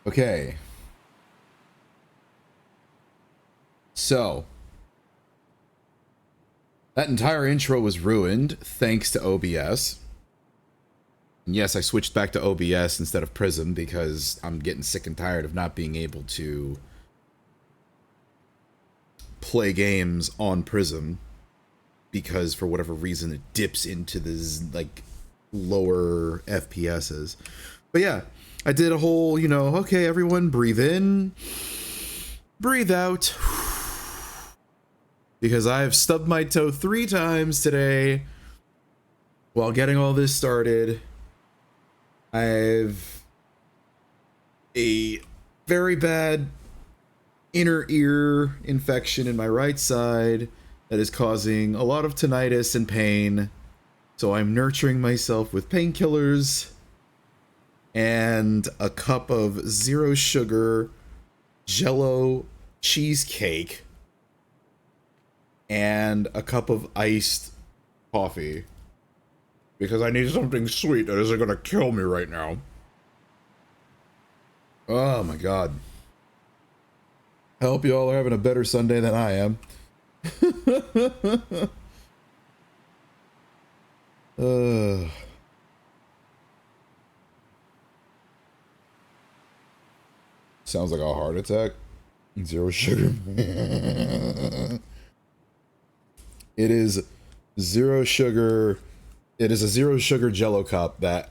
Okay. So, that entire intro was ruined thanks to OBS. And yes, I switched back to OBS instead of Prism because I'm getting sick and tired of not being able to play games on Prism because for whatever reason it dips into this like lower FPSs. But yeah, I did a whole, okay, everyone breathe in, breathe out. Because I've stubbed my toe 3 times today while getting all this started. I've a very bad inner ear infection in my right side that is causing a lot of tinnitus and pain. So I'm nurturing myself with painkillers and a cup of 0 sugar Jello cheesecake and a cup of iced coffee because I need something sweet that isn't gonna kill me right now. Oh my god. I hope you all are having a better Sunday than I am. Sounds like a heart attack. 0 sugar. It is 0 sugar. It is a 0 sugar Jello cup that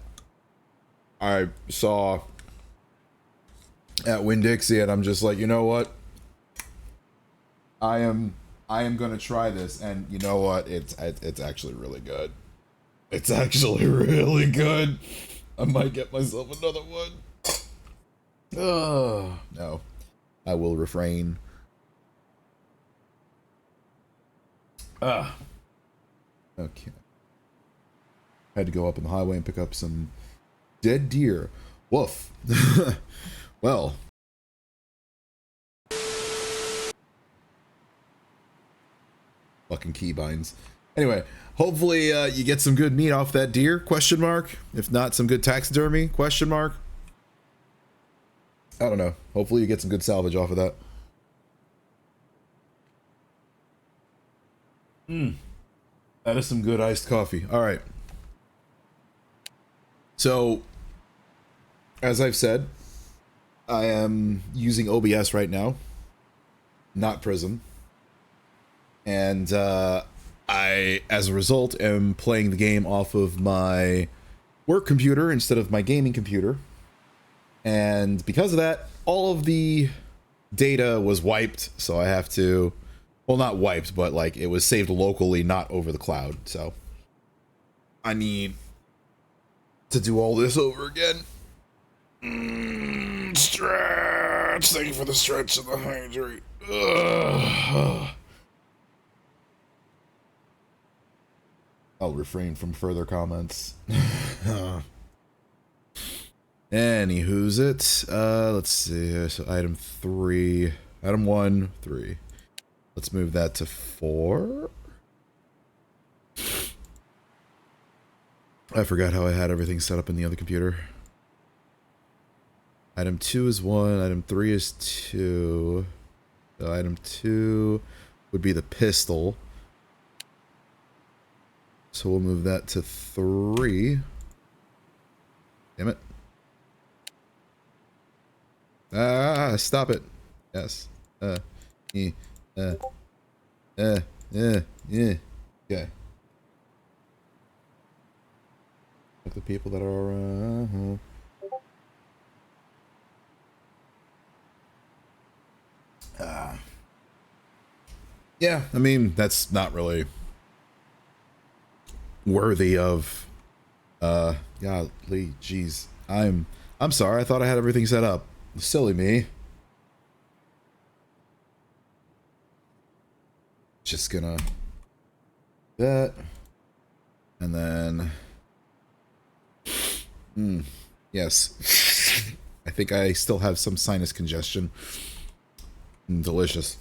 I saw at Winn-Dixie, and I'm just like, you know what? I am gonna try this, and you know what? It's actually really good. It's actually really good. I might get myself another one. Oh no, I will refrain. Okay. Had to go up on the highway and pick up some dead deer. Woof. Well. Fucking keybinds. Anyway, hopefully you get some good meat off that deer, question mark. If not, some good taxidermy, question mark. I don't know. Hopefully you get some good salvage off of that. That is some good iced coffee. All right. So, as I've said, I am using OBS right now, not Prism. And I, as a result, am playing the game off of my work computer instead of my gaming computer. And because of that, all of the data was wiped, so I have to... Well, not wiped, but like it was saved locally, not over the cloud. So I need to do all this over again. Stretch. Thank you for the stretch and the hydrate. I'll refrain from further comments. Anywho's it? Let's see. So item 3. Item 1, 3. Let's move that to 4. I forgot how I had everything set up in the other computer. Item 2 is 1. Item 3 is 2. So item 2 would be the pistol. So we'll move that to 3. Damn it. Ah, stop it. Yes. Yeah. Okay. Like the people that are yeah, I mean, that's not really worthy of golly, jeez. I'm sorry, I thought I had everything set up. Silly me. Just gonna that and then yes. I think I still have some sinus congestion. Delicious.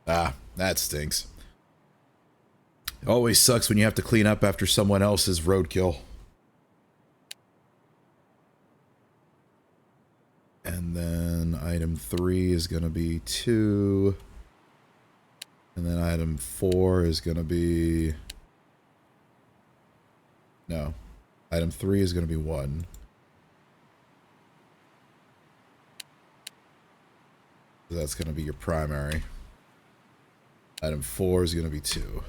Ah, that stinks. It always sucks when you have to clean up after someone else's roadkill. And then item 3 is going to be 2. And then item 4 is going to be... No. Item 3 is going to be 1. So that's going to be your primary. Item 4 is going to be 2.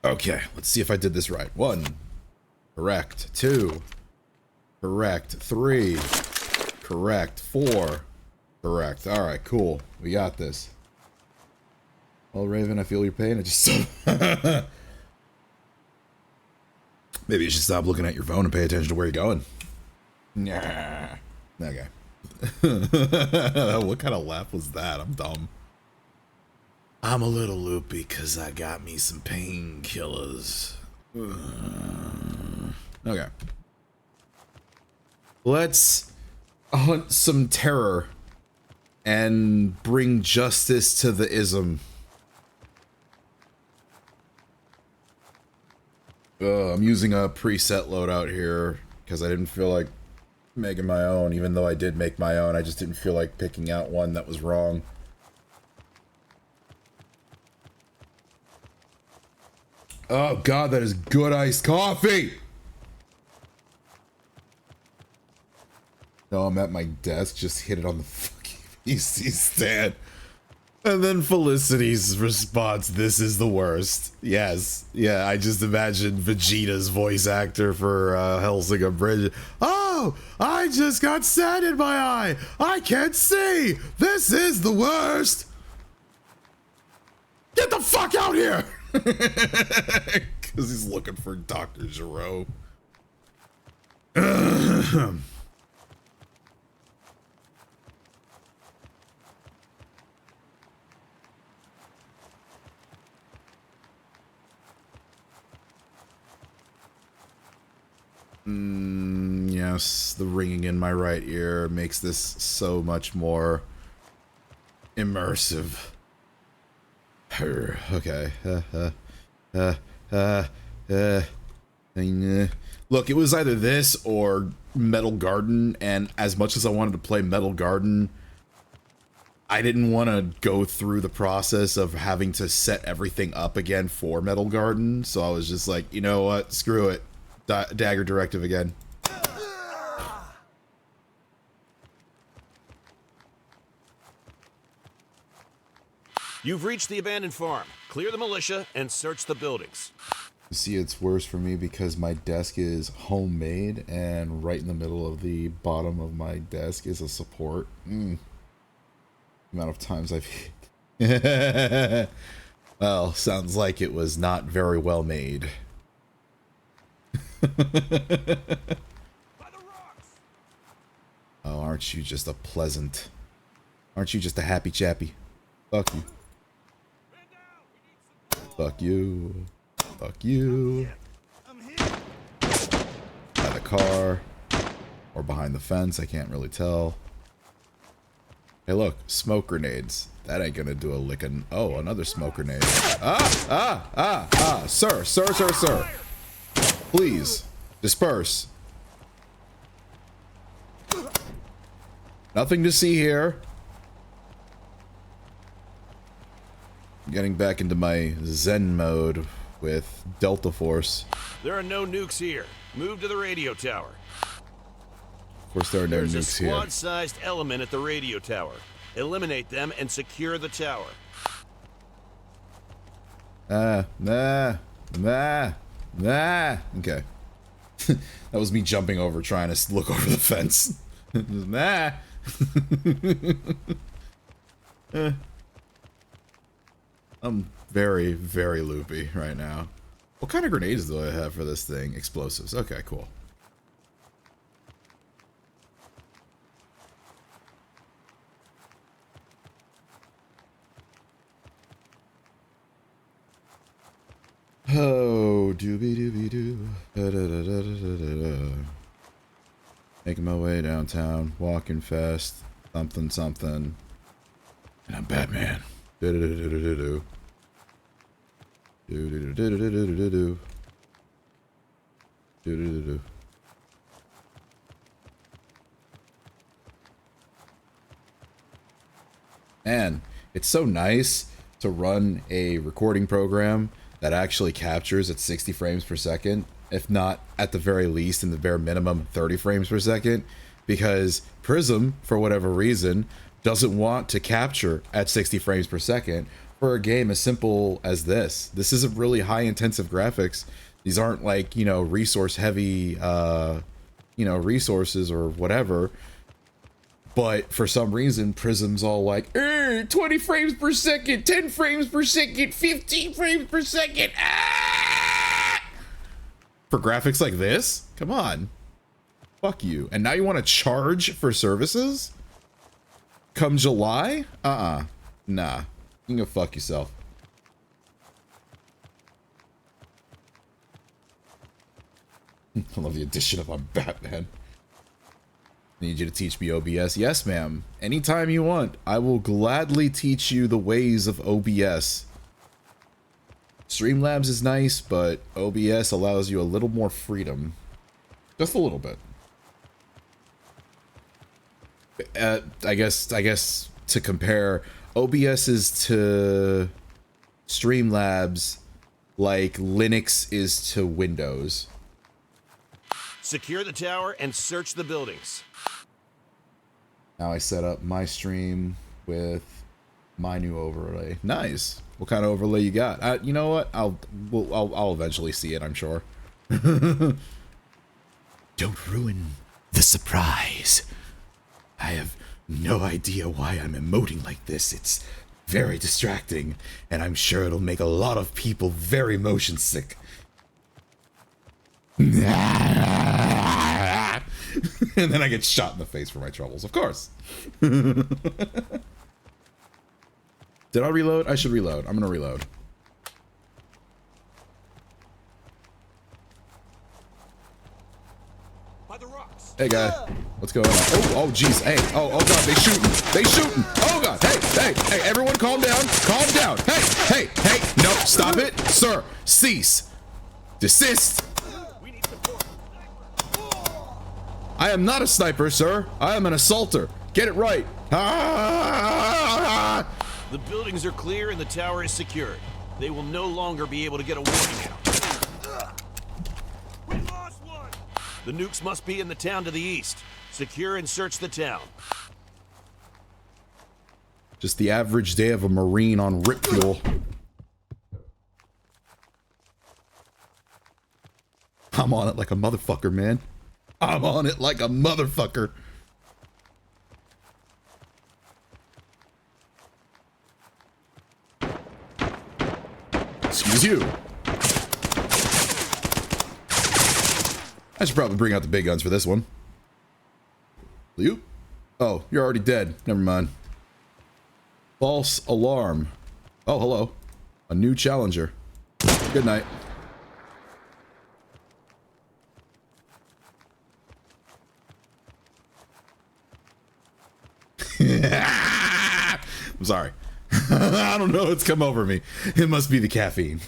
Okay, let's see if I did this right. 1. Correct. 2. Correct. 3. Correct. 4. Correct. Alright, cool. We got this. Well, Raven, I feel your pain. I just... Maybe you should stop looking at your phone and pay attention to where you're going. Nah. Okay. What kind of laugh was that? I'm dumb. I'm a little loopy because I got me some painkillers. Okay. Let's hunt some terror and bring justice to the ism. I'm using a preset loadout here because I didn't feel like making my own, even though I did make my own. I just didn't feel like picking out one that was wrong. Oh god, that is good iced coffee! No, I'm at my desk, just hit it on the fucking PC stand. And then Felicity's response, this is the worst. Yes. Yeah, I just imagined Vegeta's voice actor for Hellsing Bridge. Oh, I just got sand in my eye. I can't see. This is the worst. Get the fuck out here. Because he's looking for Dr. Giro. Yes, the ringing in my right ear makes this so much more immersive. Okay. Look, it was either this or Metal Garden, and as much as I wanted to play Metal Garden, I didn't want to go through the process of having to set everything up again for Metal Garden, so I was just like, you know what, screw it. Dagger Directive again. You've reached the abandoned farm. Clear the militia and search the buildings. You see, it's worse for me because my desk is homemade, and right in the middle of the bottom of my desk is a support. The amount of times I've hit. Well, sounds like it was not very well made. Oh, aren't you just a pleasant... Aren't you just a happy chappy? Fuck you. Fuck you. Fuck you. By the car. Or behind the fence, I can't really tell. Hey look, smoke grenades. That ain't gonna do a lickin'. Oh, another smoke grenade. Sir. Please, disperse. Nothing to see here. Getting back into my Zen mode with Delta Force. There are no nukes here. Move to the radio tower. Of course there are no nukes here. There's a squad-sized element at the radio tower. Eliminate them and secure the tower. Okay. That was me jumping over, trying to look over the fence. Nah. I'm very, very loopy right now. What kind of grenades do I have for this thing? Explosives. Okay, cool. Oh, doobie doobie doo. Da, da, da, da, da, da, da. Making my way downtown, walking fast, something. And I'm Batman. Do do do do do do. Do do do do do do do do. Do do do do. Man, it's so nice to run a recording program that actually captures at 60 frames per second, if not at the very least in the bare minimum 30 frames per second, because Prism, for whatever reason, doesn't want to capture at 60 frames per second for a game as simple as this. This isn't really high intensive graphics. These aren't like, you know, resource heavy, resources or whatever. But for some reason, Prism's all like, 20 frames per second, 10 frames per second, 15 frames per second. Ah! For graphics like this? Come on. Fuck you. And now you want to charge for services? Come July? Nah. You can go fuck yourself. I love the addition of my Batman. Need you to teach me OBS. Yes, ma'am. Anytime you want, I will gladly teach you the ways of OBS. Streamlabs is nice, but OBS allows you a little more freedom. Just a little bit. I guess to compare, OBS is to Streamlabs like Linux is to Windows. Secure the tower and search the buildings. Now I set up my stream with my new overlay. Nice. What kind of overlay you got? You know what? I'll eventually see it, I'm sure. Don't ruin the surprise. I have no idea why I'm emoting like this. It's very distracting, and I'm sure it'll make a lot of people very motion sick. And then I get shot in the face for my troubles, of course. Did I reload? I should reload. I'm gonna reload. By the rocks. Hey, guy. What's going on? Oh, jeez. Hey. Oh, God. They shooting. They shooting. Oh, God. Hey. Everyone calm down. Calm down. Hey. No, stop it. Sir, cease. Desist. I am not a sniper, sir. I am an assaulter. Get it right. The buildings are clear and the tower is secured. They will no longer be able to get a warning out. We lost one. The nukes must be in the town to the east. Secure and search the town. Just the average day of a Marine on rip fuel. I'm on it like a motherfucker, man. I'm on it like a motherfucker. Excuse you. I should probably bring out the big guns for this one. You? Oh, you're already dead. Never mind. False alarm. Oh, hello. A new challenger. Good night. I'm sorry. I don't know what's come over me. It must be the caffeine.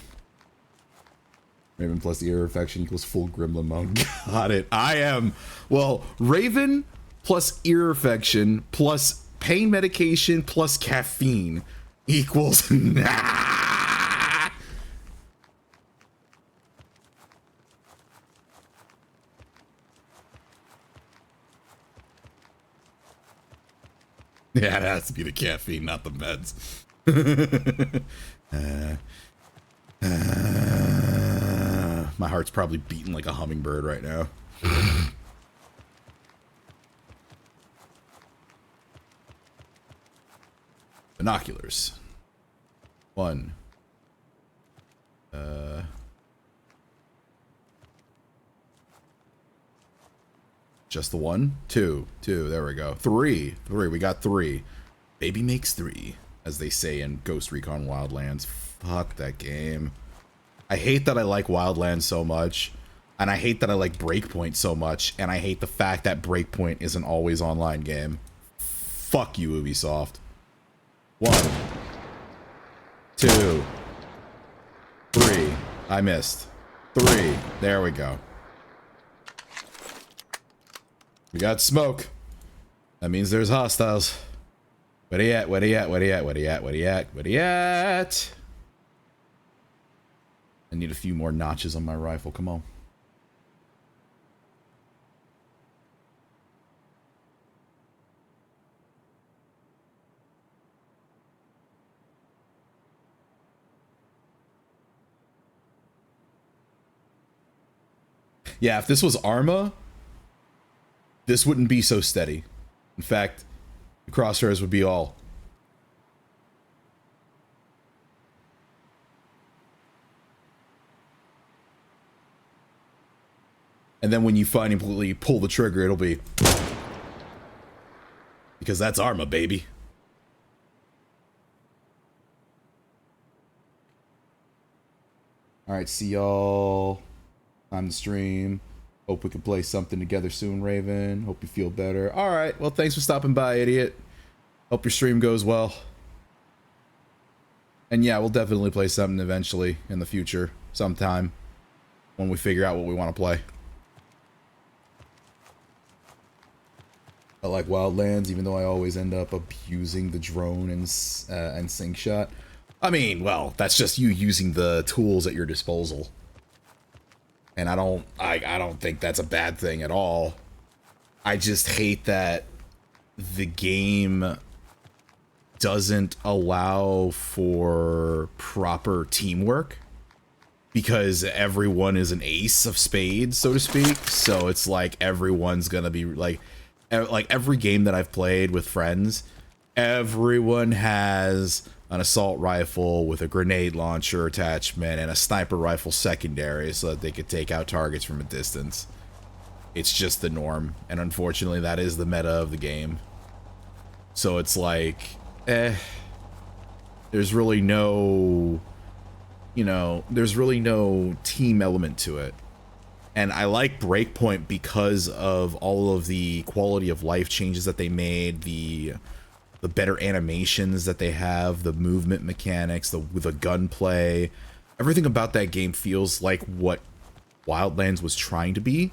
Raven plus ear infection equals full gremlin mode. Got it. I am. Well, Raven plus ear infection plus pain medication plus caffeine equals. Yeah, it has to be the caffeine, not the meds. My heart's probably beating like a hummingbird right now. Binoculars. One. Just the one? Two. There we go. Three. We got three. Baby makes three, as they say in Ghost Recon Wildlands. Fuck that game. I hate that I like Wildlands so much, and I hate that I like Breakpoint so much, and I hate the fact that Breakpoint is an always online game. Fuck you, Ubisoft. 1, 2, 3. I missed. 3. There we go. We got smoke. That means there's hostiles. Where he at? Where he at? Where he at? Where he at? Where he at? Where he at? I need a few more notches on my rifle. Come on. Yeah, if this was Arma, this wouldn't be so steady. In fact, the crosshairs would be all. And then when you finally pull the trigger, it'll be... Because that's Arma, baby. Alright, see y'all. Time to stream. Hope we can play something together soon, Raven. Hope you feel better. Alright, well, thanks for stopping by, idiot. Hope your stream goes well. And yeah, we'll definitely play something eventually in the future, sometime, when we figure out what we want to play. I like Wildlands, even though I always end up abusing the drone and sync shot. I mean, well, that's just you using the tools at your disposal. And I don't think that's a bad thing at all. I just hate that the game doesn't allow for proper teamwork because everyone is an ace of spades, so to speak. So it's like everyone's gonna be like every game that I've played with friends, everyone has an assault rifle with a grenade launcher attachment and a sniper rifle secondary so that they could take out targets from a distance. It's just the norm, and unfortunately that is the meta of the game. So it's like, there's really no, there's really no team element to it. And I like Breakpoint because of all of the quality of life changes that they made, the better animations that they have, the movement mechanics, the gunplay. Everything about that game feels like what Wildlands was trying to be,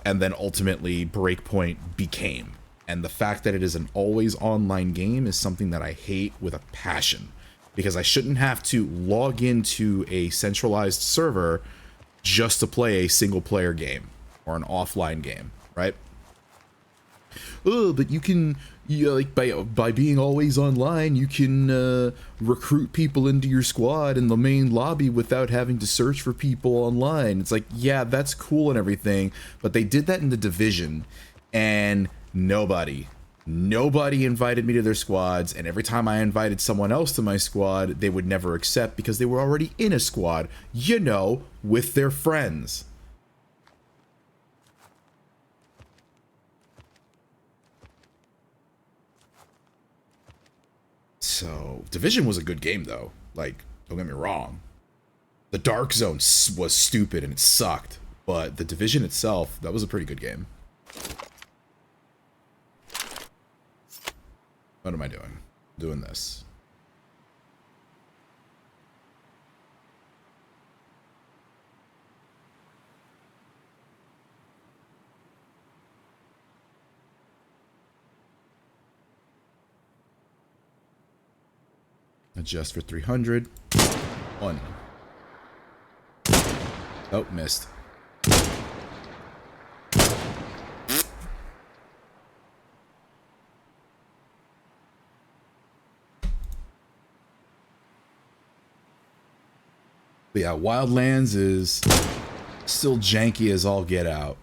and then ultimately Breakpoint became. And the fact that it is an always online game is something that I hate with a passion, because I shouldn't have to log into a centralized server just to play a single player game or an offline game, right? Oh, but you can, like, by being always online, you can recruit people into your squad in the main lobby without having to search for people online. It's like, yeah, that's cool and everything, but they did that in the Division, and nobody invited me to their squads, and every time I invited someone else to my squad, they would never accept because they were already in a squad, with their friends. So, Division was a good game, though. Like, don't get me wrong. The Dark Zone was stupid and it sucked, but the Division itself, that was a pretty good game. What am I doing? I'm doing this. Adjust for 300. 1. Oh, missed. But yeah, Wildlands is still janky as all get out.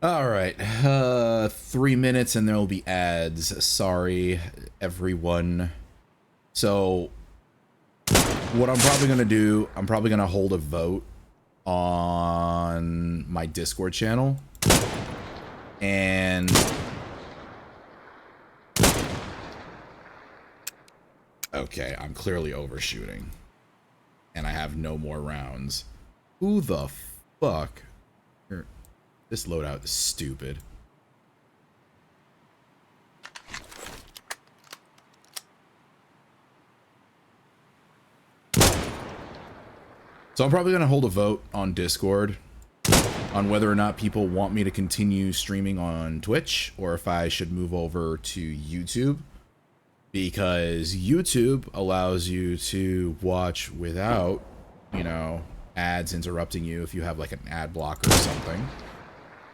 All right, 3 minutes and there will be ads. Sorry, everyone. So, what I'm probably going to do, I'm probably going to hold a vote on my Discord channel. And... okay, I'm clearly overshooting. And I have no more rounds. Who the fuck? This loadout is stupid. So I'm probably going to hold a vote on Discord on whether or not people want me to continue streaming on Twitch or if I should move over to YouTube, because YouTube allows you to watch without, you know, ads interrupting you if you have like an ad blocker or something.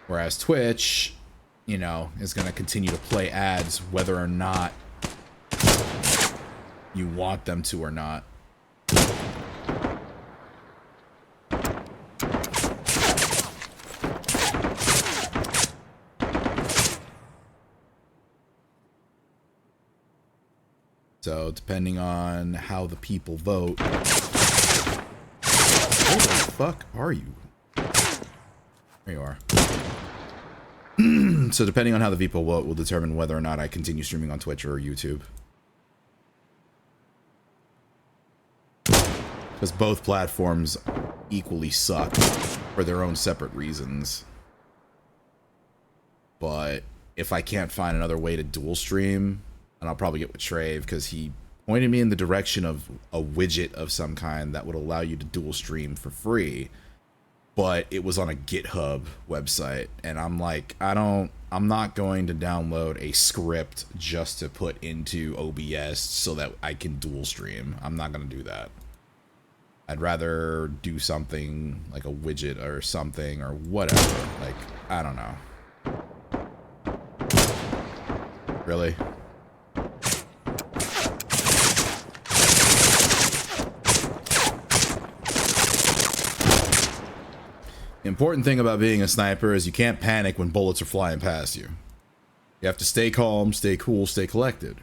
Whereas Twitch, you know, is going to continue to play ads whether or not you want them to or not. So depending on how the people vote. Where the fuck are you? There you are. So depending on how the people vote will determine whether or not I continue streaming on Twitch or YouTube. Because both platforms equally suck for their own separate reasons. But if I can't find another way to dual stream, and I'll probably get with Trave, because he pointed me in the direction of a widget of some kind that would allow you to dual stream for free. But it was on a GitHub website, and I'm like, I'm not going to download a script just to put into OBS so that I can dual stream. I'm not going to do that. I'd rather do something like a widget or something or whatever. Like, I don't know. Really? The important thing about being a sniper is you can't panic when bullets are flying past you. You have to stay calm, stay cool, stay collected.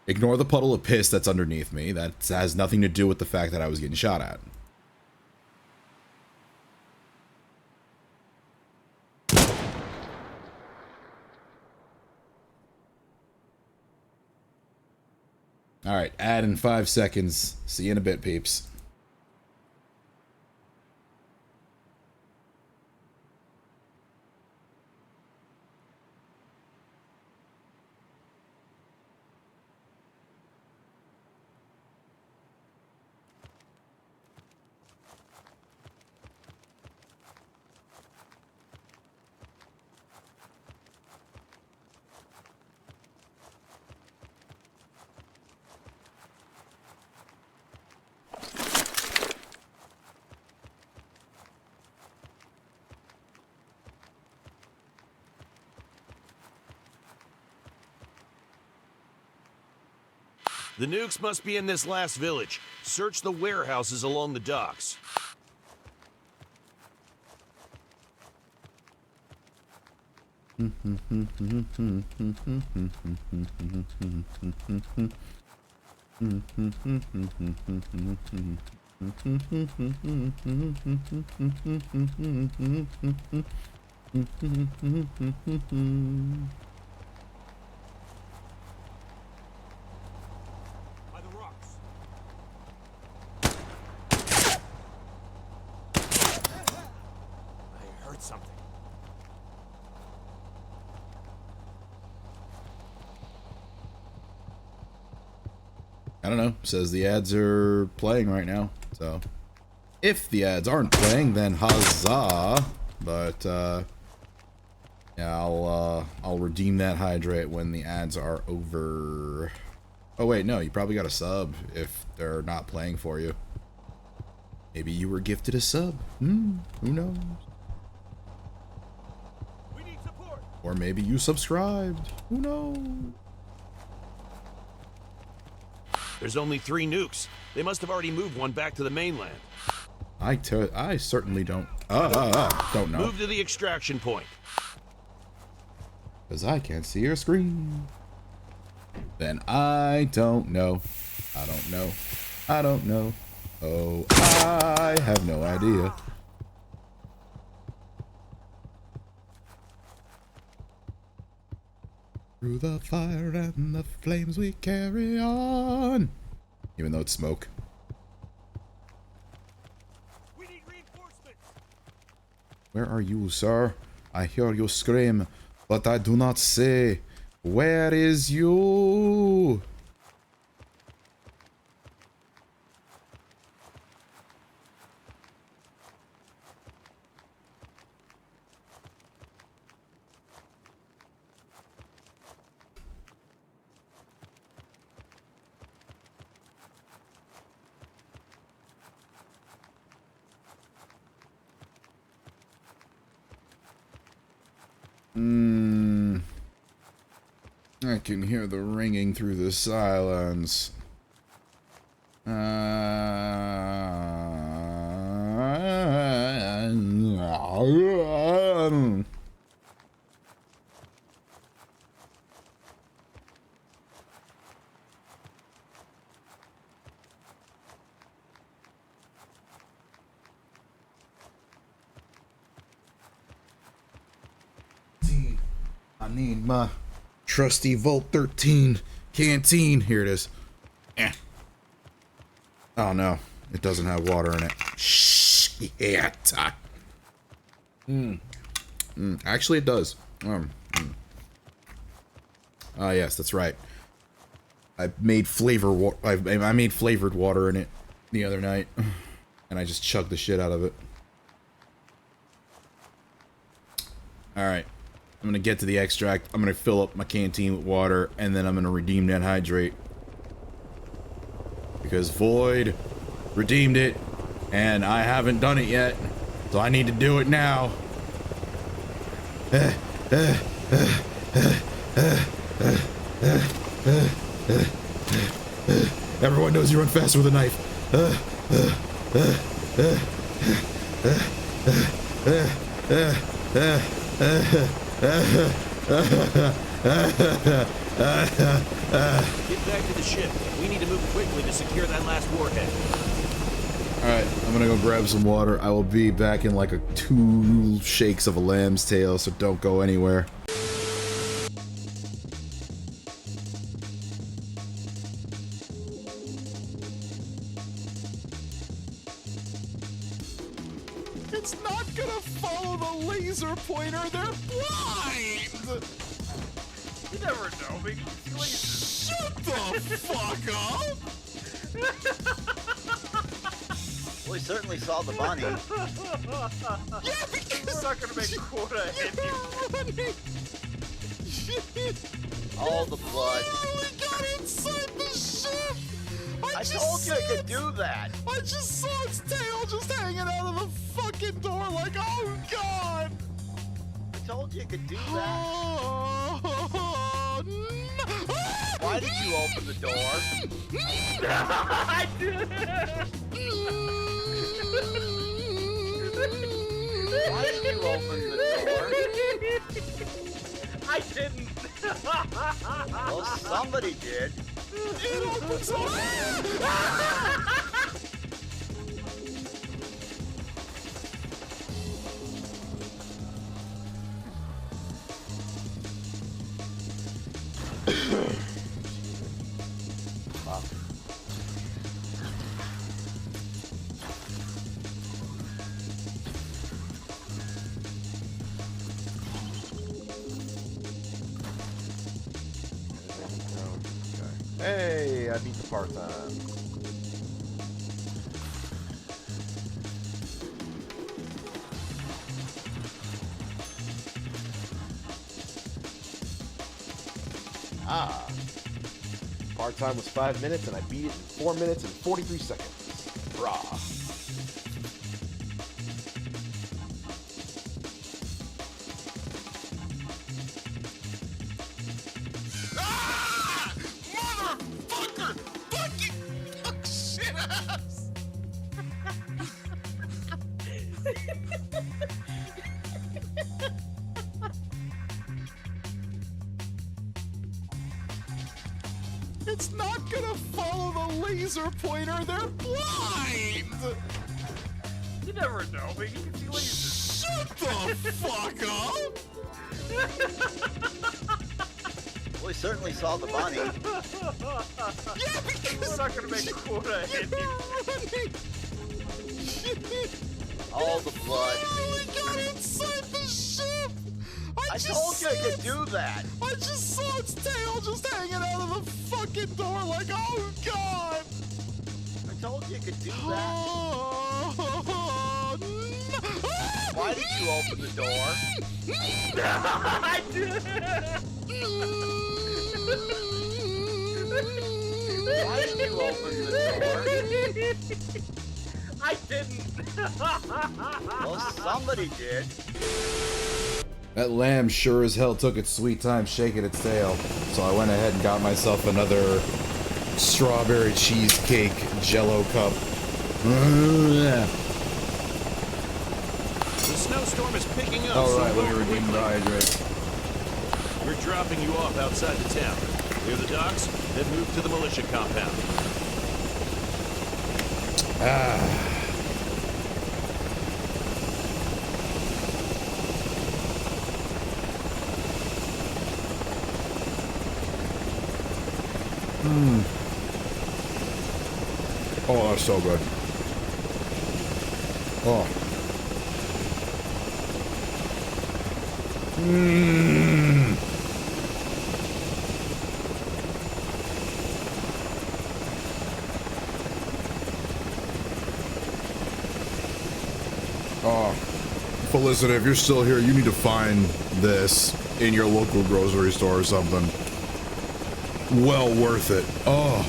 Ignore the puddle of piss that's underneath me. That has nothing to do with the fact that I was getting shot at. Alright, add in 5 seconds. See you in a bit, peeps. The nukes must be in this last village. Search the warehouses along the docks. Something. I don't know. Says the ads are playing right now. So if the ads aren't playing, then huzzah. But yeah, I'll redeem that hydrate when the ads are over. Oh wait, no, you probably got a sub if they're not playing for you. Maybe you were gifted a sub. Who knows? Or maybe you subscribed. Who knows? There's only 3 nukes. They must have already moved one back to the mainland. I certainly don't know. Move to the extraction point. Because I can't see your screen. Then I don't know. I don't know. I don't know. Oh, I have no idea. Through the fire and the flames we carry on. Even though it's smoke. We need reinforcements. Where are you, sir? I hear you scream, but I do not say. Where is you? I can hear the ringing through the silence. I need my trusty Volt 13 canteen. Here it is. Eh. Oh no, it doesn't have water in it. Shit. Actually, it does. Ah, yes, that's right. I made I made flavored water in it the other night, and I just chugged the shit out of it. All right. I'm gonna get to the extract, I'm gonna fill up my canteen with water, and then I'm gonna redeem that hydrate. Because Void redeemed it, and I haven't done it yet, so I need to do it now. Everyone knows you run faster with a knife. Get back to the ship. We need to move quickly to secure that last warhead. Alright, I'm gonna go grab some water. I will be back in like 2 shakes of a lamb's tail, so don't go anywhere. It's not gonna follow the laser pointer, they're blind! You never know, maybe Shut the fuck up! Well, he certainly saw the bunny. Yeah, because we're not gonna make quota anyway. running. All the blood. We got inside the ship! I told you I could do that. I just saw its tail just hanging out of the fucking door like, oh god! I told you I could do that. Oh, no. Why did you open the door? I did. Why did you open the door? I didn't. Well, somebody did. It opens up. Wow. Hey, I beat the part-time. Ah. Part-time was 5 minutes and I beat it in 4 minutes and 43 seconds. Rah. Motherfucker! Fucking fuck shit ass! It's not gonna follow the laser pointer, they're blind! You never know, maybe you can see lasers. Shut the fuck up! Well, he certainly saw the bunny. Yeah, because We're not gonna make quota anyway. running. All the blood. We got inside the ship! I told you I could do that. I just saw its tail just hanging out of the fucking door like, oh god! I told you I could do that. Oh, no. Why did you open the door? I did. Why did you open the door? I didn't. Well, somebody did. That lamb sure as hell took its sweet time shaking its tail. So I went ahead and got myself another strawberry cheesecake Jello cup. The snowstorm is picking up. All right, so let me redeem the hydrate. We're dropping you off outside the town. Clear the docks, then move to the militia compound. Oh, that's so good. Oh. Oh. Felicity, if you're still here, you need to find this in your local grocery store or something. Well worth it. Oh.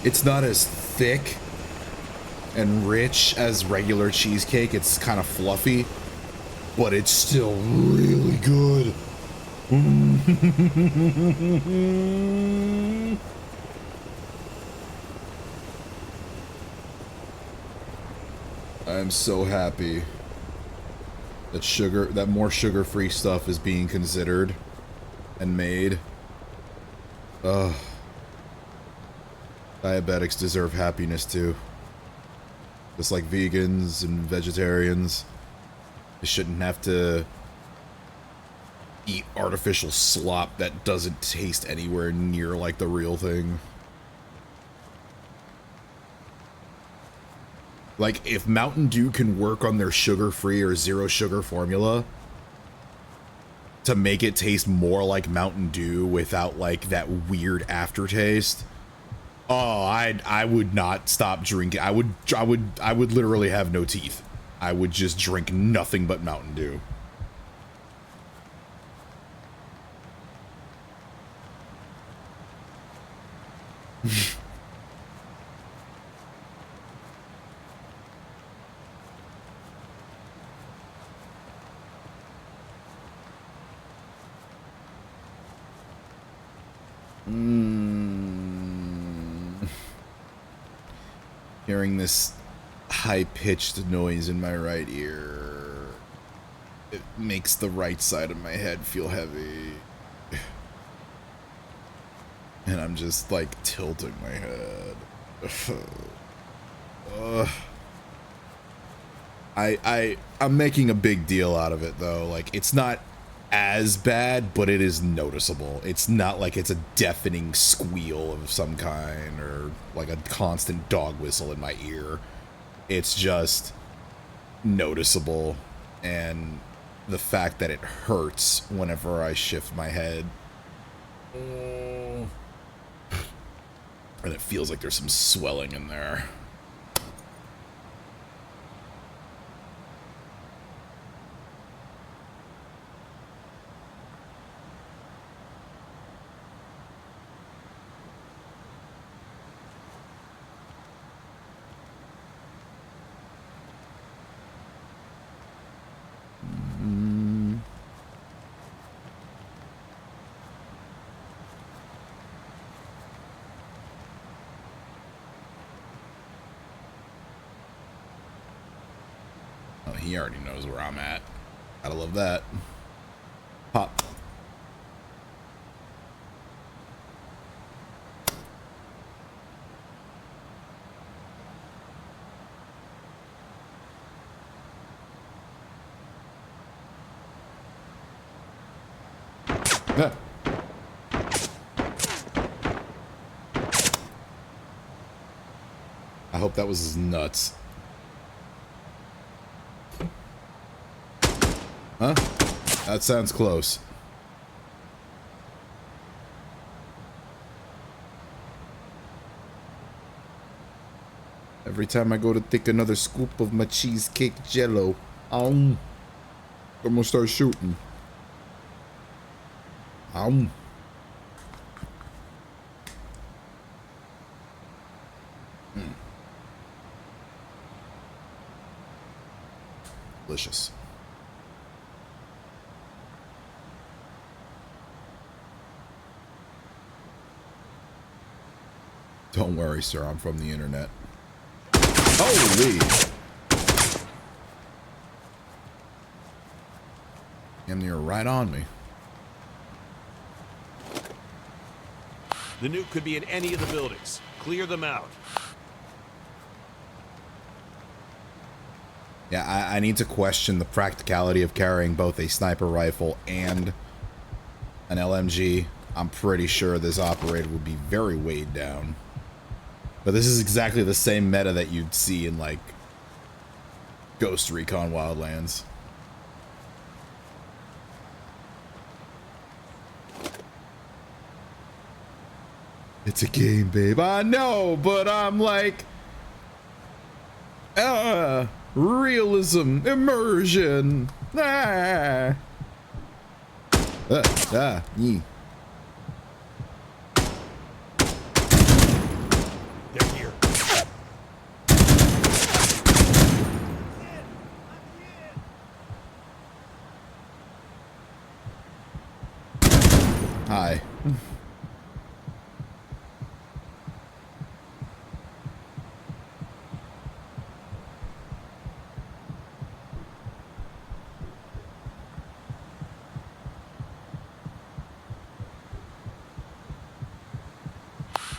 It's not as thick and rich as regular cheesecake. It's kind of fluffy, but it's still really good. I'm so happy that more sugar-free stuff is being considered and made. Ugh. Diabetics deserve happiness too. Just like vegans and vegetarians. They shouldn't have to eat artificial slop that doesn't taste anywhere near like the real thing. Like, if Mountain Dew can work on their sugar-free or zero sugar formula to make it taste more like Mountain Dew without like that weird aftertaste, oh, I would not stop drinking. I would literally have no teeth. I would just drink nothing but Mountain Dew. Hearing this high-pitched noise in my right ear, it makes the right side of my head feel heavy. And I'm just like tilting my head. I'm making a big deal out of it though. Like, it's not as bad, but it is noticeable. It's not like it's a deafening squeal of some kind or like a constant dog whistle in my ear. It's just noticeable, and the fact that it hurts whenever I shift my head. And it feels like there's some swelling in there. He already knows where I'm at. Gotta love that. Pop. Ah. I hope that was his nuts. Huh? That sounds close. Every time I go to take another scoop of my cheesecake jello, I'm gonna start shooting. Delicious. Don't worry, sir. I'm from the internet. Holy! Damn near right on me. The nuke could be in any of the buildings. Clear them out. Yeah, I need to question the practicality of carrying both a sniper rifle and an LMG. I'm pretty sure this operator would be very weighed down. But this is exactly the same meta that you'd see in, like, Ghost Recon Wildlands. It's a game, babe. I know, but I'm like... realism, immersion. Yeah. They're here. Hi.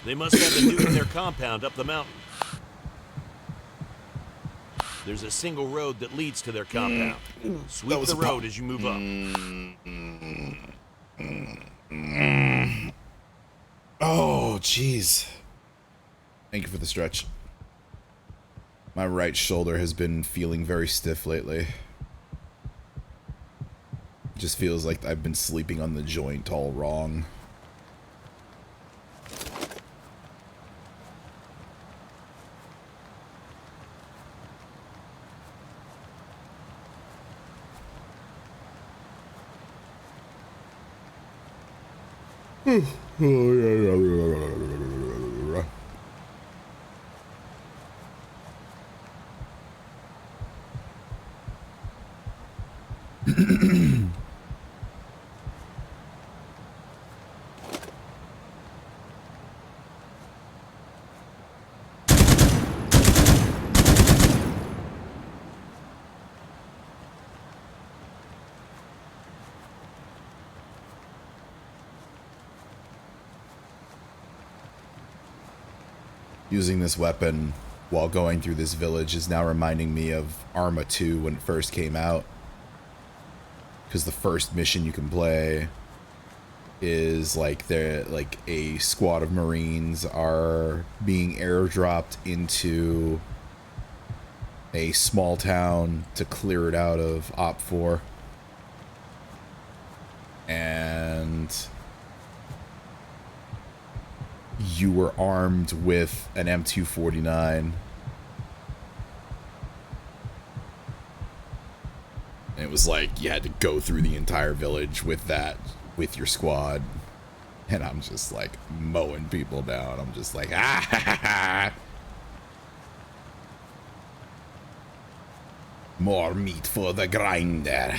They must have the nuke in their compound up the mountain. There's a single road that leads to their compound. Sweep the road as you move up. Oh, jeez. Thank you for the stretch. My right shoulder has been feeling very stiff lately. Just feels like I've been sleeping on the joint all wrong. Using this weapon while going through this village is now reminding me of Arma 2 when it first came out. Because the first mission you can play is like a squad of Marines are being airdropped into a small town to clear it out of Op 4. And you were armed with an M249. And it was like you had to go through the entire village with that, with your squad. And I'm just like mowing people down. I'm just like, ah, ha, ha, ha. More meat for the grinder.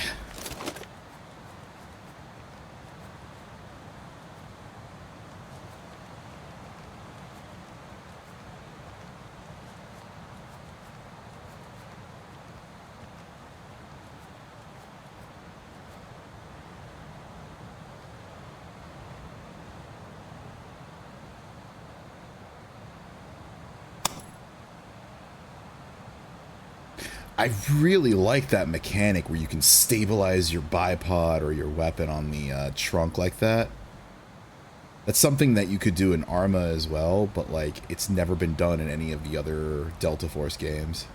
I really like that mechanic where you can stabilize your bipod or your weapon on the trunk like that. That's something that you could do in Arma as well, but like it's never been done in any of the other Delta Force games.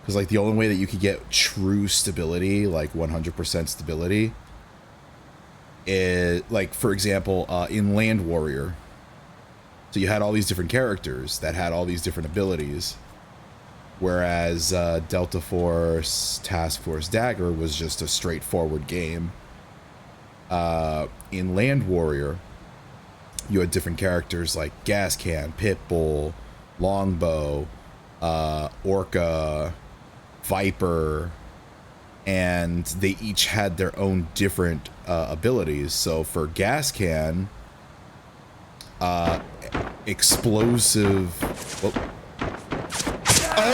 Because like the only way that you could get true stability, like 100% stability, is like, for example, in Land Warrior. So you had all these different characters that had all these different abilities, whereas Delta Force Task Force Dagger was just a straightforward game. In Land Warrior, you had different characters like Gas Can, Pitbull, Longbow, Orca, Viper, and they each had their own different abilities. So for Gas Can, explosive. Whoa.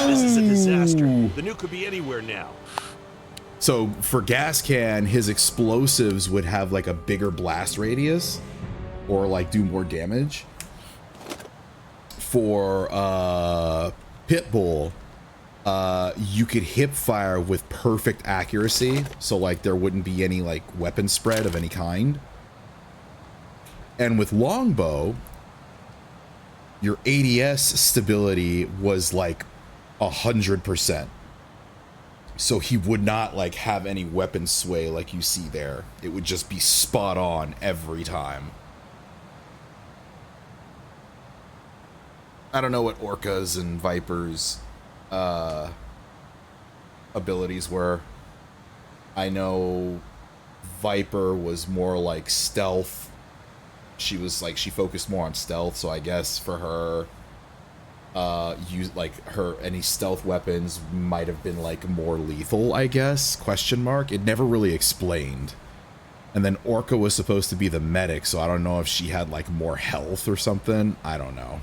This is a disaster. The nuke could be anywhere now. So for Gas Can, his explosives would have like a bigger blast radius, or like do more damage. For Pitbull, you could hip fire with perfect accuracy, so like there wouldn't be any like weapon spread of any kind. And with Longbow, your ADS stability was like 100%. So he would not like have any weapon sway like you see there. It would just be spot on every time. I don't know what Orcas and Vipers abilities were. I know Viper was more like stealth. She was like, she focused more on stealth, so I guess for her use like her any stealth weapons might have been like more lethal, I guess, question mark. It never really explained. And then Orca was supposed to be the medic, so I don't know if she had like more health or something. I don't know.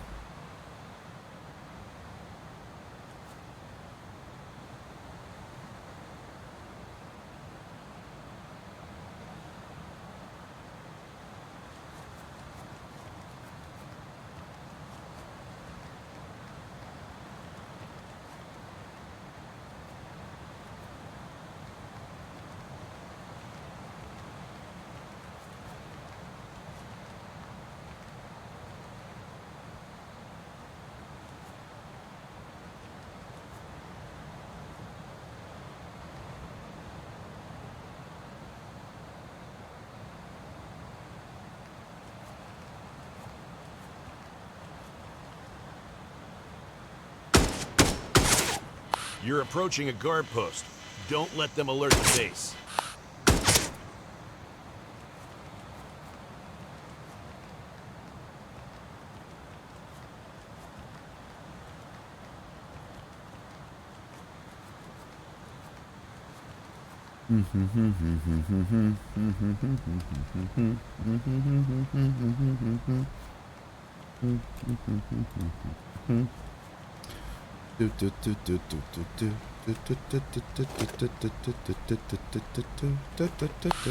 You're approaching a guard post. Don't let them alert the base.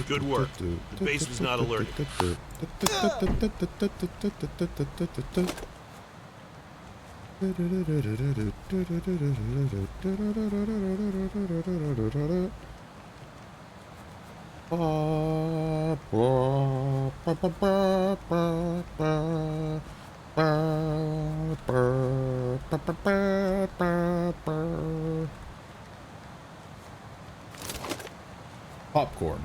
Good work. The base was not alerted. Popcorn.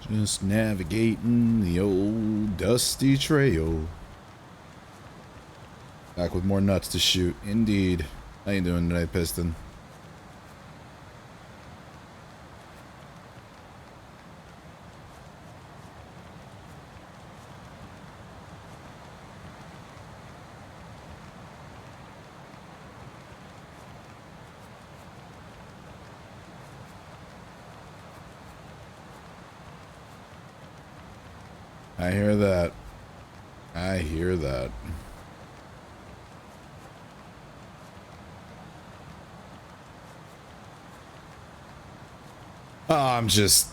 Just navigating the old dusty trail. Back with more nuts to shoot. Indeed. How you doing today, Piston? I hear that. I hear that. I'm just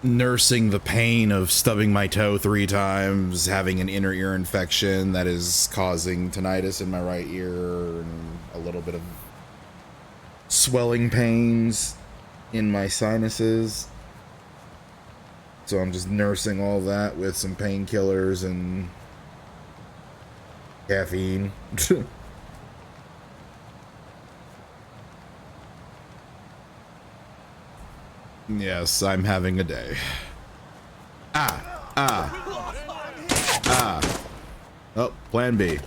nursing the pain of stubbing my toe 3 times, having an inner ear infection that is causing tinnitus in my right ear, and a little bit of swelling pains in my sinuses. So I'm just nursing all that with some painkillers and caffeine. Yes, I'm having a day. Oh, plan B.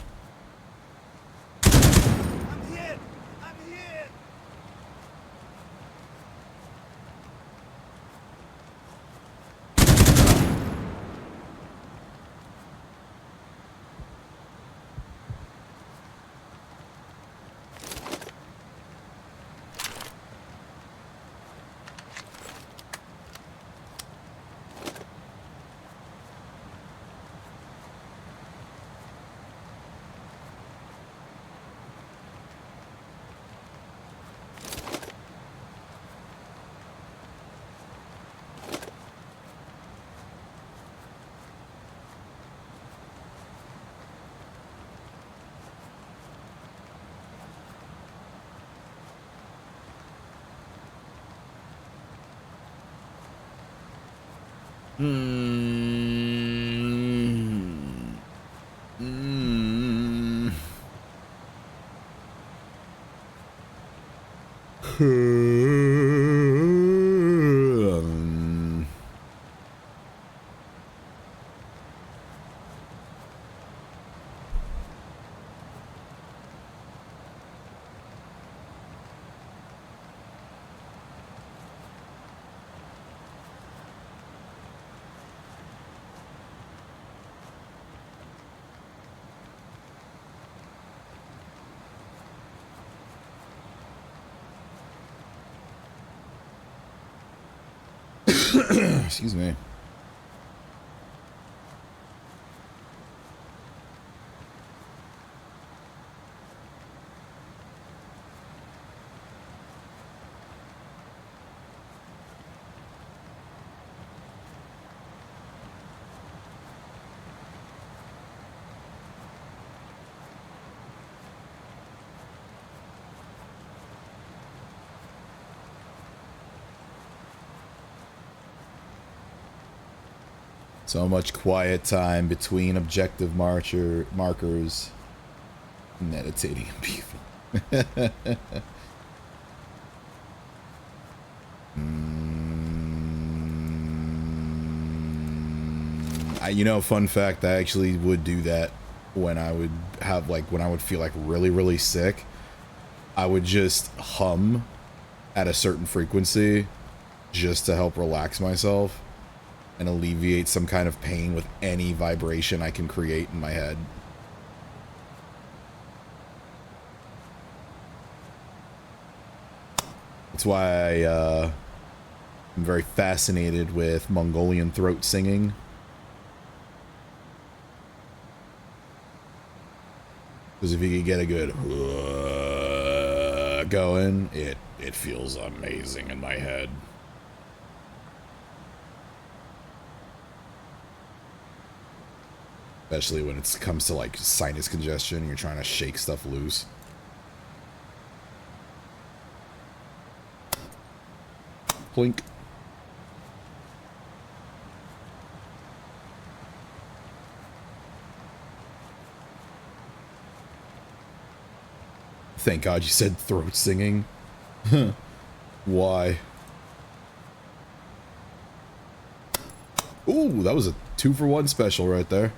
Excuse me. So much quiet time between objective markers. Meditating on people. You know, fun fact, I actually would do that when I would have, like, when I would feel like really, really sick. I would just hum at a certain frequency just to help relax myself and alleviate some kind of pain with any vibration I can create in my head. That's why I'm very fascinated with Mongolian throat singing. Because if you could get a good going, it feels amazing in my head. Especially when it comes to like sinus congestion and you're trying to shake stuff loose. Plink. Thank God you said throat singing. Why? Ooh, that was a 2-for-1 special right there.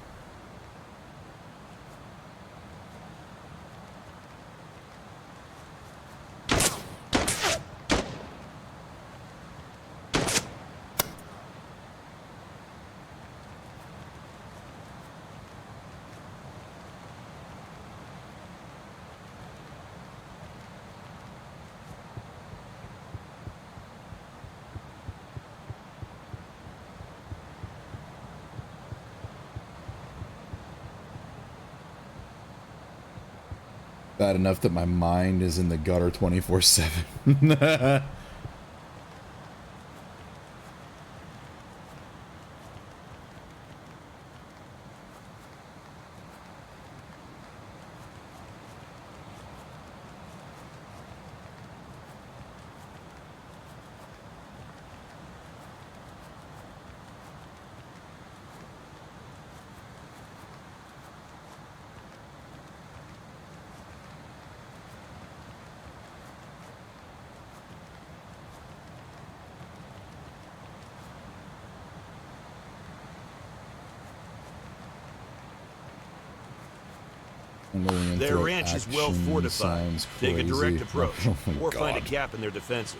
Bad enough that my mind is in the gutter 24/7. Their ranch is well fortified. Take a direct approach, or find a gap in their defenses.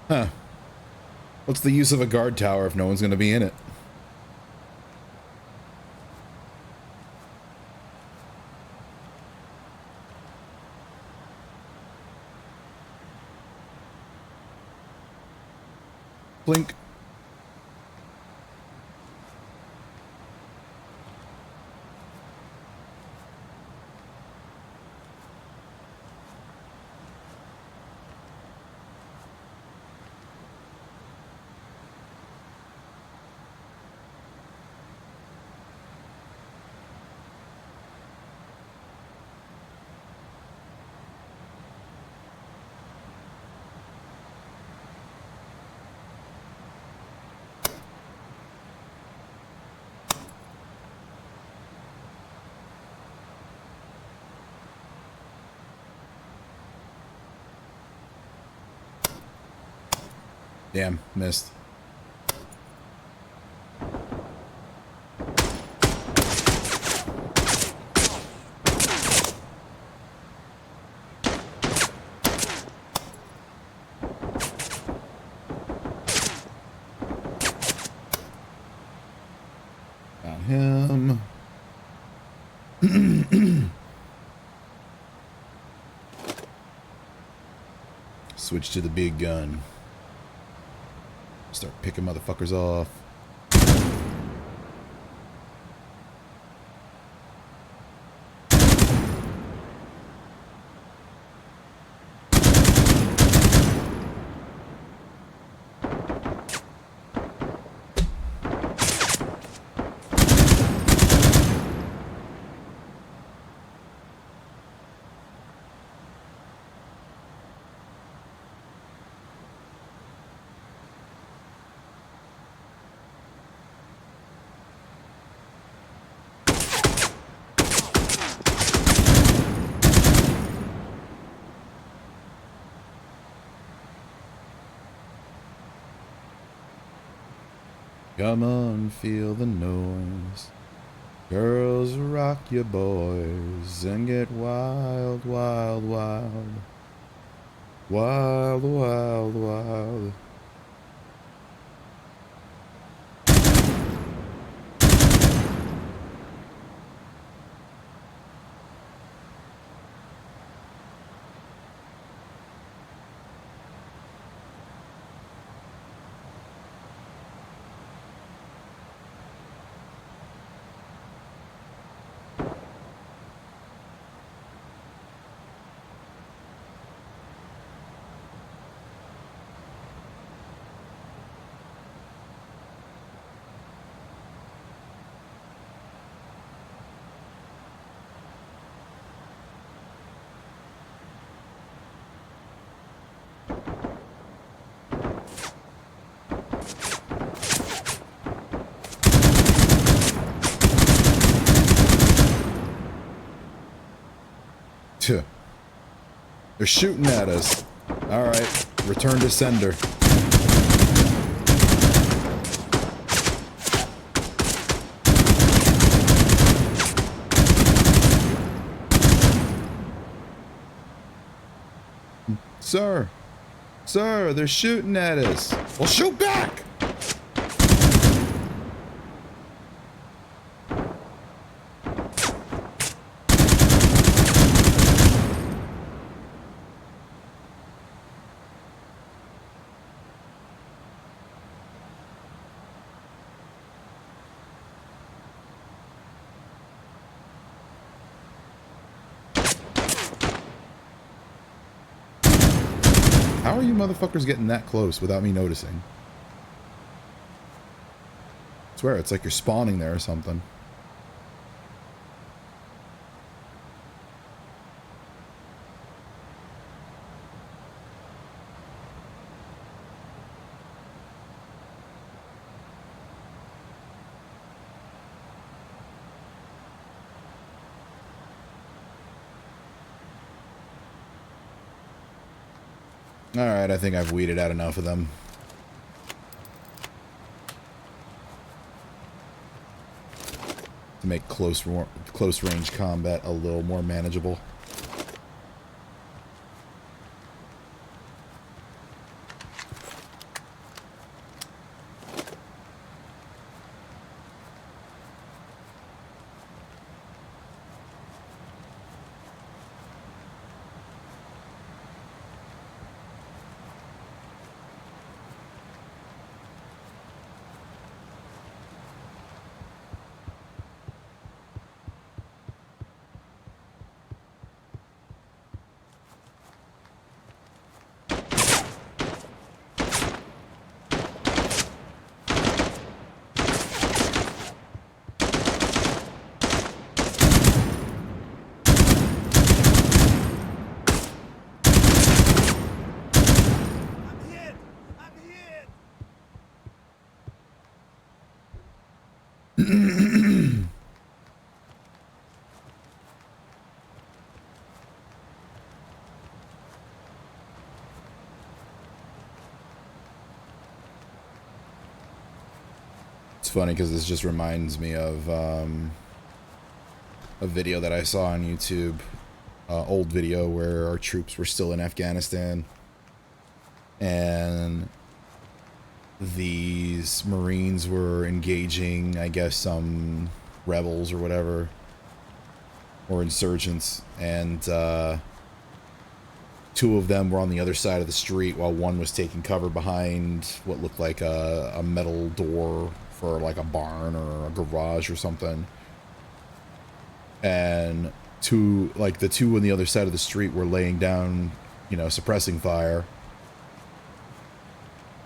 Huh. What's the use of a guard tower if no one's going to be in it? Blink. Damn, missed. Got him. Switch to the big gun. Start picking motherfuckers off. Come on, feel the noise. Girls, rock your boys and get wild, wild, wild. Wild, wild, wild. They're shooting at us. Alright, return to sender. Sir! Sir, they're shooting at us! Well, shoot back! How are you motherfuckers getting that close without me noticing? swear, it's like you're spawning there or something. Alright, I think I've weeded out enough of them. To make close range combat a little more manageable. It's funny because this just reminds me of a video that I saw on YouTube, old video where our troops were still in Afghanistan, and these Marines were engaging, I guess, some rebels or whatever, or insurgents, and two of them were on the other side of the street while one was taking cover behind what looked like a metal door for like a barn or a garage or something. And the two on the other side of the street were laying down, you know, suppressing fire.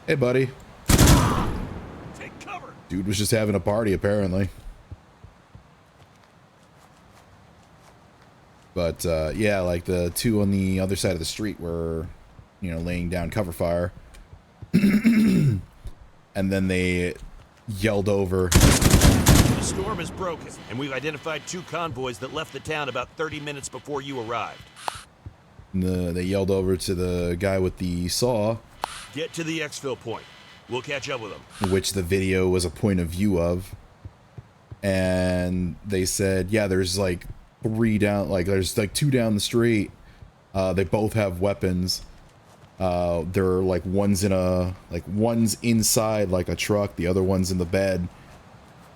Hey, buddy. Take cover. Dude was just having a party, apparently. But, yeah, like, the two on the other side of the street were, you know, laying down cover fire. And then they yelled over. The storm is broken, and we've identified 2 convoys that left the town about 30 minutes before you arrived. They yelled over to the guy with the saw. Get to the exfil point. We'll catch up with them. Which the video was a point of view of. And they said, yeah, there's like 3 down, like there's like 2 down the street. They both have weapons. They're like one's inside like a truck, the other one's in the bed.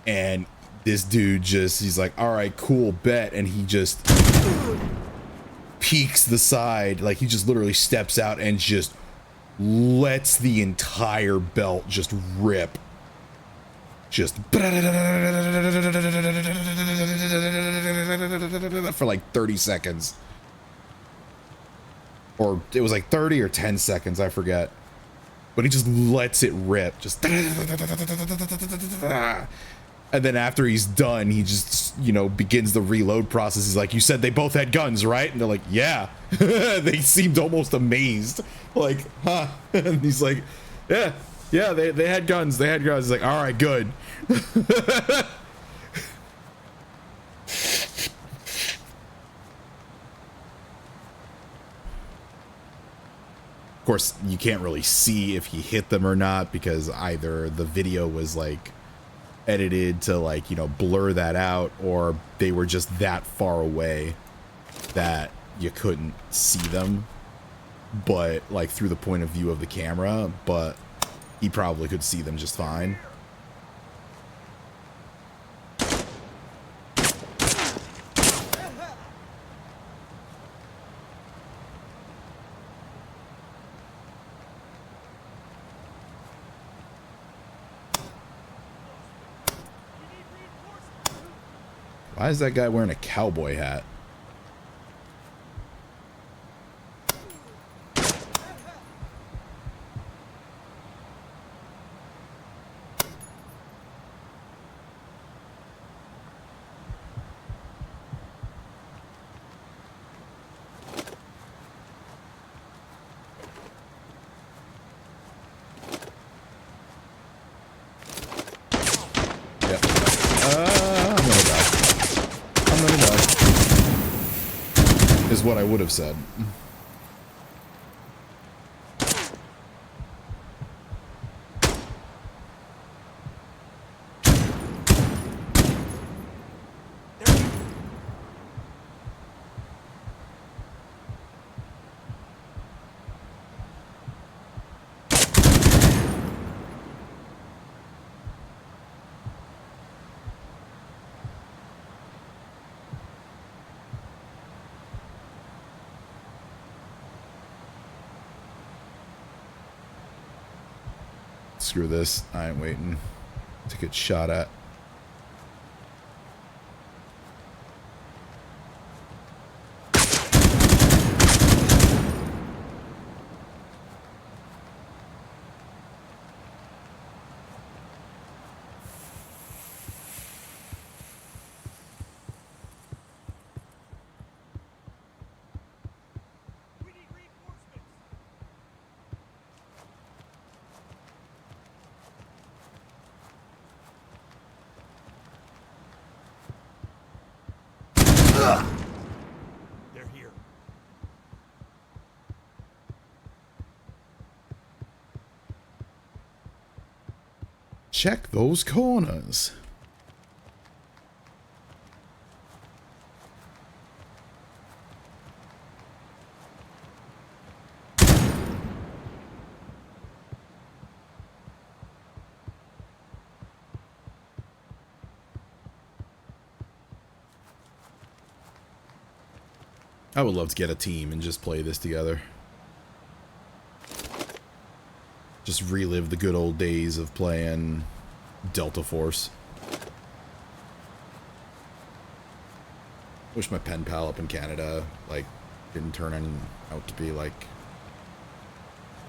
And this dude he's like, all right, cool, bet. And he just peeks the side, like he just literally steps out and just lets the entire belt just rip. Just for like 30 seconds. Or it was like 30 or 10 seconds, I forget. But he just lets it rip. Just. And then after he's done, he just, you know, begins the reload process. He's like, you said they both had guns, right? And they're like, yeah. They seemed almost amazed. Like, huh? And he's like, yeah, they had guns. They had guns. He's like, all right, good. Of course, you can't really see if he hit them or not because either the video was like edited to like, you know, blur that out, or they were just that far away that you couldn't see them, but like through the point of view of the camera, but he probably could see them just fine. Why is that guy wearing a cowboy hat? what I would have said. Screw this. I ain't waiting to get shot at. They're here. Check those corners. I would love to get a team and just play this together. Just relive the good old days of playing Delta Force. Wish my pen pal up in Canada, like, didn't turn out to be, like,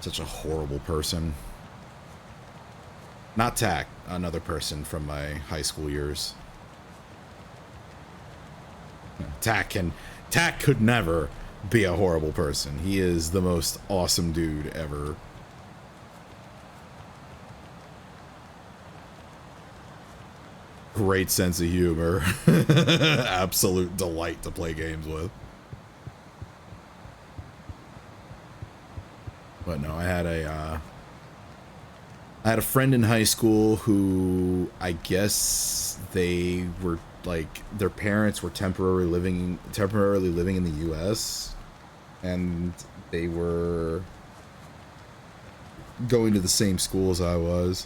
such a horrible person. Not Tack, another person from my high school years. Tack could never be a horrible person. He is the most awesome dude ever. Great sense of humor. Absolute delight to play games with. But no, I had a friend in high school who I guess they were like their parents were temporarily living in the US, and they were going to the same school as I was,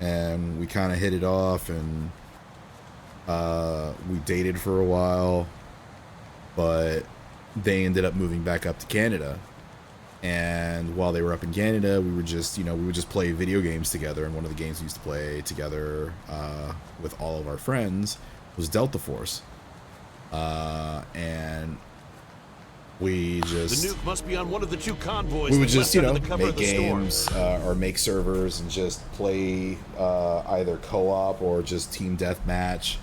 and we kind of hit it off, and we dated for a while, but they ended up moving back up to Canada. And while they were up in Canada, we would just play video games together. And one of the games we used to play together with all of our friends was Delta Force. And we just... The nuke must be on one of the two convoys. We would that just, left under the cover make of the storm. games or make servers and just play either co-op or just team deathmatch.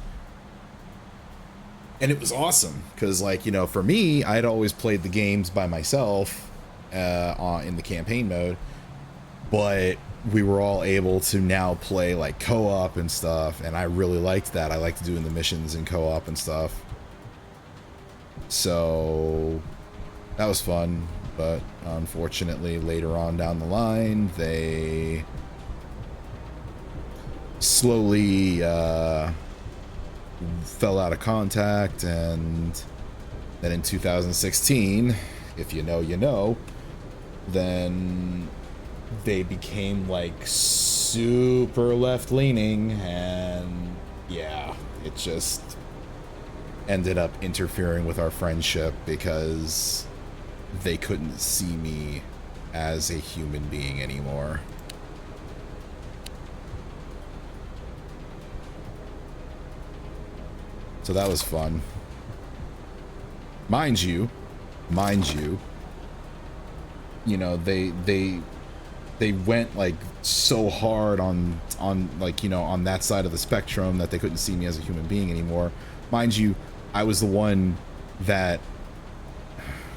And it was awesome because, like, for me, I'd always played the games by myself in the campaign mode, but we were all able to now play like co-op and stuff, and I really liked that. I liked doing the missions in co-op and stuff, so that was fun. But unfortunately, later on down the line, they slowly fell out of contact, and then in 2016, if you know, you know, then they became like super left-leaning, and yeah, it just ended up interfering with our friendship because they couldn't see me as a human being anymore. So that was fun. Mind you, they went like so hard on like, on that side of the spectrum that they couldn't see me as a human being anymore. Mind you, I was the one that,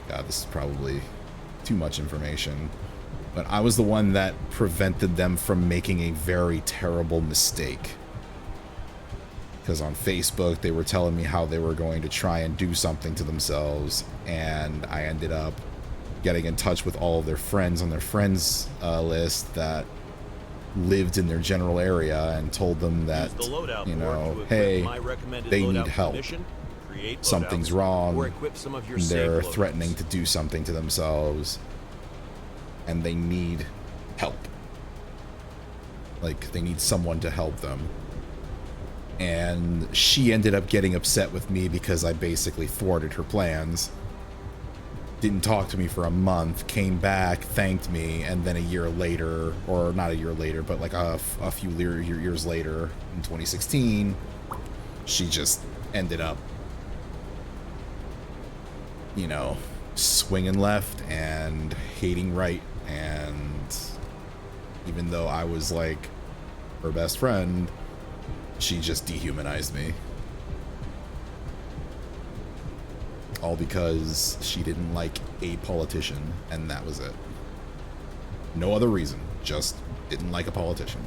God, this is probably too much information, but I was the one that prevented them from making a very terrible mistake. because on Facebook they were telling me how they were going to try and do something to themselves, and I ended up getting in touch with all of their friends on their friends list that lived in their general area and told them that, you know, hey, they need help. Something's wrong. They're threatening to do something to themselves, and they need help. Like, they need someone to help them. And she ended up getting upset with me because I basically thwarted her plans. Didn't talk to me for a month, came back, thanked me, and then a year later, or not a year later, but like a few years later, in 2016, she just ended up, you know, swinging left and hating right. And even though I was like her best friend, she just dehumanized me. All because she didn't like a politician, and that was it. No other reason, just didn't like a politician.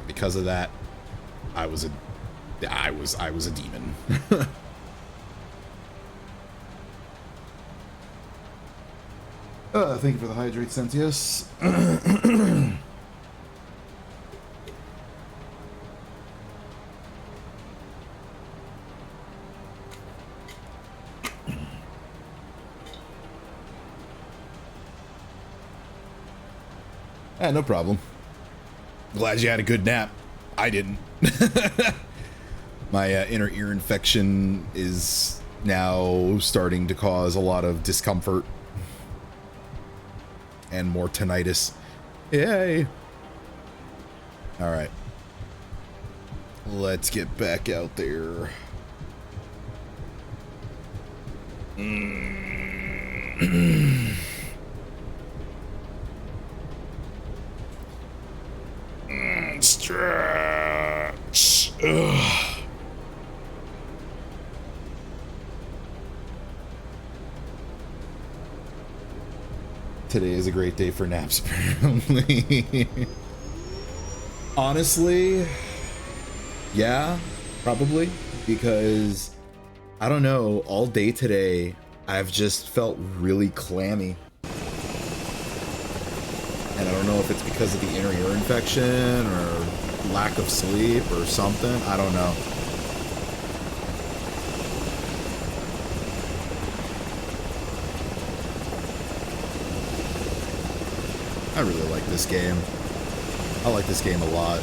Because of that, I was a demon. Thank you for the hydrate, Centius. No problem. Glad you had a good nap. I didn't. My inner ear infection is now starting to cause a lot of discomfort and more tinnitus. Yay! Alright. Let's get back out there. Stretch. Ugh. Today is a great day for naps, apparently. Honestly, yeah, probably, because I don't know, all day today I've just felt really clammy. And I don't know if it's because of the inner ear infection or lack of sleep or something. I don't know. I really like this game. I like this game a lot.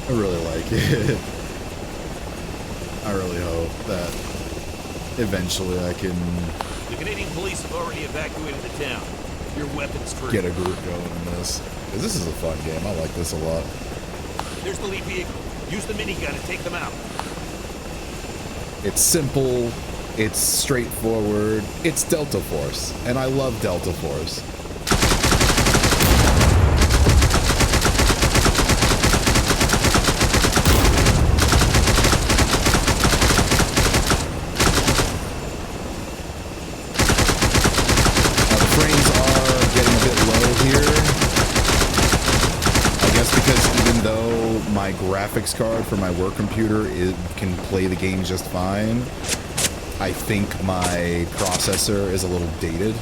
I really like it. I really hope that eventually I can... The Canadian police have already evacuated the town. Your weapons free. Get a group going in this. Because this is a fun game. I like this a lot. There's the lead vehicle. Use the minigun to take them out. It's simple. It's straightforward. It's Delta Force. And I love Delta Force. My graphics card for my work computer can play the game just fine. I think my processor is a little dated.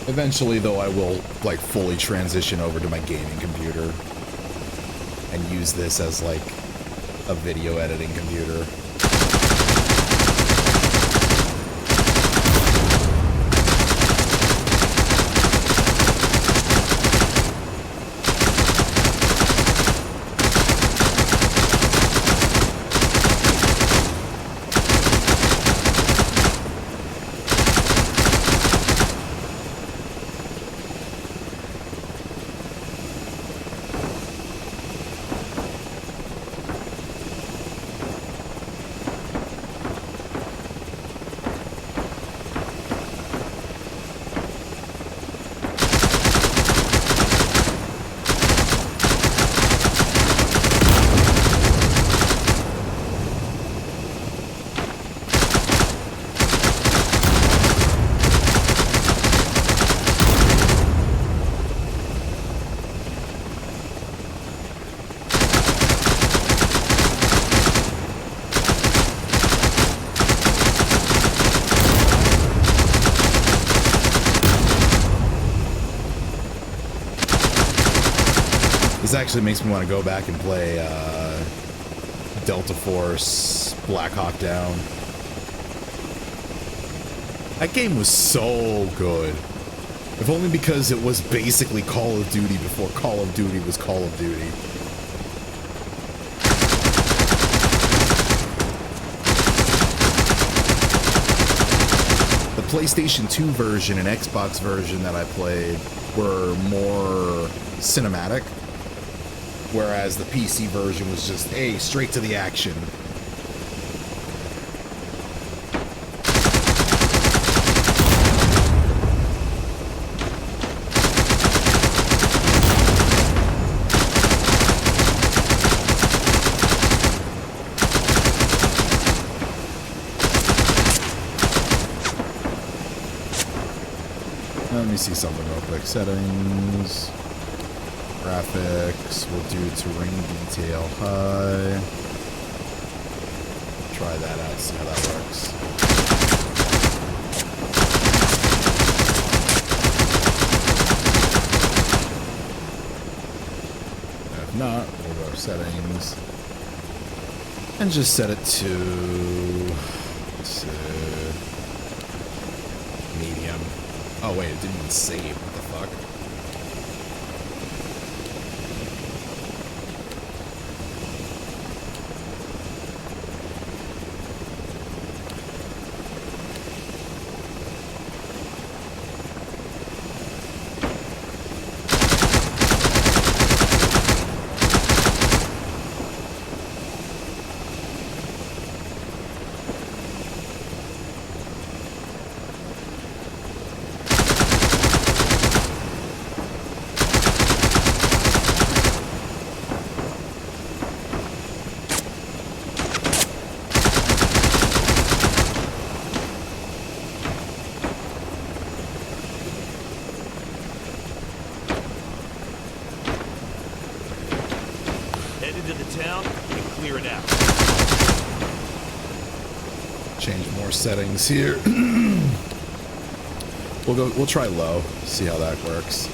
Eventually, though, I will like fully transition over to my gaming computer and use this as like a video editing computer. actually makes me want to go back and play Delta Force, Black Hawk Down. That game was so good. If only because it was basically Call of Duty before Call of Duty was Call of Duty. The PlayStation 2 version and Xbox version that I played were more cinematic, whereas the PC version was just, hey, straight to the action. Let me see something real quick. Settings, graphics, we'll do terrain detail high. Try that out, see how that works. If not, we'll go to settings and just set it to medium. Oh wait, it didn't even save. What the fuck? Head into the town and clear it out. Change more settings here. We'll try low, see how that works.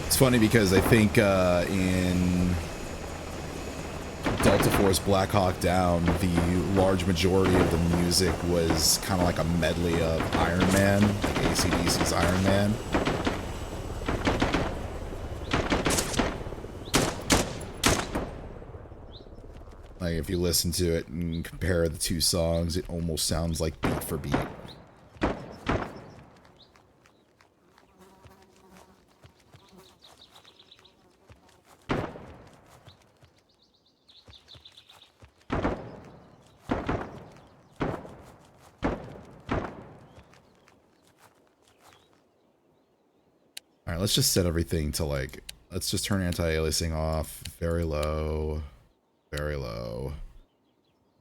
It's funny because I think in Delta Force Black Hawk Down, the large majority of the music was kind of like a medley of Iron Man, like AC/DC's Iron Man. Like if you listen to it and compare the two songs, it almost sounds like beat for beat. Alright, let's just set everything to like, let's just turn anti-aliasing off, very low,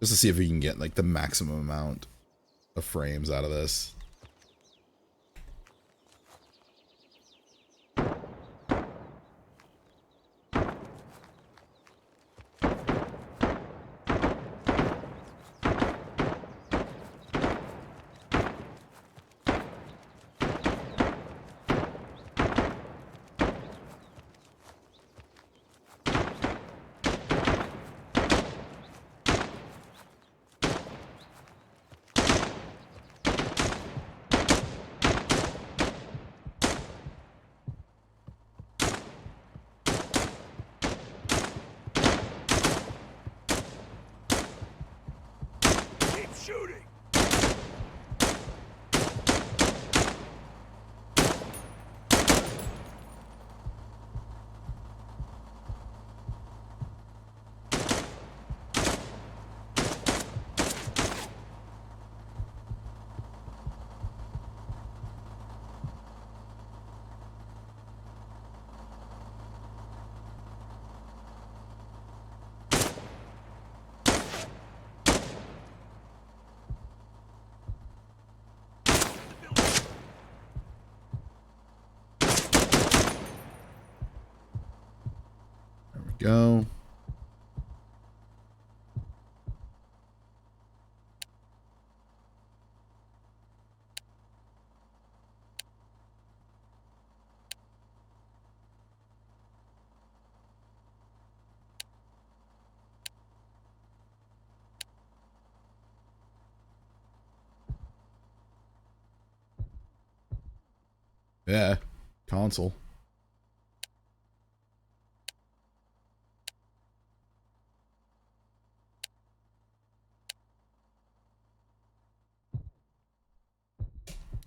just to see if we can get like the maximum amount of frames out of this. Keep shooting. go. Yeah, console.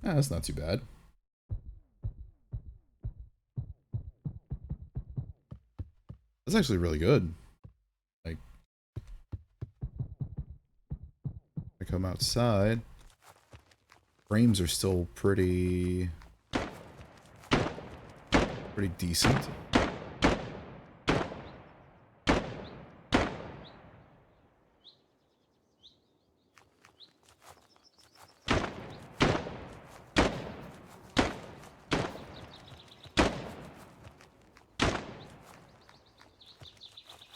Ah, that's not too bad. That's actually really good. Like, I come outside, frames are still pretty decent.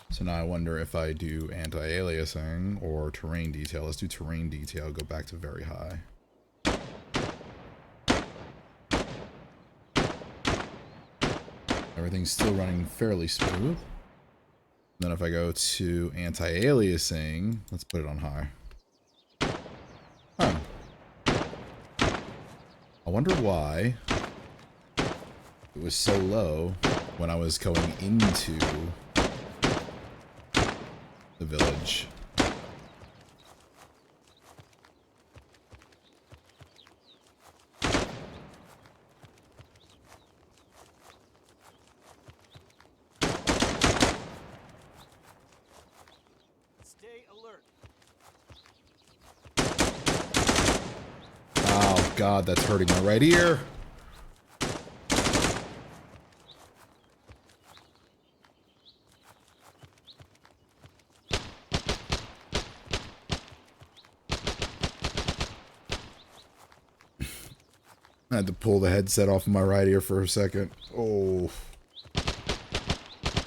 So now I wonder if I do anti-aliasing or terrain detail. Let's do terrain detail, go back to very high. Everything's still running fairly smooth. Then if I go to anti-aliasing, let's put it on high. Huh. I wonder why it was so low when I was going into the village. Stay alert. Oh god, that's hurting my right ear. I had to pull the headset off of my right ear for a second. Oh.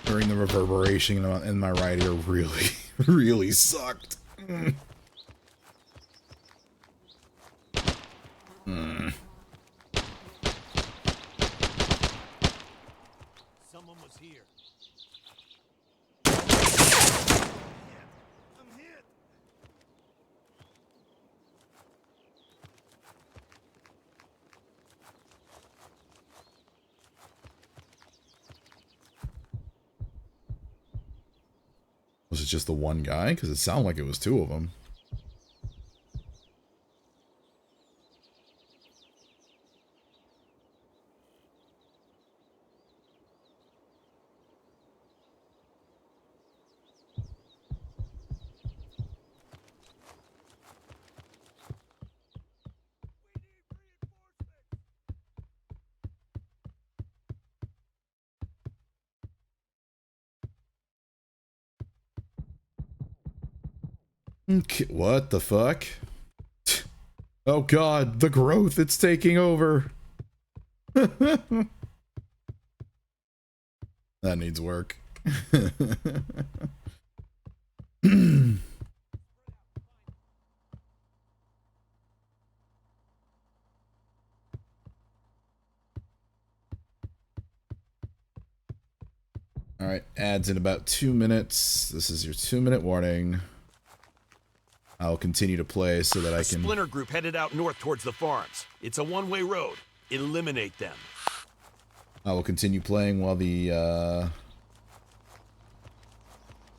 Hearing the reverberation in my right ear really, really sucked. Mm. Mm. Someone was here. I'm hit. Was it just the one guy? Because it sounded like it was two of them. Okay, what the fuck? Oh god, the growth, it's taking over. That needs work. Alright, ads in about 2 minutes. This is your 2-minute warning. I'll continue to play so that I can... Splinter group headed out north towards the farms. It's a one-way road. Eliminate them. I will continue playing while the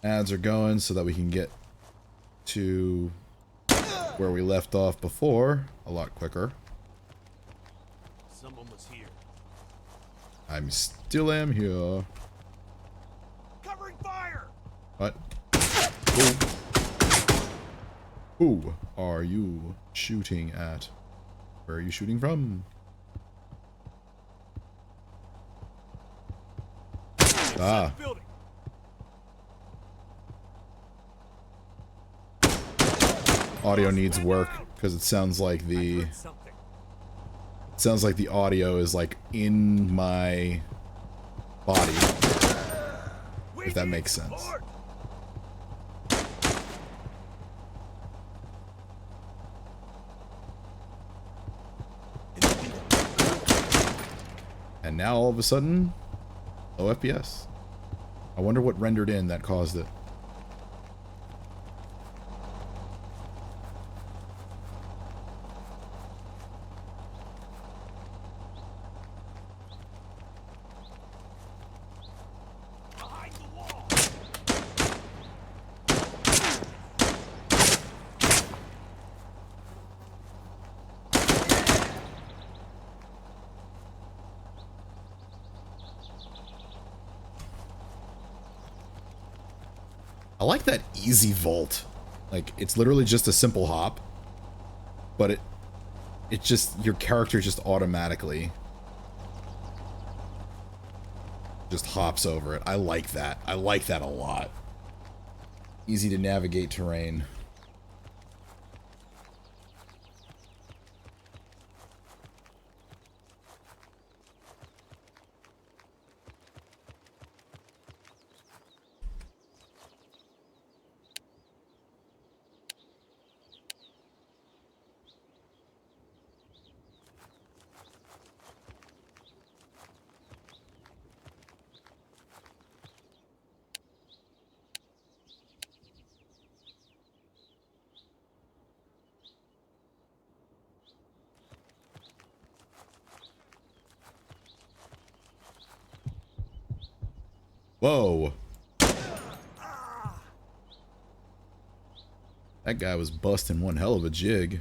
ads are going so that we can get to where we left off before a lot quicker. Someone was here. I'm still am here. Covering fire! What? Who are you shooting at? Where are you shooting from? Ah. Audio needs work because it sounds like the audio is like in my body. if that makes sense. Lord. And now all of a sudden, low FPS. I wonder what rendered in that caused it. Behind the wall. I like that easy vault. Like, it's literally just a simple hop, but it just, your character just automatically just hops over it. I like that. I like that a lot. Easy to navigate terrain. Whoa. That guy was busting one hell of a jig.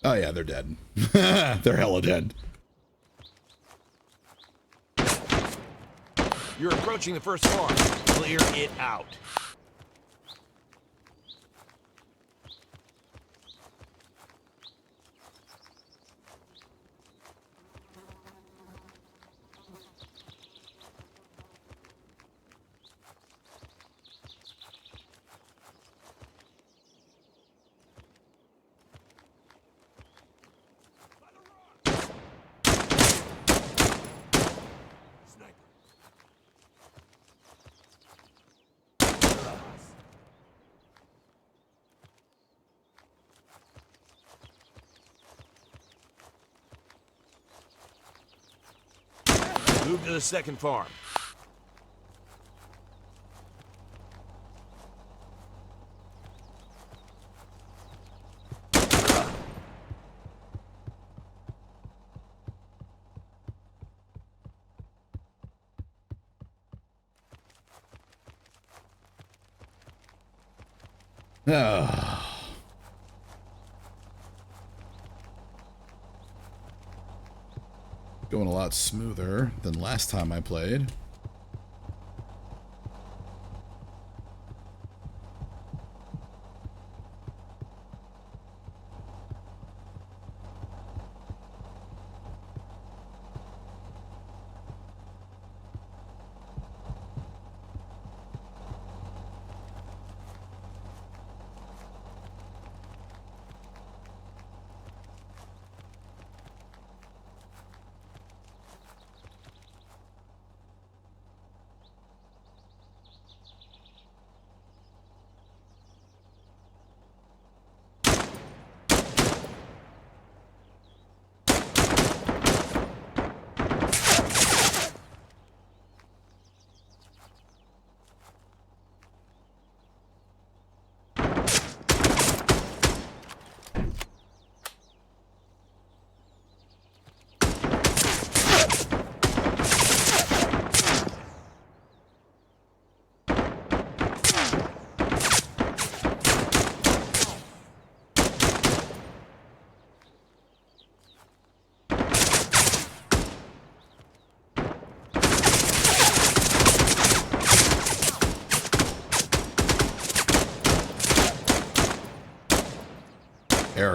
Oh yeah, they're dead. They're hella dead. You're approaching the first farm. Clear it out. Move to the second farm. Ah. Going a lot smoother than last time I played.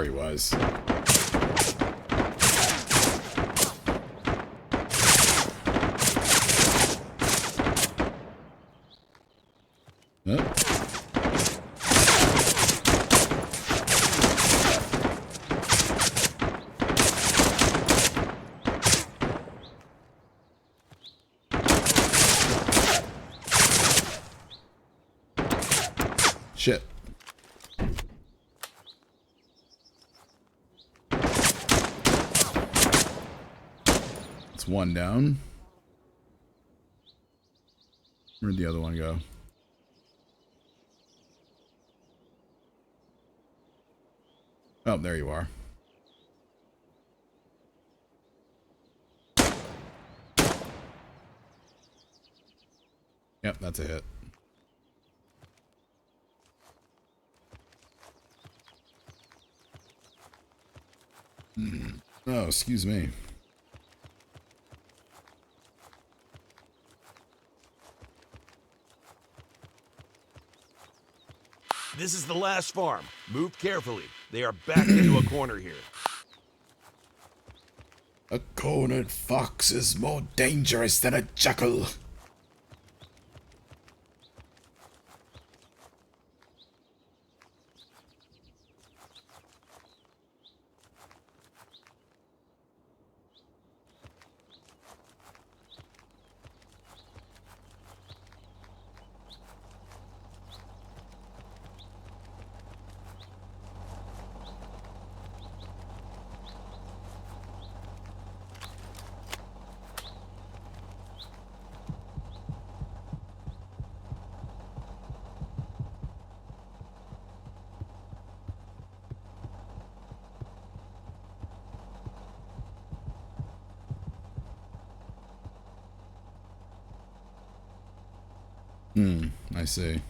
There he was. Huh? Shit. It's one down. Where'd the other one go? Oh, there you are. Yep, that's a hit. Oh, excuse me. This is the last farm. Move carefully. They are backed into a corner here. A cornered fox is more dangerous than a jackal. I see.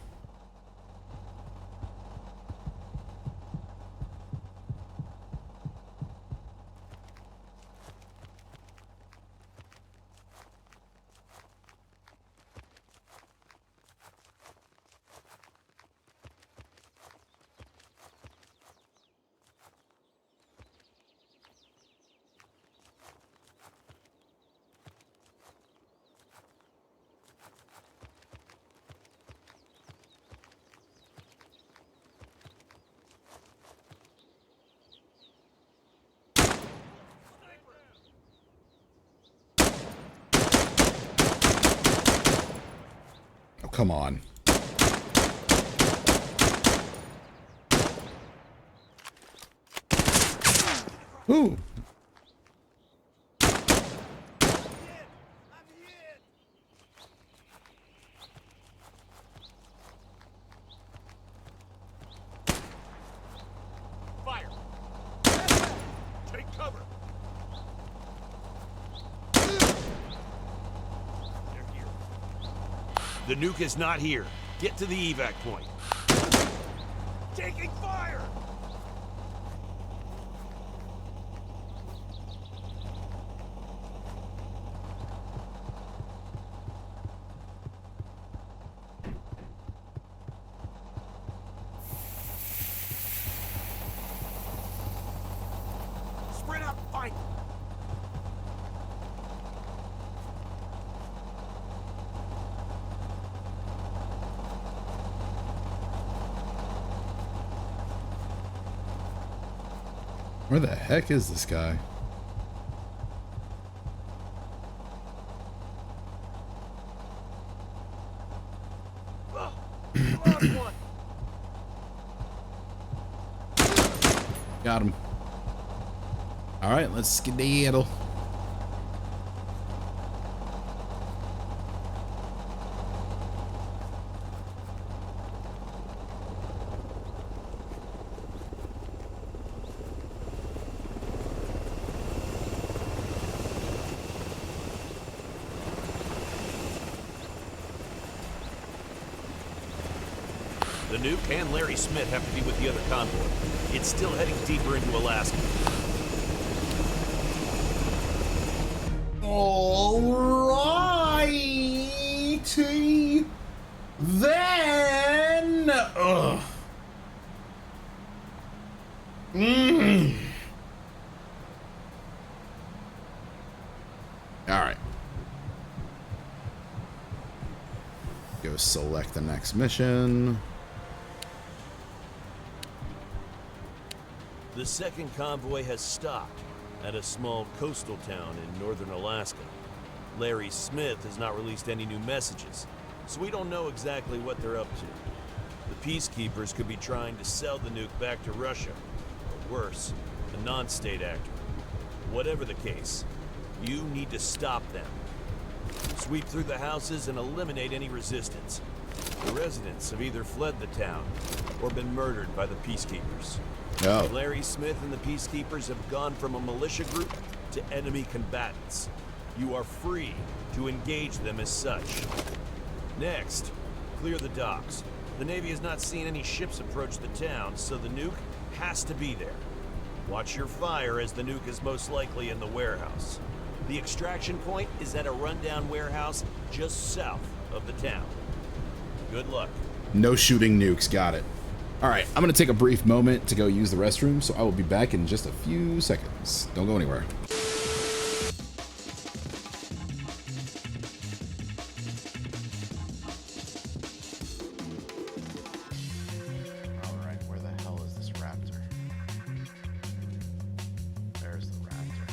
Oh, come on. Ooh. Fire! Take cover! They're here. The nuke is not here. Get to the evac point. Taking fire! Spread out, fight! Where the heck is this guy? Got him. All right, let's skedaddle. The nuke and Larry Smith have to be with the other convoy. It's still heading deeper into Alaska. Alrighty then. Ugh. select the next mission. The second convoy has stopped at a small coastal town in northern Alaska. Larry Smith has not released any new messages, so we don't know exactly what they're up to. The peacekeepers could be trying to sell the nuke back to Russia, or worse, a non-state actor. Whatever the case, you need to stop them. Sweep through the houses and eliminate any resistance. The residents have either fled the town or been murdered by the peacekeepers. Oh. Larry Smith and the peacekeepers have gone from a militia group to enemy combatants. You are free to engage them as such. Next, clear the docks. The Navy has not seen any ships approach the town, so the nuke has to be there. Watch your fire, as the nuke is most likely in the warehouse. The extraction point is at a rundown warehouse just south of the town. Good luck. No shooting nukes. Got it. All right, I'm going to take a brief moment to go use the restroom, so I will be back in just a few seconds. Don't go anywhere. All right, where the hell is this raptor? There's the raptor.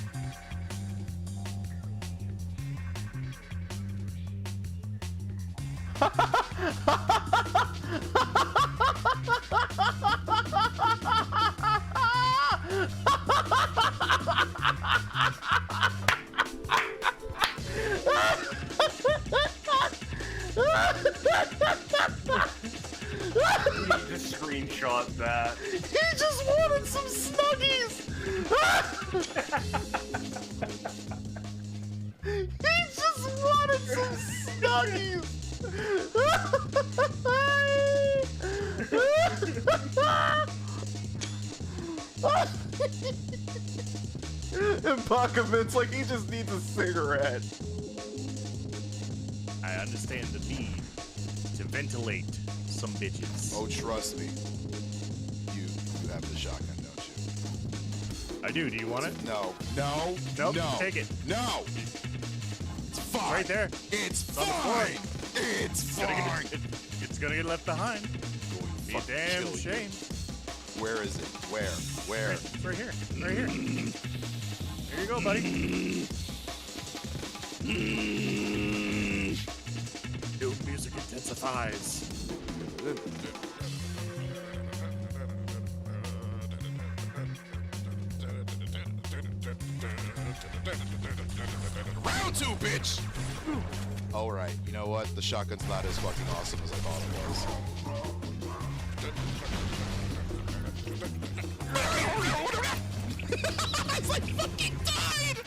Just screenshot that. He just wanted some snuggies! He just wanted some snuggies! And Bakovit's like, he just needs a cigarette. I understand the need to ventilate some bitches. Oh, trust me. You have the shotgun, don't you? I do. Do you want it? No. Nope, No. take it. No. It's fine. Right there. It's on the floor. fine. It's Gonna fine. get, it's gonna get left behind. Going to Be a fucking damn kill you. shame. Where is it? Where? It's right here. Right here. There you go, buddy. New music intensifies. Round two, bitch! All right, you know what? The shotgun's not as fucking awesome as I thought it was. It's like fucking died!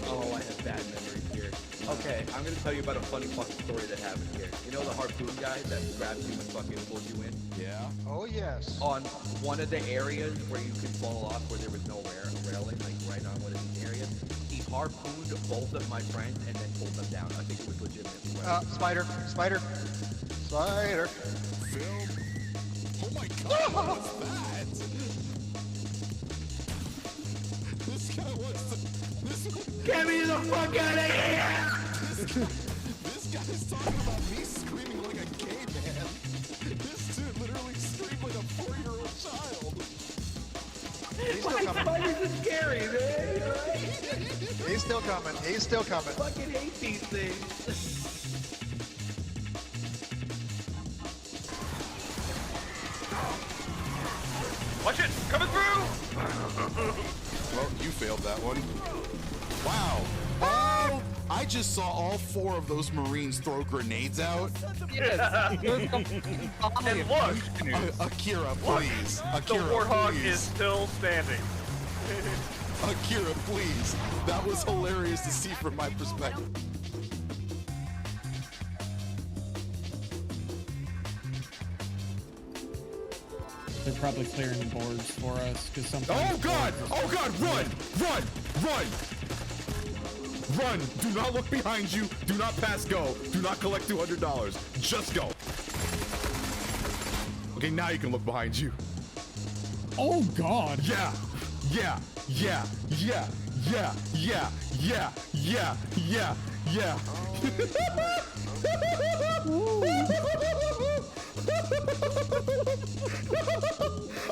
Oh, I have bad memories here. Okay, I'm gonna tell you about a funny fucking story that happened here. You know the harpoon guy that grabs you and fucking pulls you in? Yeah? Oh, yes. On one of the areas where you could fall off where there was no railing, like right on one of these areas, he harpooned both of my friends and then pulled them down. I think it was legitimately. Spider. Film? Oh my god, what was that? This guy wants to... Get me the fuck out of here! This guy's talking about me screaming like a gay man. This dude literally screamed like a 4-year-old child. He's still My coming. spiders are scary, man. He's still coming. He's still coming. Fucking hate these things. Watch it! Coming through! Well, you failed that one. Wow. Oh! I just saw all 4 of those Marines throw grenades out. And look! Akira, please. The Akira, Warthog please. is still standing. Akira, please. That was hilarious to see from my perspective. They're probably clearing the boards for us because sometimes. Oh god! Oh god! Run! Run! Run! Run! Do not look behind you. Do not pass go. Do not collect $200. Just go. Okay, now you can look behind you. Oh god! Yeah. Yeah, yeah, yeah, yeah, yeah, yeah, yeah, yeah, yeah.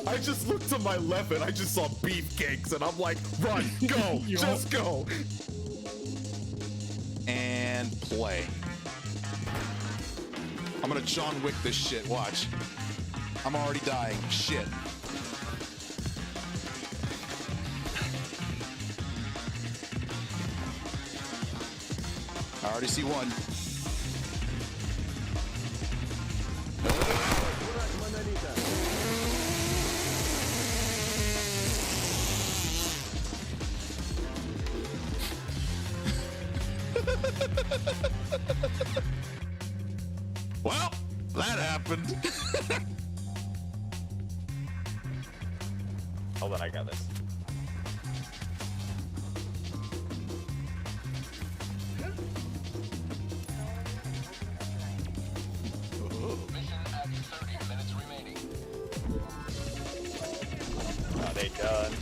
I just looked to my left and I just saw beefcakes and I'm like, run, go, just go. And play. I'm gonna John Wick this shit, watch. I'm already dying, shit. I already see one. Well, that happened. Hold on, I got this. Are they done?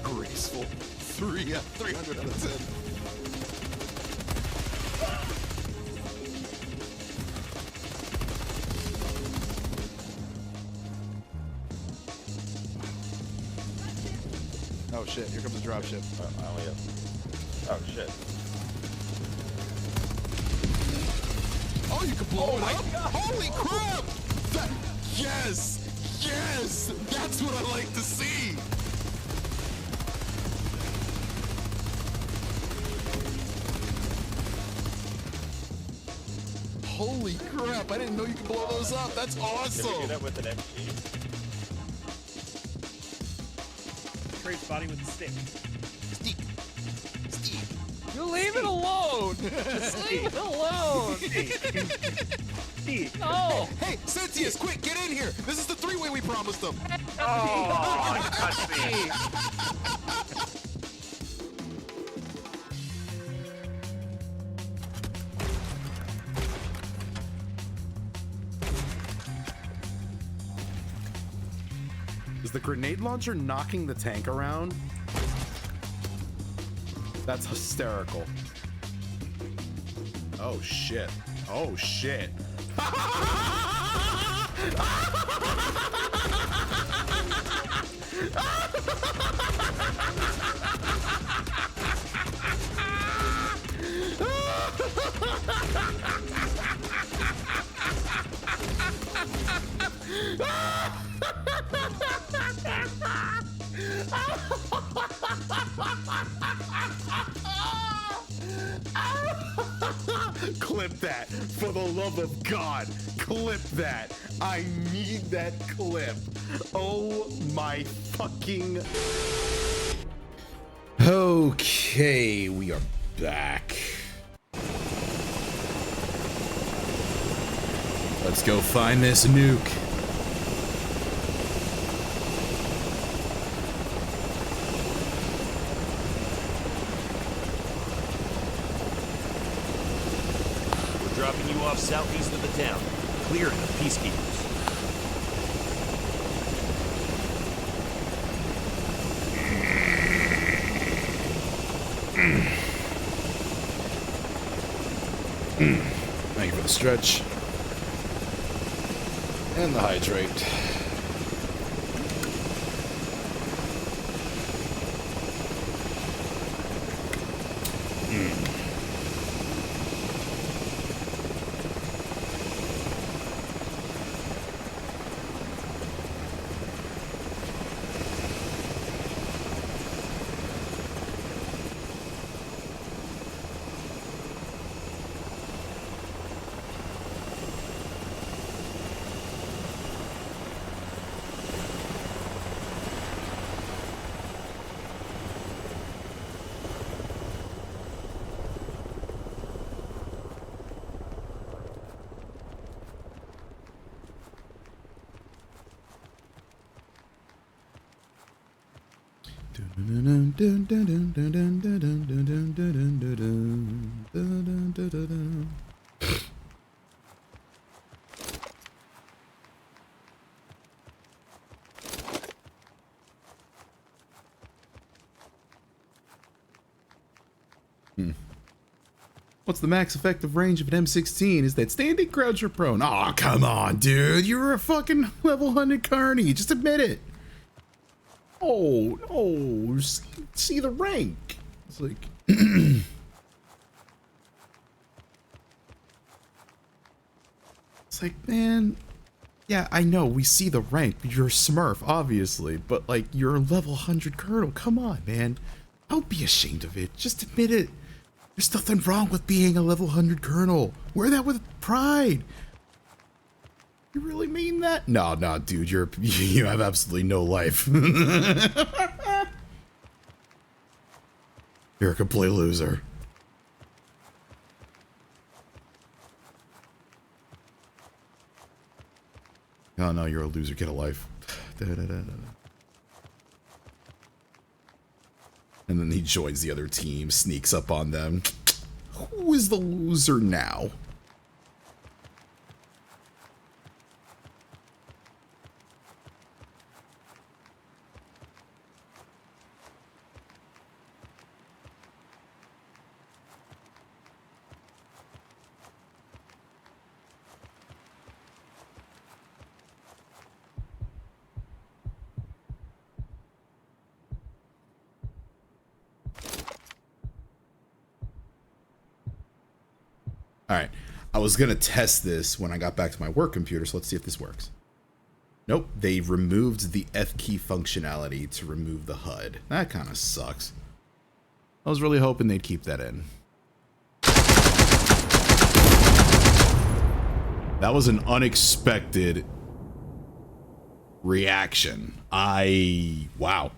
Graceful. 300 out of 10. Oh shit, here comes the dropship. I only have... Oh shit. Oh, you can blow it up? Holy crap! That, yes! Yes! That's what I like to see! Holy crap, I didn't know you could blow those up. That's Can we do awesome! that with an MG? Trade's body with a stick. Steve. Steve. You leave it alone! Just leave it alone! No! Hey, Sentius, quick, get in here! This is the three-way we promised them! Oh, cutscene. Is the grenade launcher knocking the tank around? That's hysterical. Oh shit. Oh shit. Clip that, for the love of God. Clip that. I need that clip. Oh my fucking... Okay, we are back. Let's go find this nuke. Dropping you off southeast of the town, clearing of peacekeepers. Thank you for the stretch. And the hydrate. What's the max effective range of an M16? Is that standing, crouch, or prone? Aw, come on, dude. You're a fucking level 100 carny. Just admit it. Oh, no. See the rank. It's like... It's like, man... Yeah, I know, we see the rank. You're a smurf, obviously. But, like, you're a level 100 colonel. Come on, man. Don't be ashamed of it. Just admit it. There's nothing wrong with being a level 100 colonel. Wear that with pride. You really mean that? No, dude, you have absolutely no life. You're a complete loser. Oh no, you're a loser. Get a life. And then he joins the other team, sneaks up on them. Who is the loser now? Alright, I was gonna test this when I got back to my work computer, so let's see if this works. Nope, they removed the F key functionality to remove the HUD. That kind of sucks. I was really hoping they'd keep that in. That was an unexpected reaction. Wow.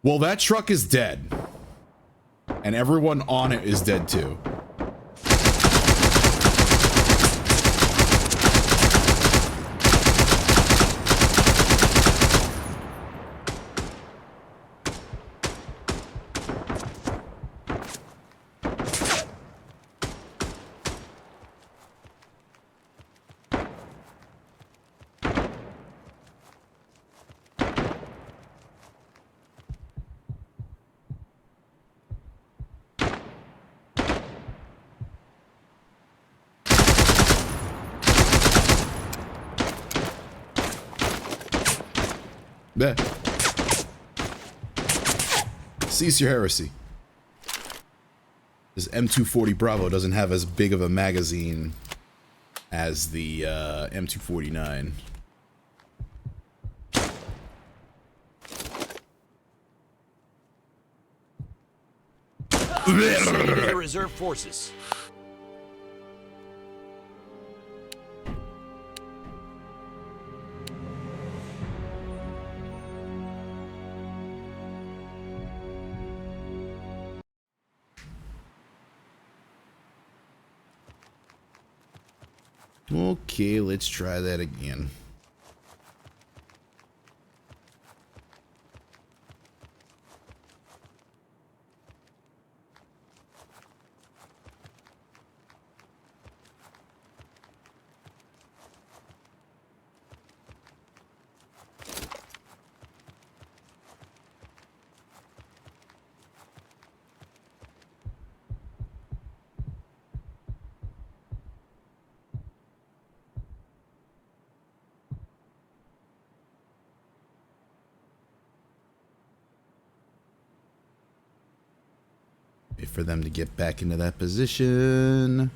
Well, that truck is dead. And everyone on it is dead too. Yeah. Cease your heresy. This M240 Bravo doesn't have as big of a magazine as the M249. Their reserve forces. Okay, let's try that again. Wait for them to get back into that position.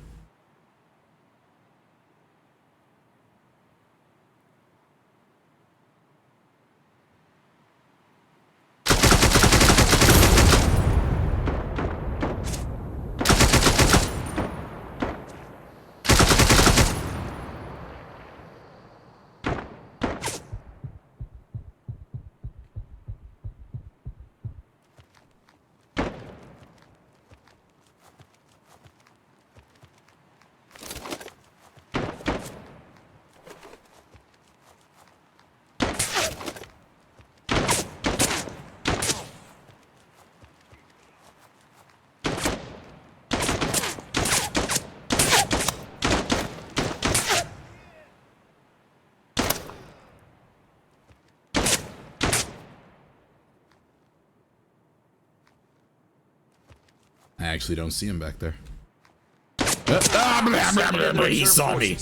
actually don't see him back there. He saw me.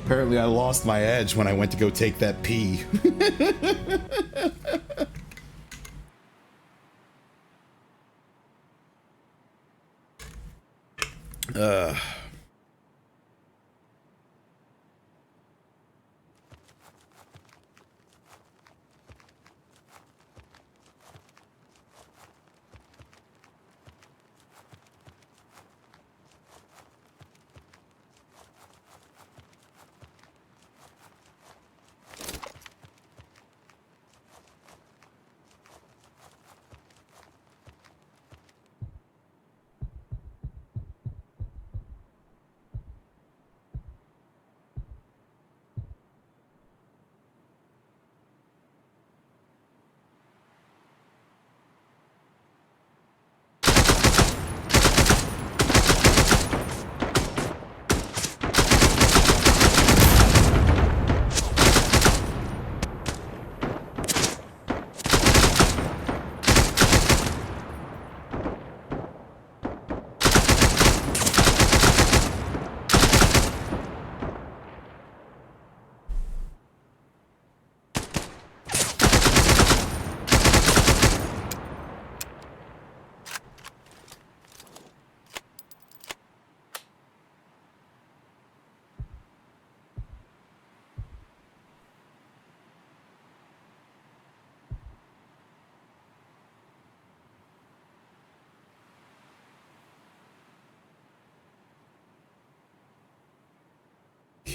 Apparently I lost my edge when I went to go take that pee.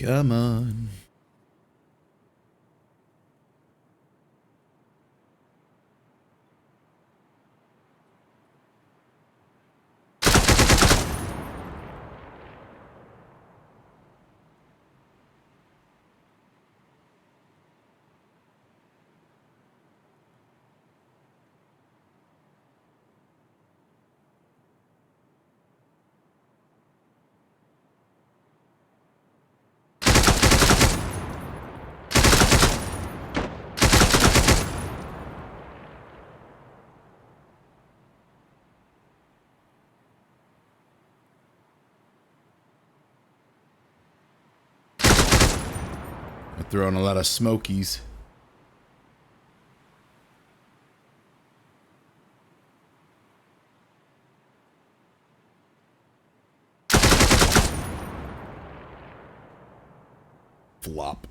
Come on. Throwing a lot of smokies. Flop.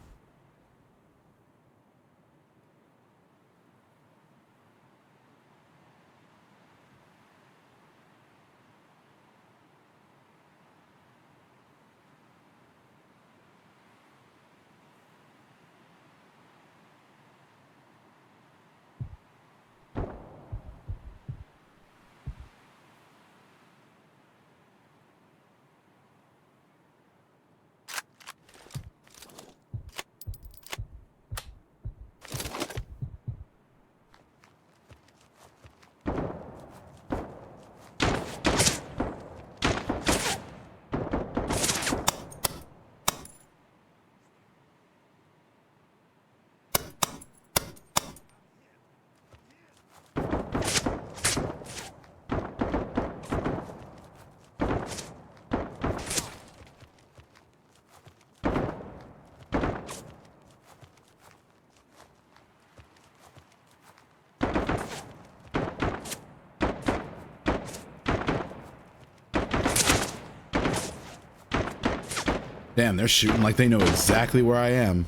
Damn, they're shooting like they know exactly where I am.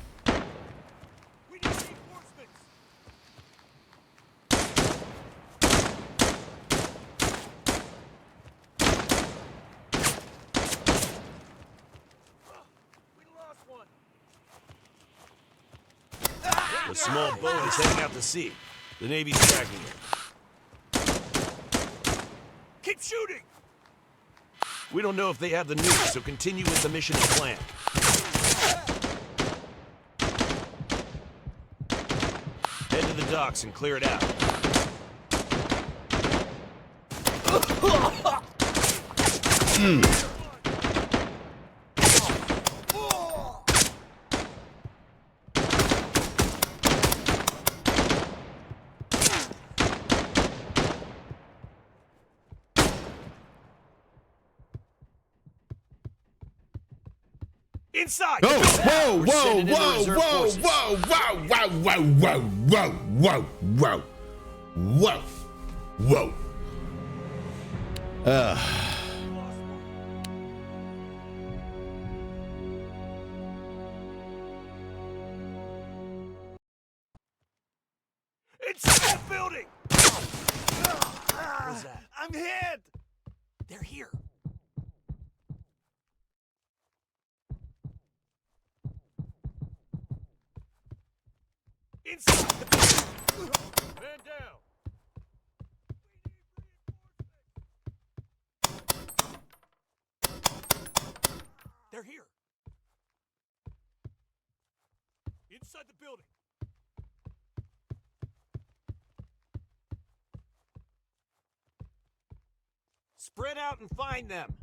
A small boat is heading out to sea. The Navy's tracking it. Keep shooting! We don't know if they have the nukes, so continue with the mission as planned. Head to the docks and clear it out. Inside! Oh, whoa, We're whoa, sending in the whoa, reserve whoa, forces. whoa, whoa, whoa, whoa, whoa, whoa, whoa, whoa, whoa, whoa. Inside the building! What was that? I'm hit! They're here. Inside the building! Man down! They're here. Inside the building. Spread out and find them.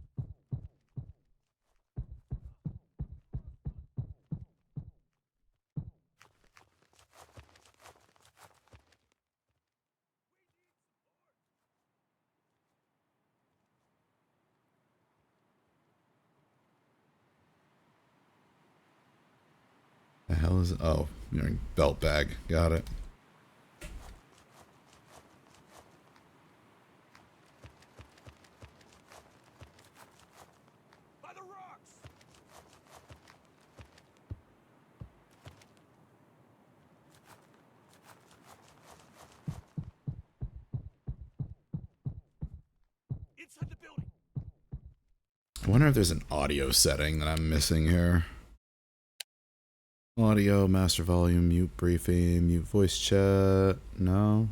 The hell is it? Oh, belt bag. Got it. By the rocks. Inside the building. I wonder if there's an audio setting that I'm missing here. Audio, master volume, mute briefing, mute voice chat. No.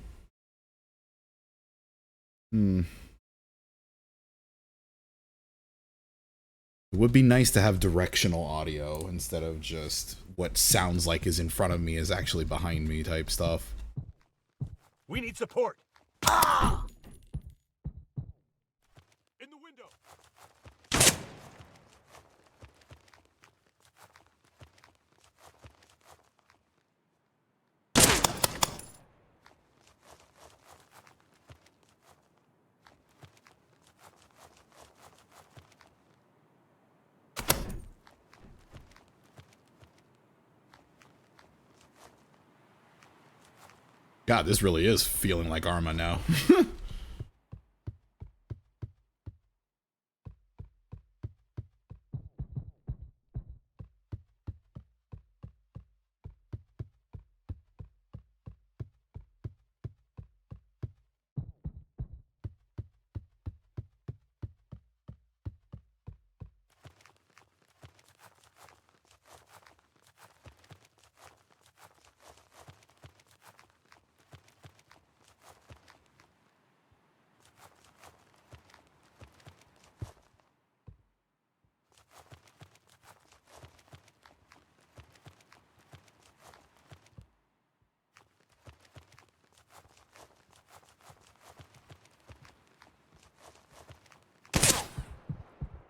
It would be nice to have directional audio instead of just what sounds like is in front of me is actually behind me type stuff. We need support. In the window. God, this really is feeling like Arma now.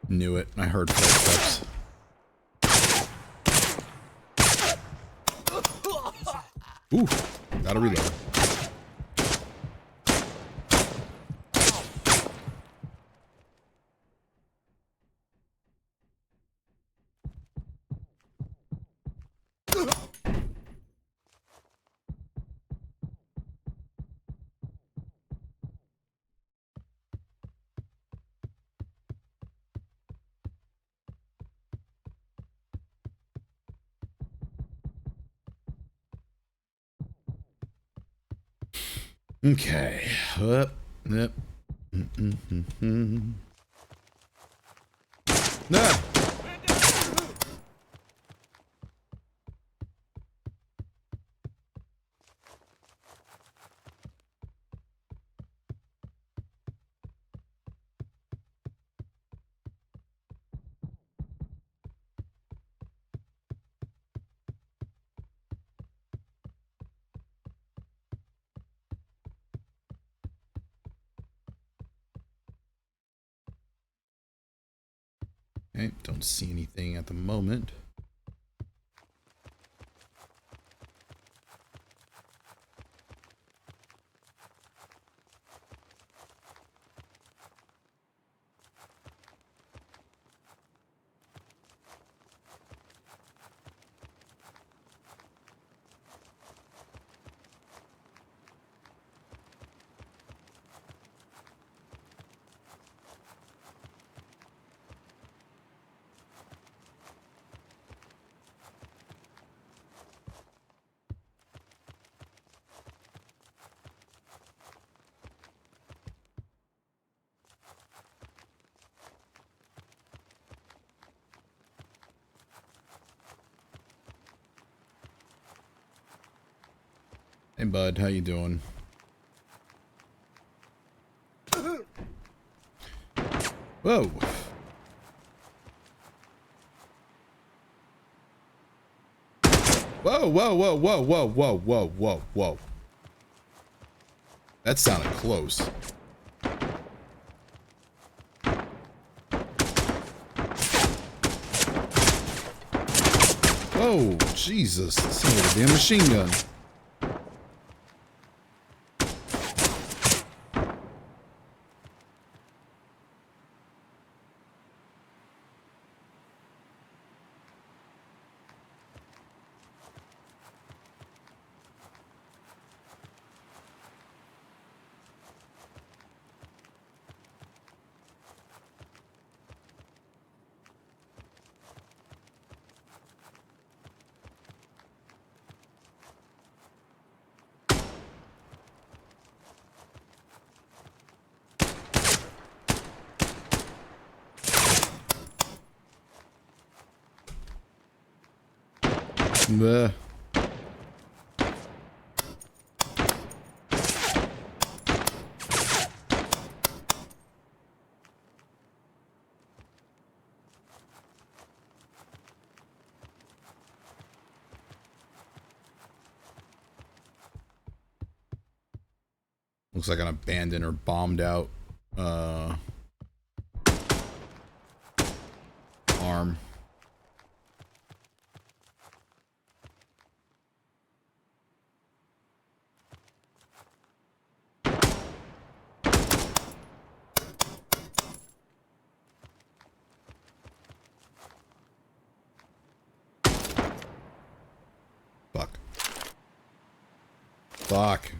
Knew it. I heard footsteps. Ooh, gotta reload. Okay. Up. Yep. Nah. Okay, don't see anything at the moment. Hey, bud, how you doing? Whoa. Whoa, whoa, whoa, whoa, whoa, whoa, whoa, whoa, whoa. That sounded close. Whoa, Jesus. This is like a damn machine gun. Bleh. Looks like an abandoned or bombed out arm. Fuck. Fuck.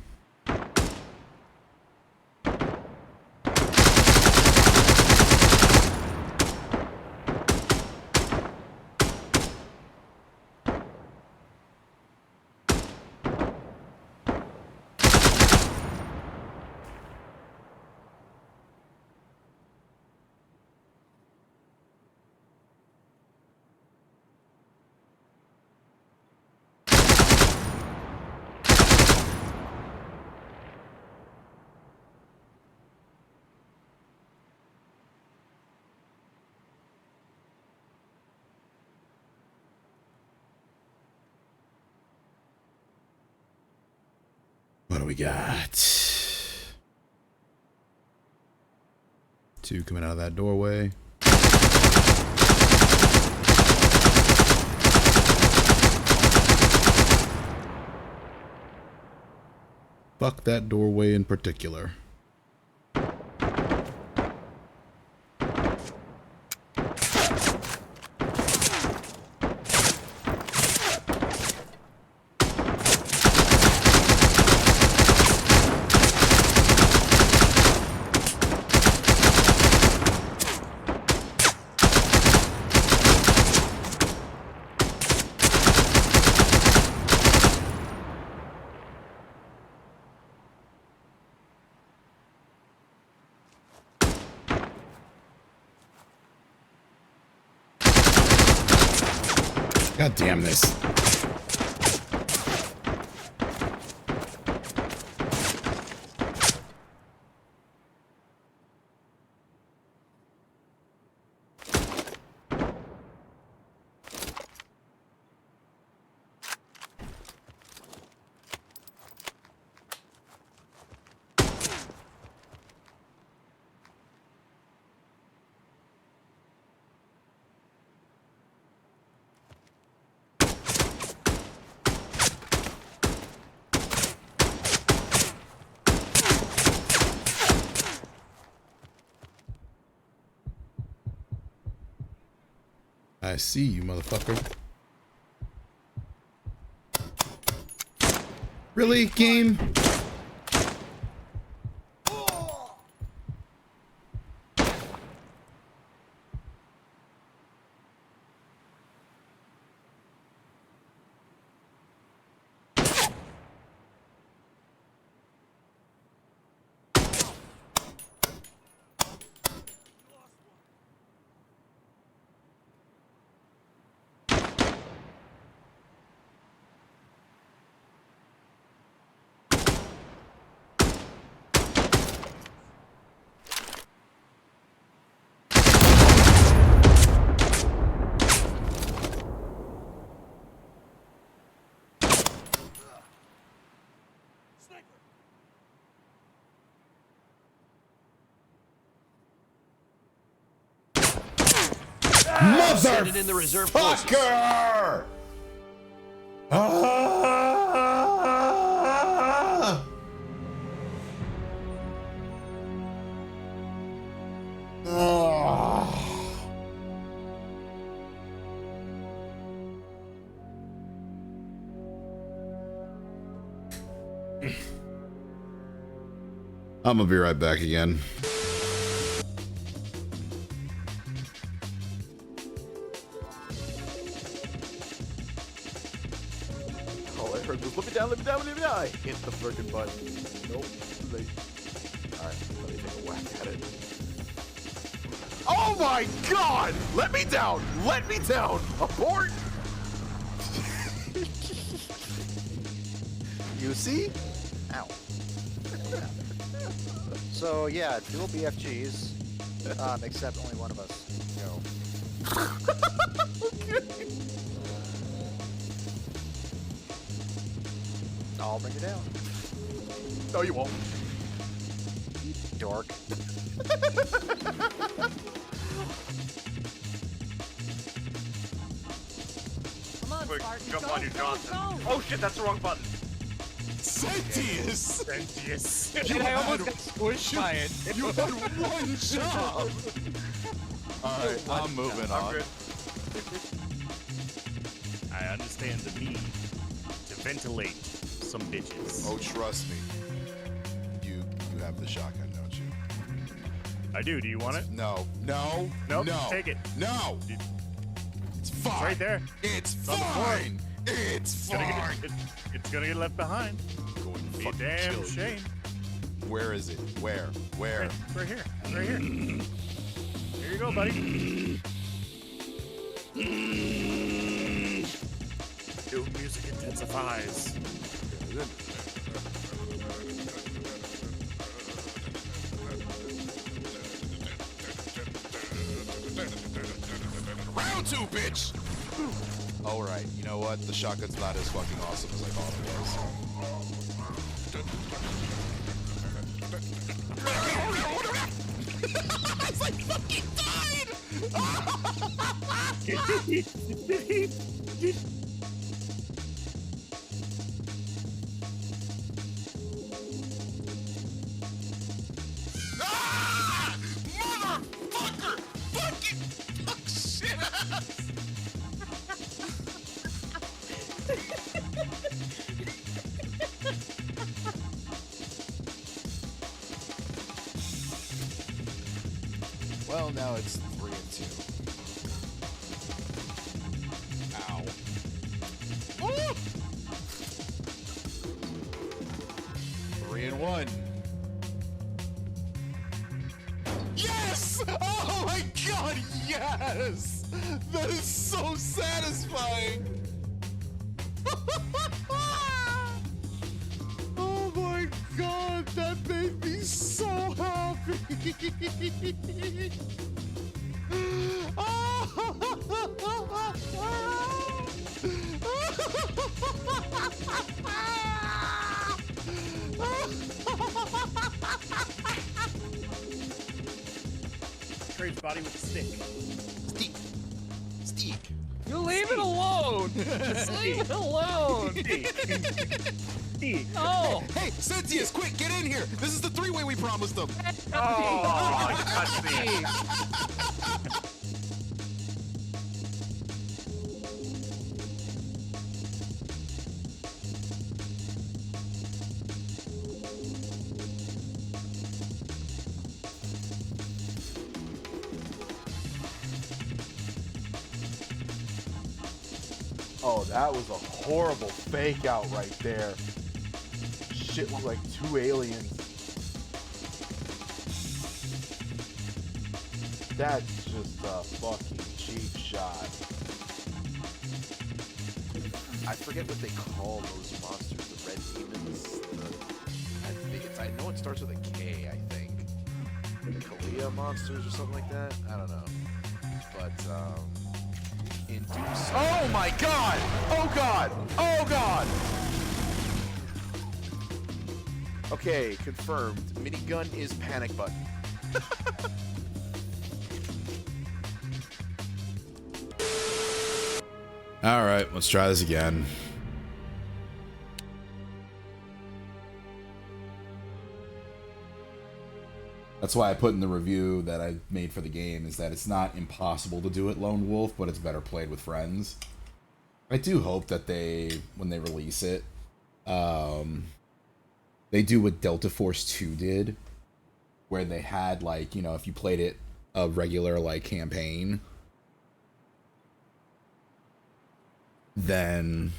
What do we got? Two coming out of that doorway. Fuck that doorway in particular. God damn this. I see you, motherfucker. Really, game? Send it in the reserve forces. Motherfucker! Ah! Ah. I'm gonna be right back again. All I heard was, let me down, let me down, let me down. I hit the freaking button. Nope, too late. Alright, let me take a whack at it. Oh my god! Let me down! Let me down! Abort! You see? Ow. So yeah, dual BFGs, except only one of us go. Okay. I'll bring you down. No, you won't. Dork. Come on, Quick, Spartan, jump go, on your go, Johnson. go. Oh shit, that's the wrong button. Sentius! Sentius. And I almost got squished by it. You had one job! Alright, I'm moving I'm on. good. I understand the need to ventilate some bitches. Oh, trust me. You have the shotgun, don't you? I do. Do you want it? No. No. Nope, No. take it. No. Dude. It's fine. It's right there. It's on the floor. fine. It's fine. It's gonna get left behind. Going to Be a fucking damn kill you. shame. Where is it? Where? Where? Right here. Right here. Here you go, buddy. Doom music intensifies. Round two, bitch! Alright, you know what? The shotgun's not as fucking awesome as I thought it was. It's like fucking died! Ah! Motherfucker! Fucking fuck shit ass! Well, now it's 3 and 2. Ow. Ooh! 3 and 1. Yes! Oh my god, yes! That is so satisfying! Oh my god, that made me so happy! Trade's body with a stick. Steak. You leave it alone! Just leave it alone! Stick. Oh! Hey, Sentius, quick, get in here! This is the three-way we promised them! Oh, cutscene. Oh, that was a horrible fake out right there. Shit looked like two aliens. That's just a fucking cheap shot. I forget what they call those monsters, the red demons. I know it starts with a K, I think. Kalia monsters or something like that? I don't know. But, in Doom. Oh my god! Oh god! Oh god! Okay, confirmed. Minigun is panic button. All right, let's try this again. That's why I put in the review that I made for the game is that it's not impossible to do it lone wolf, but it's better played with friends. I do hope that they, when they release it, they do what Delta Force 2 did, where they had, like, you know, if you played it a regular, like, campaign, then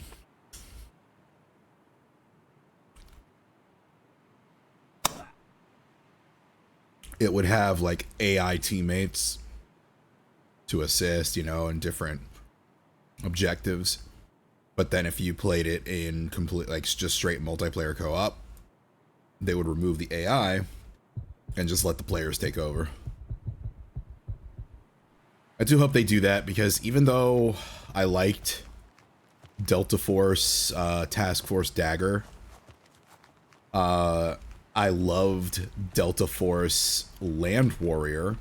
it would have, like, AI teammates to assist, you know, in different objectives. But then if you played it in complete, like, just straight multiplayer co-op, they would remove the AI and just let the players take over. I do hope they do that, because even though I liked Delta Force, Task Force Dagger, I loved Delta Force Land Warrior,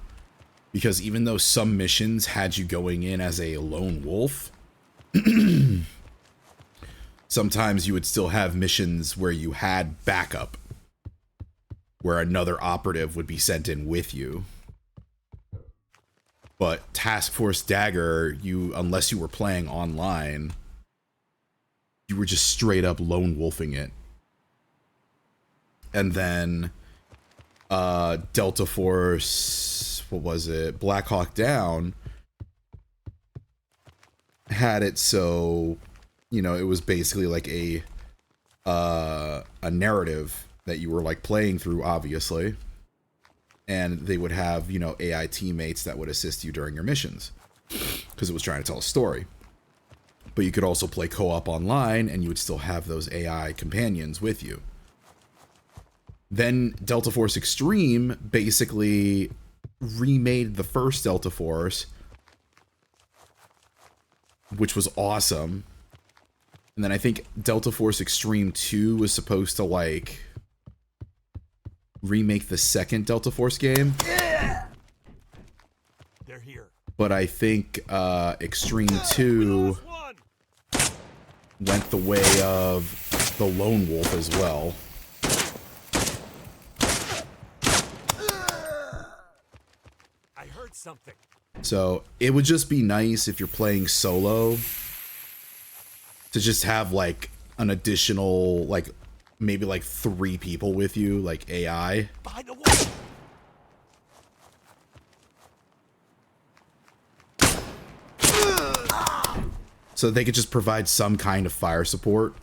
because even though some missions had you going in as a lone wolf, sometimes you would still have missions where you had backup, where another operative would be sent in with you. But Task Force Dagger, unless you were playing online, you were just straight up lone wolfing it. And then Delta Force, what was it? Black Hawk Down had it so, you know, it was basically like a narrative that you were like playing through, obviously. And they would have, you know, AI teammates that would assist you during your missions, because it was trying to tell a story. But you could also play co-op online, and you would still have those AI companions with you. Then Delta Force Extreme basically remade the first Delta Force, which was awesome. And then I think Delta Force Extreme 2 was supposed to, like, remake the second Delta Force game. Yeah! They're here. But I think Extreme 2 went the way of the Lone Wolf as well. I heard something. So it would just be nice if you're playing solo to just have like an additional, like maybe like 3 people with you, like AI. Behind the wall. So they could just provide some kind of fire support.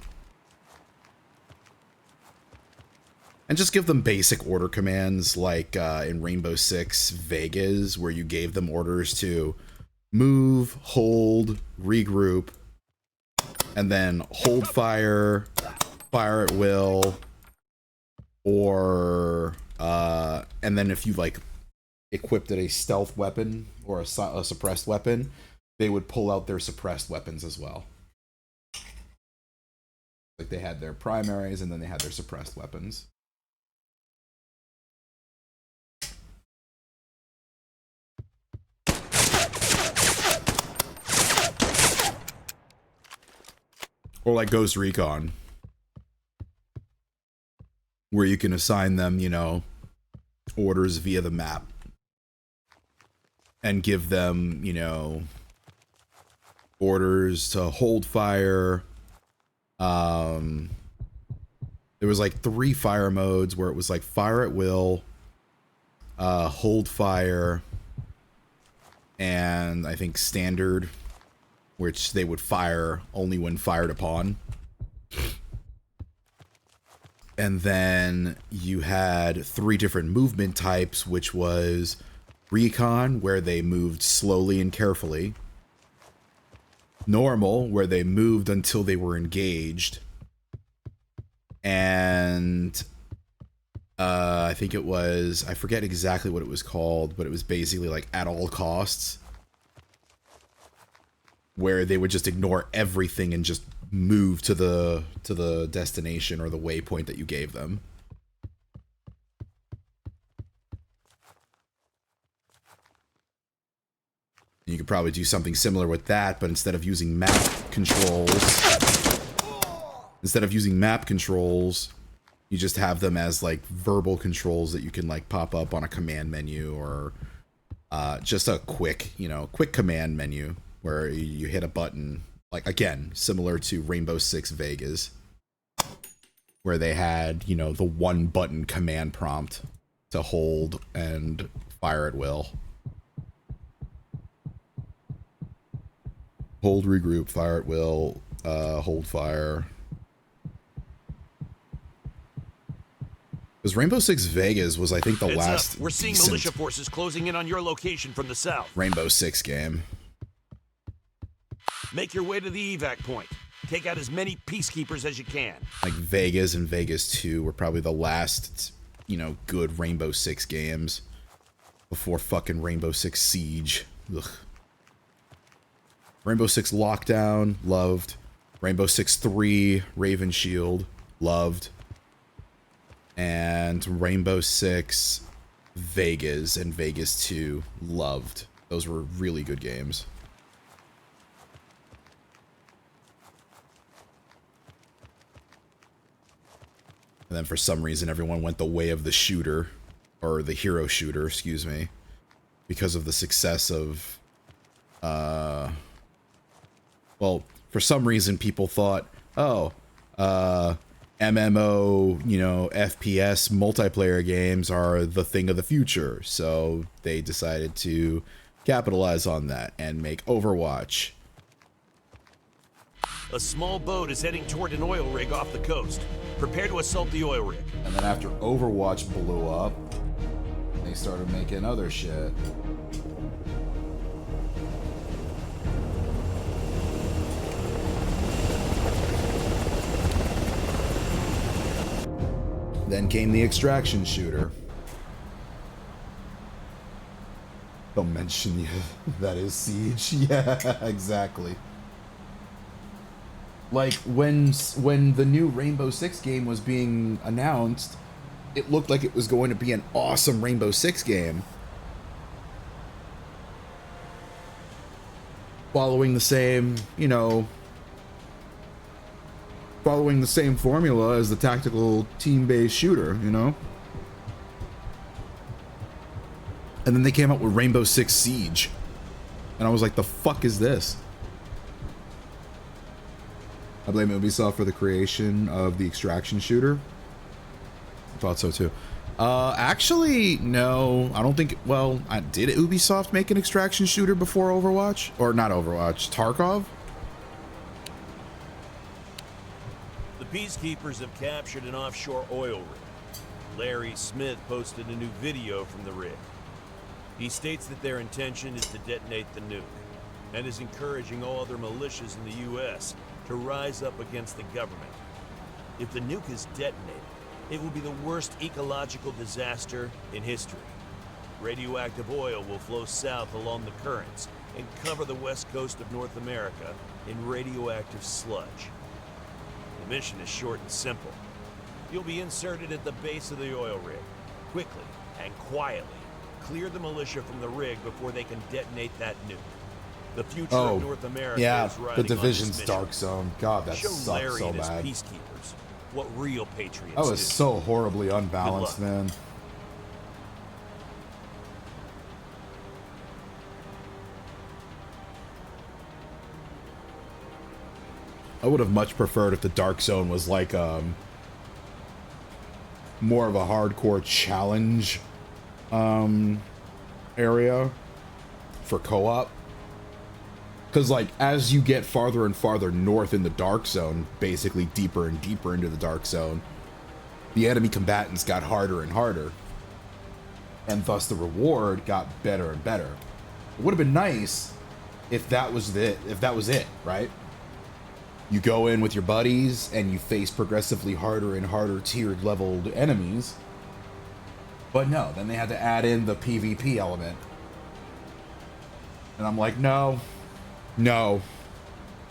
And just give them basic order commands like in Rainbow Six Vegas, where you gave them orders to move, hold, regroup, and then hold fire, fire at will, or and then if you like equipped a stealth weapon or a suppressed weapon, they would pull out their suppressed weapons as well. Like they had their primaries and then they had their suppressed weapons. Or like Ghost Recon, where you can assign them, you know, orders via the map and give them, you know, orders to hold fire. There was like 3 fire modes where it was like fire at will, hold fire, and I think standard, which they would fire only when fired upon. And then you had 3 different movement types, which was recon, where they moved slowly and carefully, normal, where they moved until they were engaged, and I think it was, I forget exactly what it was called, but it was basically like at all costs, where they would just ignore everything and just move to the destination or the waypoint that you gave them. You could probably do something similar with that, but instead of using map controls, you just have them as like verbal controls that you can like pop up on a command menu, or just a quick command menu where you hit a button, like again, similar to Rainbow Six Vegas, where they had, the one button command prompt to hold and fire at will. Hold, regroup, fire at will, hold fire. Because Rainbow Six Vegas was, I think, the last We're seeing decent militia forces closing in on your location from the south. Rainbow Six game. Make your way to the evac point. Take out as many peacekeepers as you can. Like Vegas and Vegas 2 were probably the last, good Rainbow Six games before fucking Rainbow Six Siege. Ugh. Rainbow Six Lockdown, loved. Rainbow Six 3, Raven Shield, loved. And Rainbow Six Vegas and Vegas 2, loved. Those were really good games. And then for some reason, everyone went the way of the shooter, or the hero shooter, excuse me, because of the success of, well, for some reason, people thought, MMO, FPS multiplayer games are the thing of the future. So they decided to capitalize on that and make Overwatch. A small boat is heading toward an oil rig off the coast. Prepare to assault the oil rig. And then after Overwatch blew up, they started making other shit. Then came the extraction shooter. Don't mention that is Siege. Yeah, exactly. Like when the new Rainbow Six game was being announced, it looked like it was going to be an awesome Rainbow Six game, following the same, following the same formula as the tactical team-based shooter, And then they came out with Rainbow Six Siege, and I was like, the fuck is this? I blame Ubisoft for the creation of the extraction shooter. I thought so too. Actually, no, I don't think. Well, did Ubisoft make an extraction shooter before Overwatch? Or not Overwatch, Tarkov? The peacekeepers have captured an offshore oil rig. Larry Smith posted a new video from the rig. He states that their intention is to detonate the nuke, and is encouraging all other militias in the U.S. to rise up against the government. If the nuke is detonated, it will be the worst ecological disaster in history. Radioactive oil will flow south along the currents and cover the west coast of North America in radioactive sludge. The mission is short and simple. You'll be inserted at the base of the oil rig. Quickly and quietly clear the militia from the rig before they can detonate that nuke. The future of North America is riding the Division's on this Dark Zone. God, that Show sucks Larry so and his bad. peacekeepers what real patriots That was do. so horribly unbalanced, man. I would have much preferred if the Dark Zone was like more of a hardcore challenge area for co-op. Because, like, as you get farther and farther north in the Dark Zone, basically deeper and deeper into the Dark Zone, the enemy combatants got harder and harder. And thus the reward got better and better. It would have been nice if that was it, right? You go in with your buddies and you face progressively harder and harder tiered leveled enemies. But no, then they had to add in the PvP element. And I'm like, no,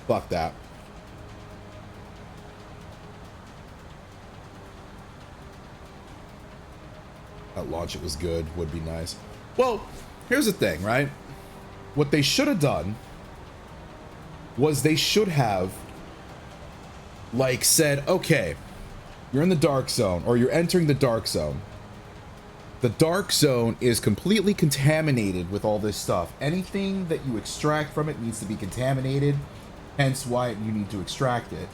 fuck that. At launch it was good, would be nice. Well, here's the thing, right? What they should have done was they should have, like, said, okay, you're in the dark zone, or you're entering the dark zone. The dark zone is completely contaminated with all this stuff. Anything that you extract from it needs to be contaminated, hence why you need to extract it.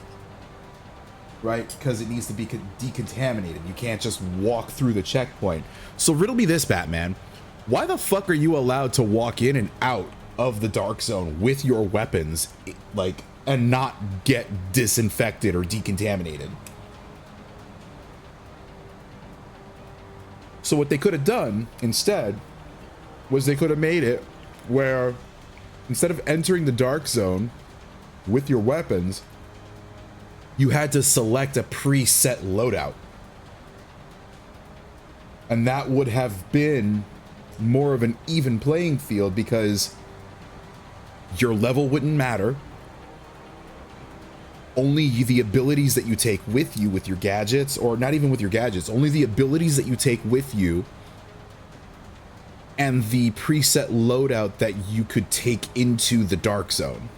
Right? Because it needs to be decontaminated. You can't just walk through the checkpoint. So riddle me this, Batman. Why the fuck are you allowed to walk in and out of the dark zone with your weapons, like, and not get disinfected or decontaminated? So what they could have done instead was they could have made it where instead of entering the dark zone with your weapons, you had to select a preset loadout. And that would have been more of an even playing field because your level wouldn't matter. Only the abilities that you take with you with your gadgets, or not even with your gadgets, only the abilities that you take with you and the preset loadout that you could take into the dark zone.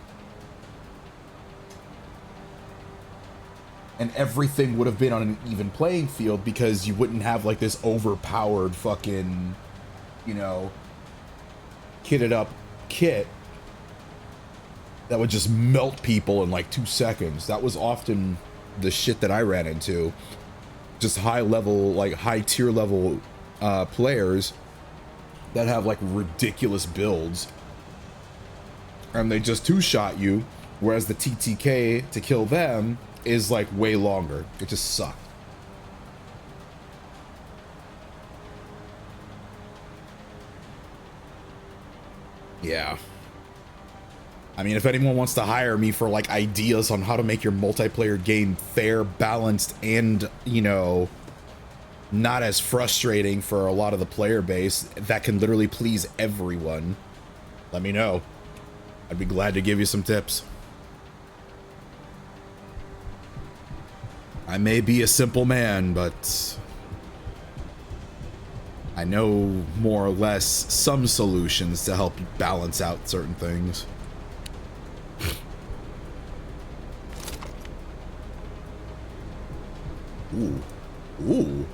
And everything would have been on an even playing field because you wouldn't have like this overpowered fucking, you know, kitted up kit that would just melt people in like 2 seconds. That was often the shit that I ran into. Just high level, like high tier level players that have like ridiculous builds. And they just two-shot you, whereas the TTK to kill them is like way longer. It just sucked. Yeah. I mean, if anyone wants to hire me for like ideas on how to make your multiplayer game fair, balanced, and, you know, not as frustrating for a lot of the player base that can literally please everyone, let me know. I'd be glad to give you some tips. I may be a simple man, but I know more or less some solutions to help you balance out certain things. Ooh. Ooh.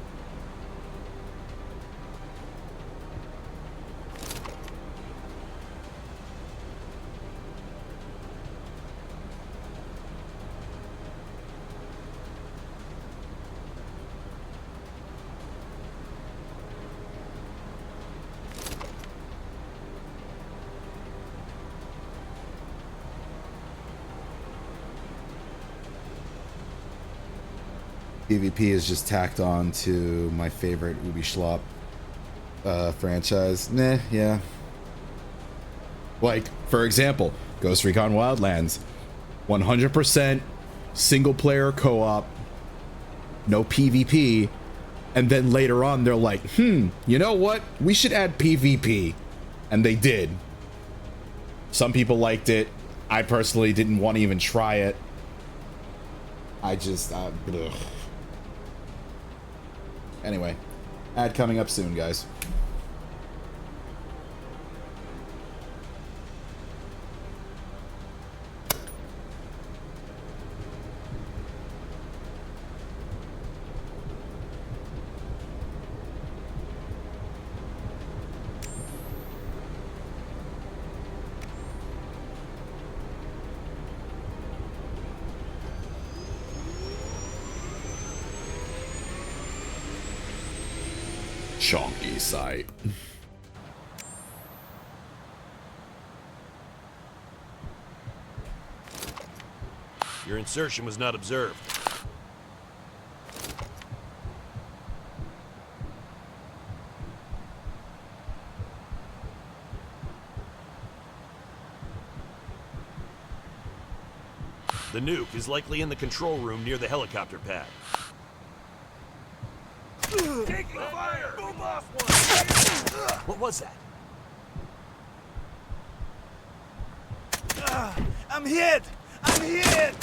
PvP is just tacked on to my favorite Ubi Schlop franchise. Nah, yeah. Like, for example, Ghost Recon Wildlands. 100% single player co-op, no PvP. And then later on, they're like, you know what? We should add PvP. And they did. Some people liked it. I personally didn't want to even try it. I just, ugh. Anyway, ad coming up soon, guys. Chonky sight. Your insertion was not observed. The nuke is likely in the control room near the helicopter pad. Taking fire! Move off one! What was that? I'm hit! I'm hit!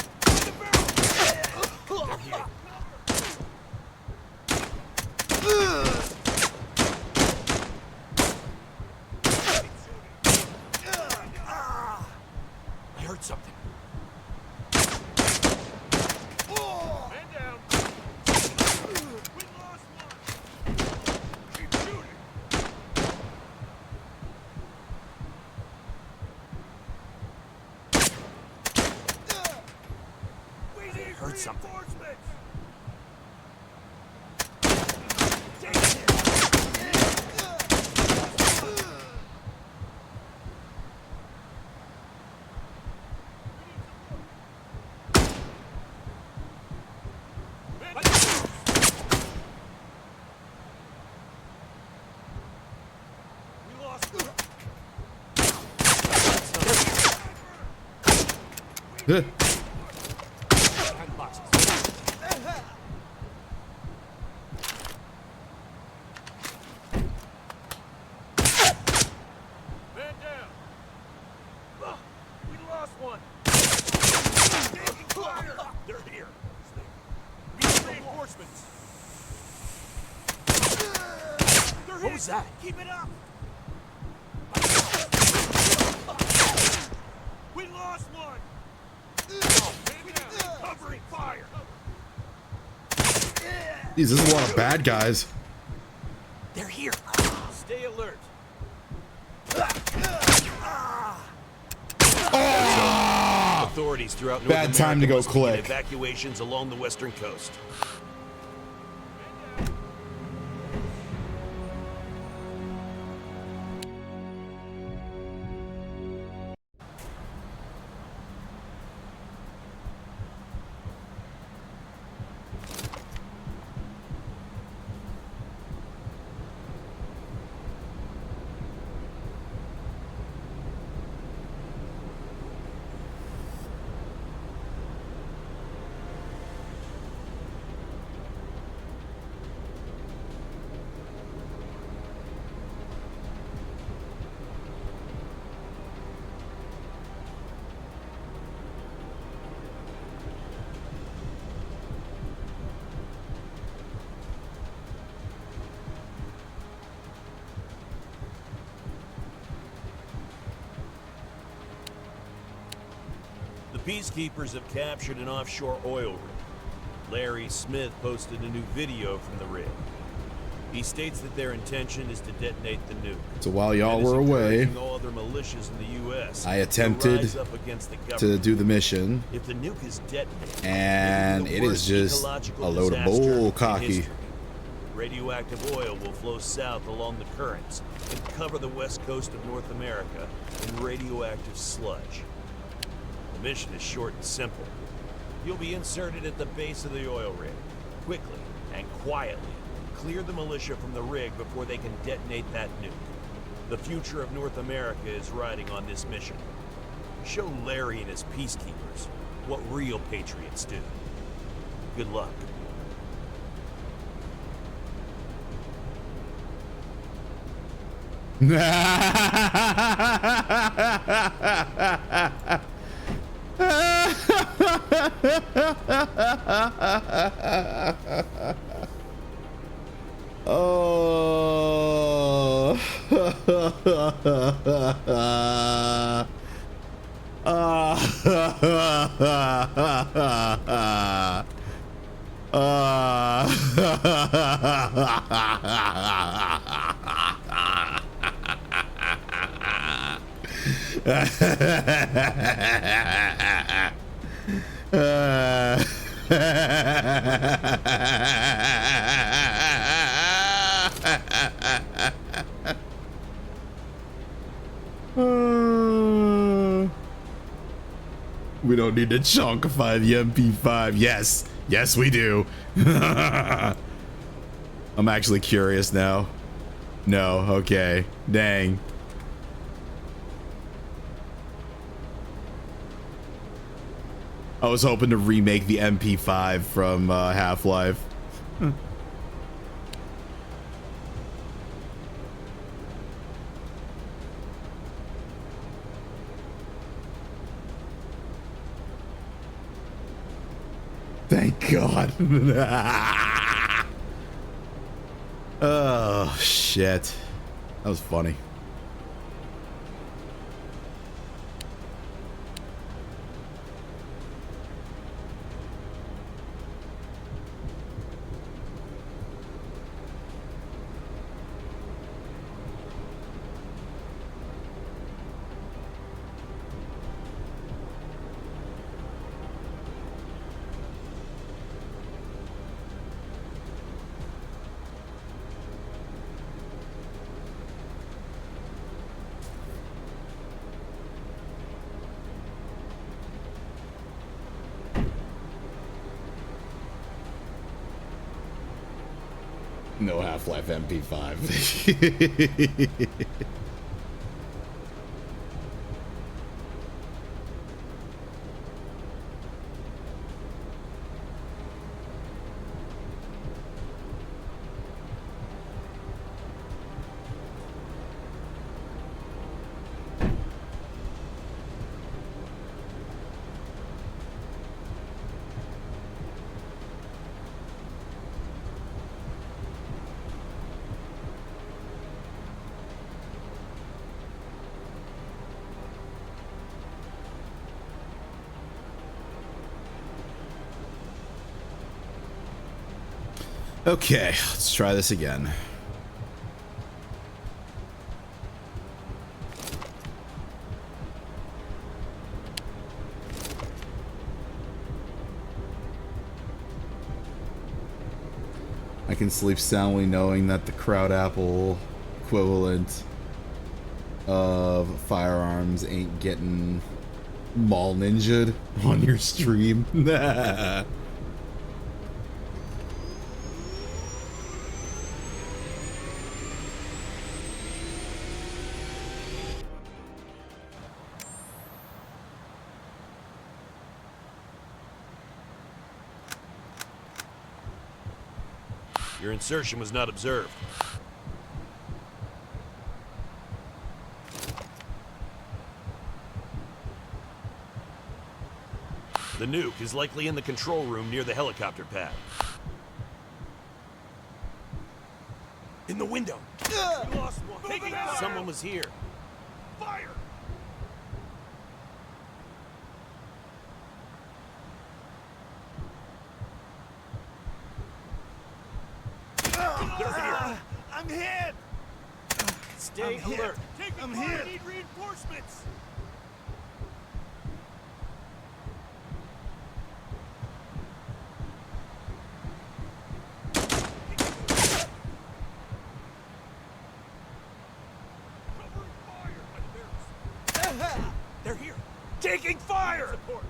heard something. Huh. Man down. We lost one. They're here. We need reinforcements. What was that? Keep it up. We lost one. Covering fire. Jeez, this is a lot of bad guys. They're here. Stay alert. Authorities throughout North Bad time to America go must begin click. evacuations along the western coast. Peacekeepers have captured an offshore oil rig. Larry Smith posted a new video from the rig. He states that their intention is to detonate the nuke. So while y'all and is were away, encouraging all other militias in the U.S. I to attempted rise up against the to government. do the mission, If the nuke is detonated, and it it will be is the worst just ecological a load of disaster bull in cocky. history. Radioactive oil will flow south along the currents and cover the west coast of North America in radioactive sludge. The mission is short and simple. You'll be inserted at the base of the oil rig. Quickly and quietly, clear the militia from the rig before they can detonate that nuke. The future of North America is riding on this mission. Show Larry and his peacekeepers what real patriots do. Good luck. Oh. We don't need to chunkify the MP5. Yes. Yes, we do. I'm actually curious now. No. Okay. Dang. I was hoping to remake the MP5 from Half-Life. Thank God. Oh, shit. That was funny. No Half-Life MP5. Okay, let's try this again. I can sleep soundly knowing that the crowd apple equivalent of firearms ain't getting mall ninja'd on your stream. Nah. Your insertion was not observed. The nuke is likely in the control room near the helicopter pad. In the window. We lost one. Someone was here. Fire! They're here. I'm hit. Stay alert. I'm hit. I need reinforcements. They're here. Taking fire. Support.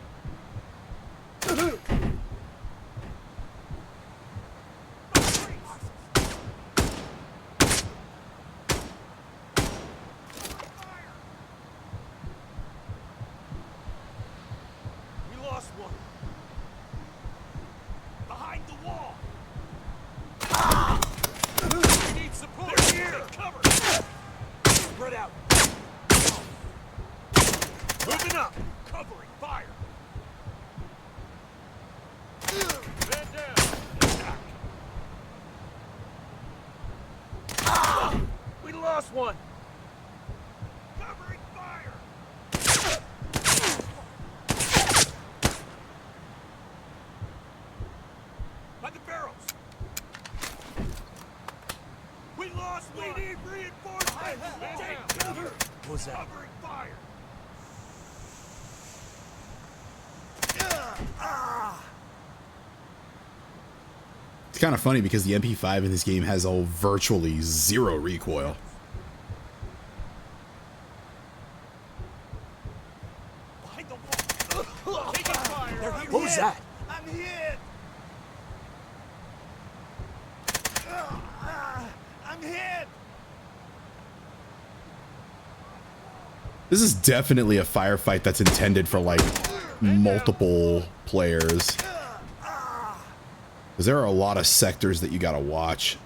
One. Covering fire. By the barrels. We lost one. We need reinforcements. Take cover. What was that? Covering fire. It's kind of funny because the MP5 in this game has virtually zero recoil. What was that? I'm hit. I'm hit. This is definitely a firefight that's intended for like multiple players. Because there are a lot of sectors that you gotta watch.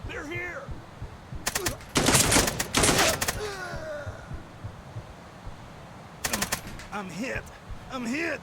They're here. I'm hit. I'm hit.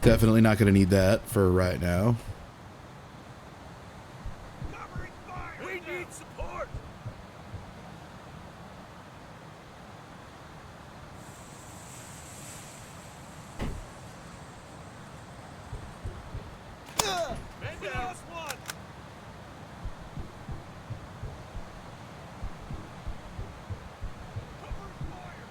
Definitely not going to need that for right now. Covering fire! We need support! Man down! Lost one! Covering fire!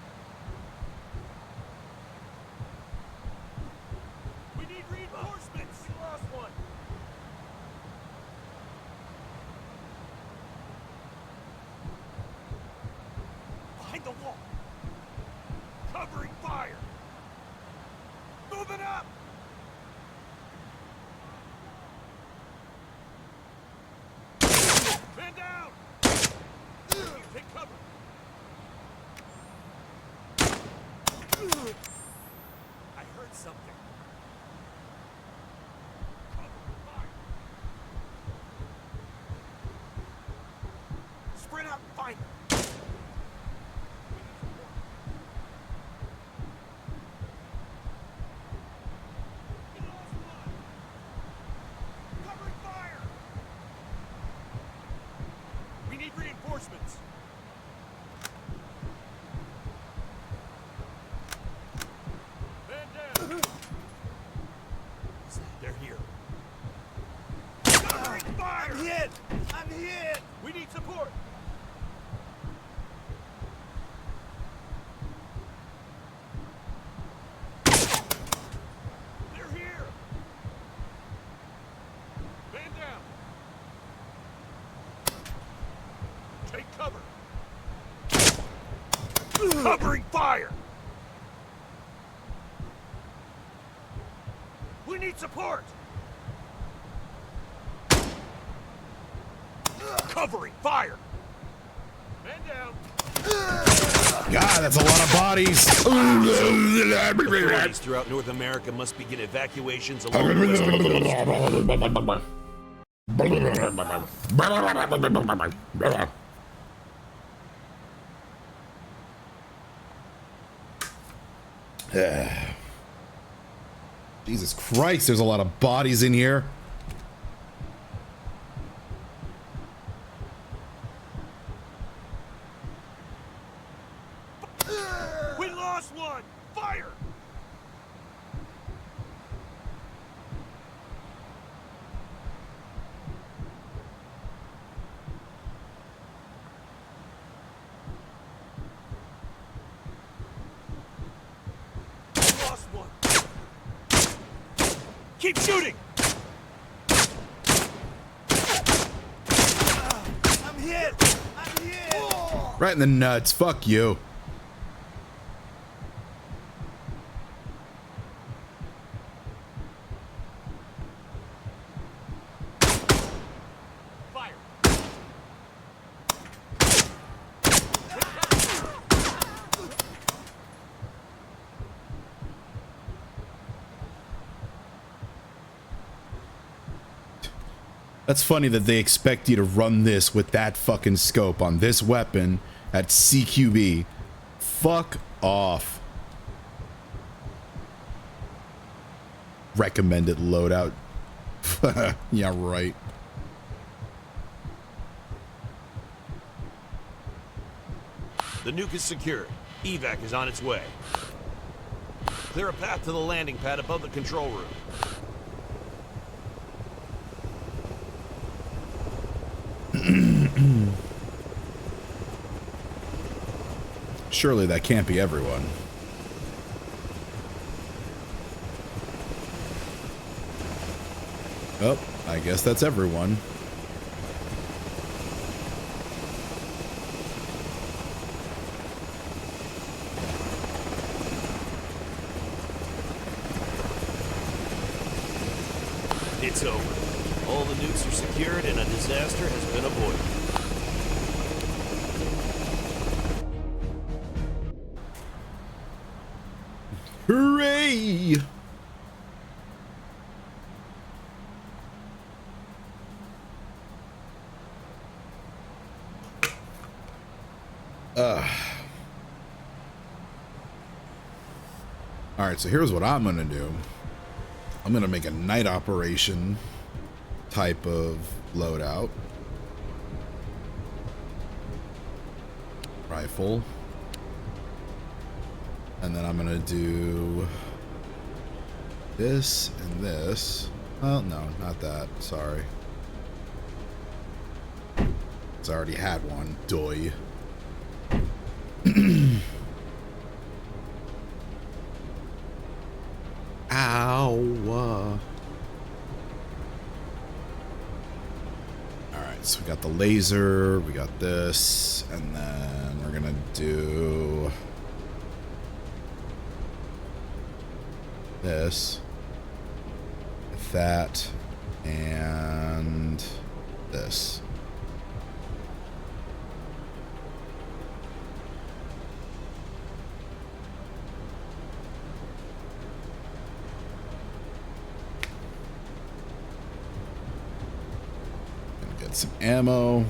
We need reinforcements! We lost one! Behind the wall! Covering fire! Moving up! Man down! Take cover! I heard something. Cover fire! Spread out and find them! We lost one! Covering fire! We need reinforcements! Man down! They're here. Covering fire! I'm hit! I'm hit! We need support! They're here! Man down! Take cover! Covering fire! We need support! Covering fire! Man down! God, that's a lot of bodies. Authorities throughout North America must begin evacuations along the western coast. Jesus Christ, there's a lot of bodies in here. We lost one! Fire! We lost one! Keep shooting! I'm hit! I'm hit! Right in the nuts. Fuck you. Fire! That's funny that they expect you to run this with that fucking scope on this weapon at CQB. Fuck off. Recommended loadout. Yeah, right. The nuke is secured. Evac is on its way. Clear a path to the landing pad above the control room. Surely that can't be everyone. Oh, I guess that's everyone. It's over. All the nukes are secured and a disaster has been avoided. Hooray! Alright, so here's what I'm gonna do. I'm gonna make a night operation type of loadout. Rifle. And then I'm gonna do this and this. Well, no, not that. Sorry. Because I already had one. Doy. Ow. Alright, so we got the laser, we got this, and then we're gonna do this, that, and this. Get some ammo.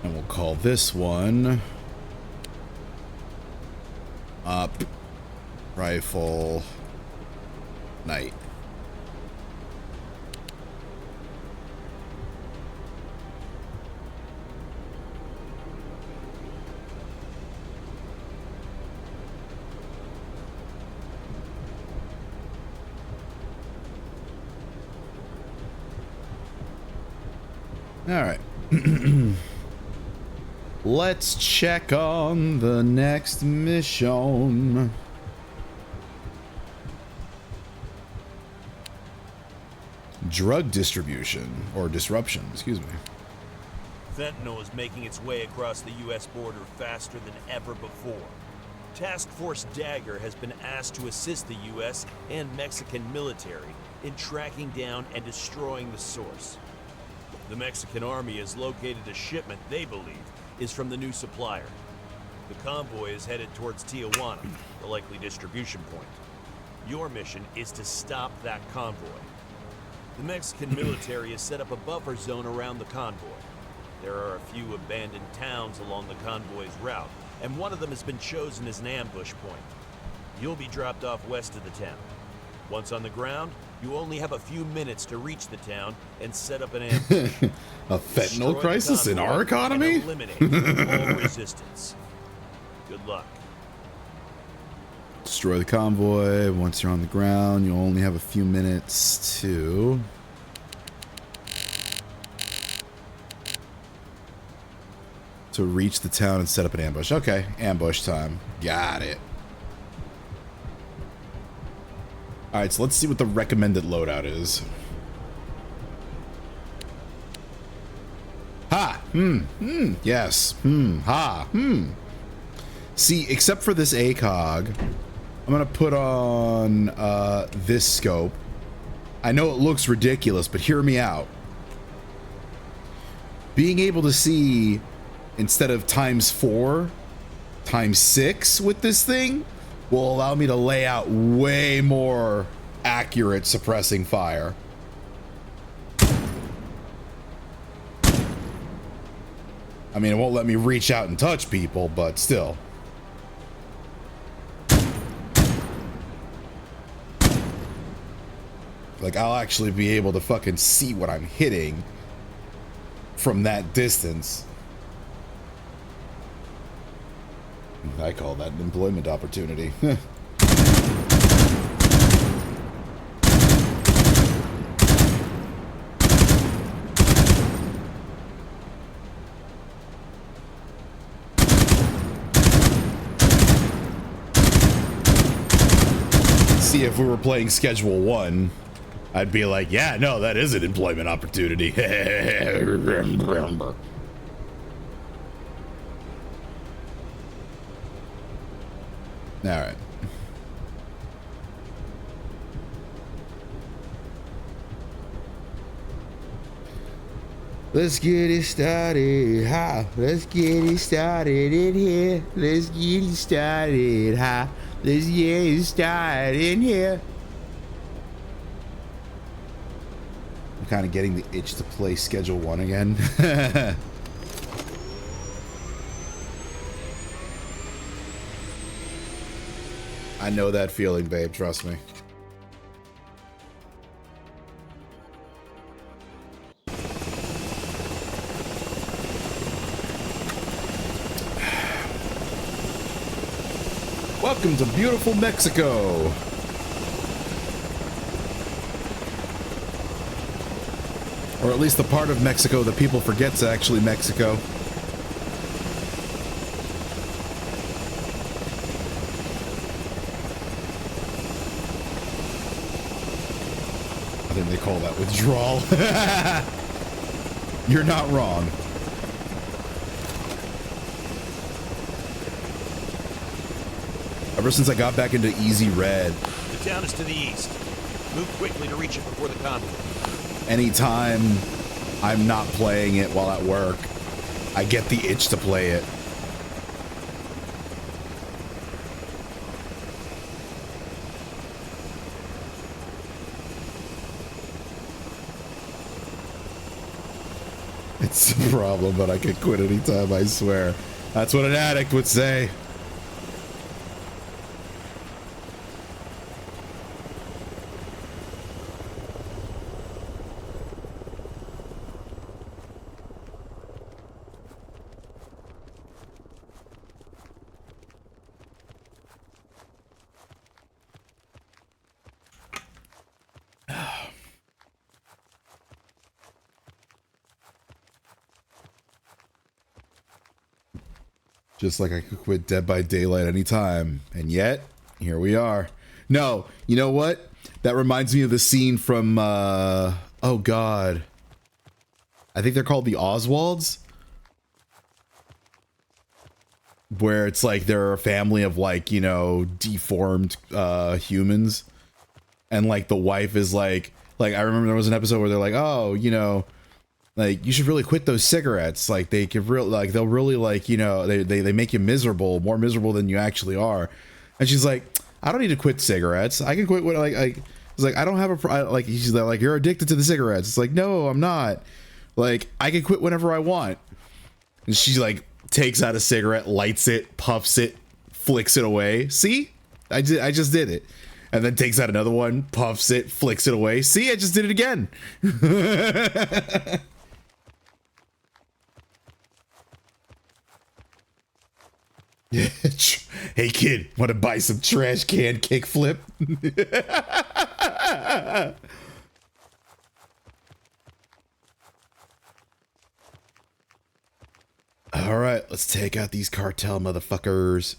And we'll call this one up rifle night. All right. Let's check on the next mission. Drug distribution, or disruption, excuse me. Fentanyl is making its way across the U.S. border faster than ever before. Task Force Dagger has been asked to assist the U.S. and Mexican military in tracking down and destroying the source. The Mexican army has located a shipment they believe is from the new supplier. The convoy is headed towards Tijuana, the likely distribution point. Your mission is to stop that convoy. The Mexican military has set up a buffer zone around the convoy. There are a few abandoned towns along the convoy's route, and one of them has been chosen as an ambush point. You'll be dropped off west of the town. Once on the ground, you only have a few minutes to reach the town and set up an ambush. A fentanyl crisis in our economy? And eliminate all resistance. Good luck. Destroy the convoy. Once you're on the ground, you'll only have a few minutes to reach the town and set up an ambush. Okay, ambush time. Got it. Alright, so let's see what the recommended loadout is. Ha! Yes. Ha! See, except for this ACOG, I'm gonna put on this scope. I know it looks ridiculous, but hear me out. Being able to see, instead of ×4, ×6 with this thing will allow me to lay out way more accurate suppressing fire. I mean, it won't let me reach out and touch people, but still. Like, I'll actually be able to fucking see what I'm hitting from that distance. I call that an employment opportunity. See, if we were playing Schedule 1, I'd be like, yeah, no, that is an employment opportunity. All right. Let's get it started, ha. Let's get it started in here. Let's get it started, ha. Let's get it started in here. kind of getting the itch to play Schedule 1 again. I know that feeling, babe. Trust me. Welcome to beautiful Mexico. Or at least the part of Mexico that people forget's actually Mexico. I think they call that withdrawal. You're not wrong. Ever since I got back into Easy Red, The town is to the east. Move quickly to reach it before the conflict. anytime I'm not playing it while at work, I get the itch to play it. It's a problem, but I can quit anytime, I swear. That's what an addict would say. Just like I could quit Dead by Daylight anytime. And yet, here we are. No, you know what? That reminds me of the scene from, oh god. I think they're called the Oswalds. Where it's like they're a family of like, you know, deformed humans. And like the wife is like I remember there was an episode where they're like, oh, you know, like you should really quit those cigarettes. Like they could really like they'll really like, you know, they make you miserable, more miserable than you actually are. And she's like, I don't need to quit cigarettes. I can quit what like it's like I don't have a like she's like you're addicted to the cigarettes. It's like no, I'm not. Like I can quit whenever I want. And she like takes out a cigarette, lights it, puffs it, flicks it away. See? I just did it. And then takes out another one, puffs it, flicks it away. See, I just did it again. Hey kid, want to buy some trash can kickflip? All right, let's take out these cartel motherfuckers.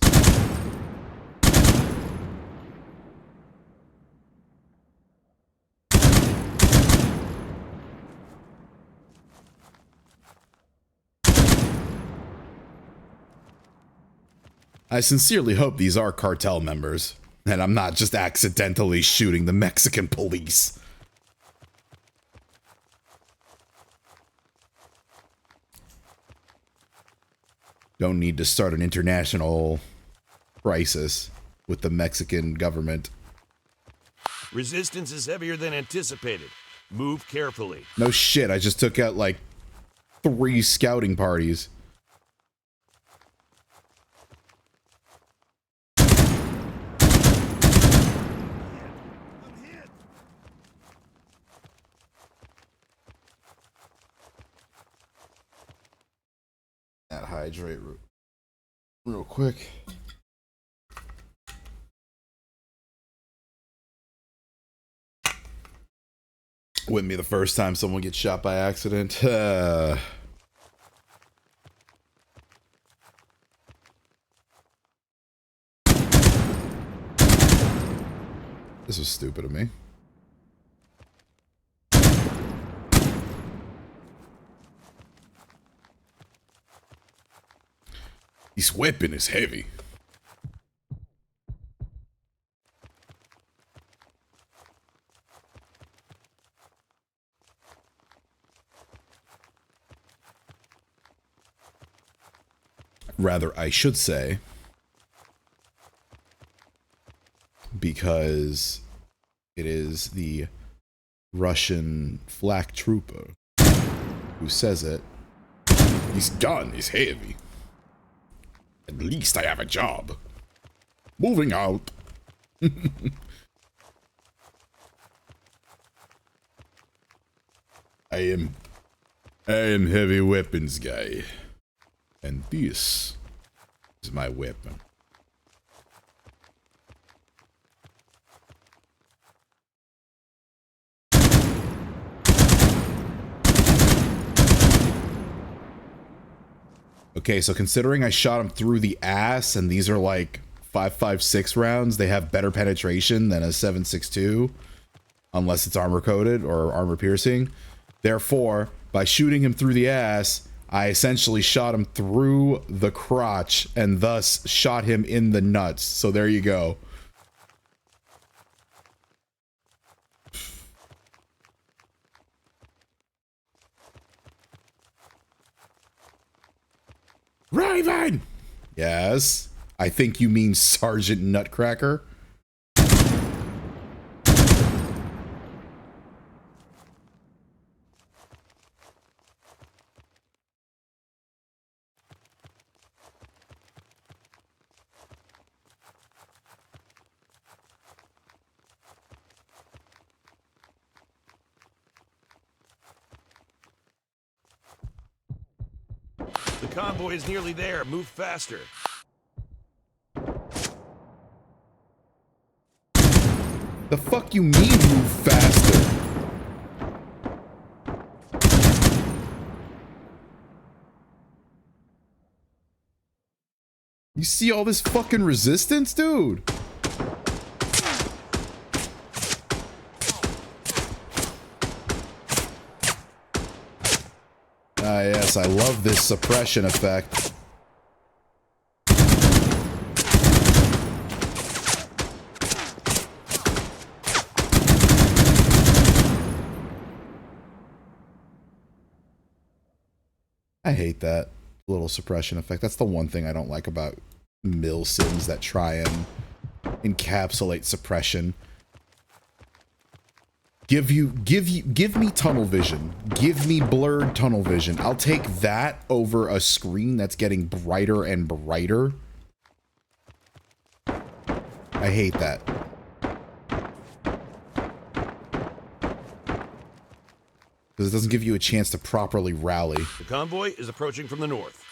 I sincerely hope these are cartel members, and I'm not just accidentally shooting the Mexican police. Don't need to start an international crisis with the Mexican government. Resistance is heavier than anticipated. Move carefully. No shit, I just took out like 3 scouting parties. That hydrate real quick. Wouldn't be the first time someone gets shot by accident. This was stupid of me. This weapon is heavy. Rather, I should say, because it is the Russian flak trooper who says it. His gun is heavy. At least I have a job. Moving out. I am heavy weapons guy. And this is my weapon. Okay, so considering I shot him through the ass and these are like 5.56 rounds, they have better penetration than a 7.62 unless it's armor coated or armor piercing. Therefore, by shooting him through the ass, I essentially shot him through the crotch and thus shot him in the nuts. So there you go. Raven! Yes? I think you mean Sergeant Nutcracker. The convoy is nearly there. Move faster. The fuck you mean move faster? You see all this fucking resistance, dude? Ah, yes, I love this suppression effect. I hate that little suppression effect. That's the one thing I don't like about mill sims that try and encapsulate suppression. Give me tunnel vision. Give me blurred tunnel vision. I'll take that over a screen that's getting brighter and brighter. I hate that. Because it doesn't give you a chance to properly rally. The convoy is approaching from the north.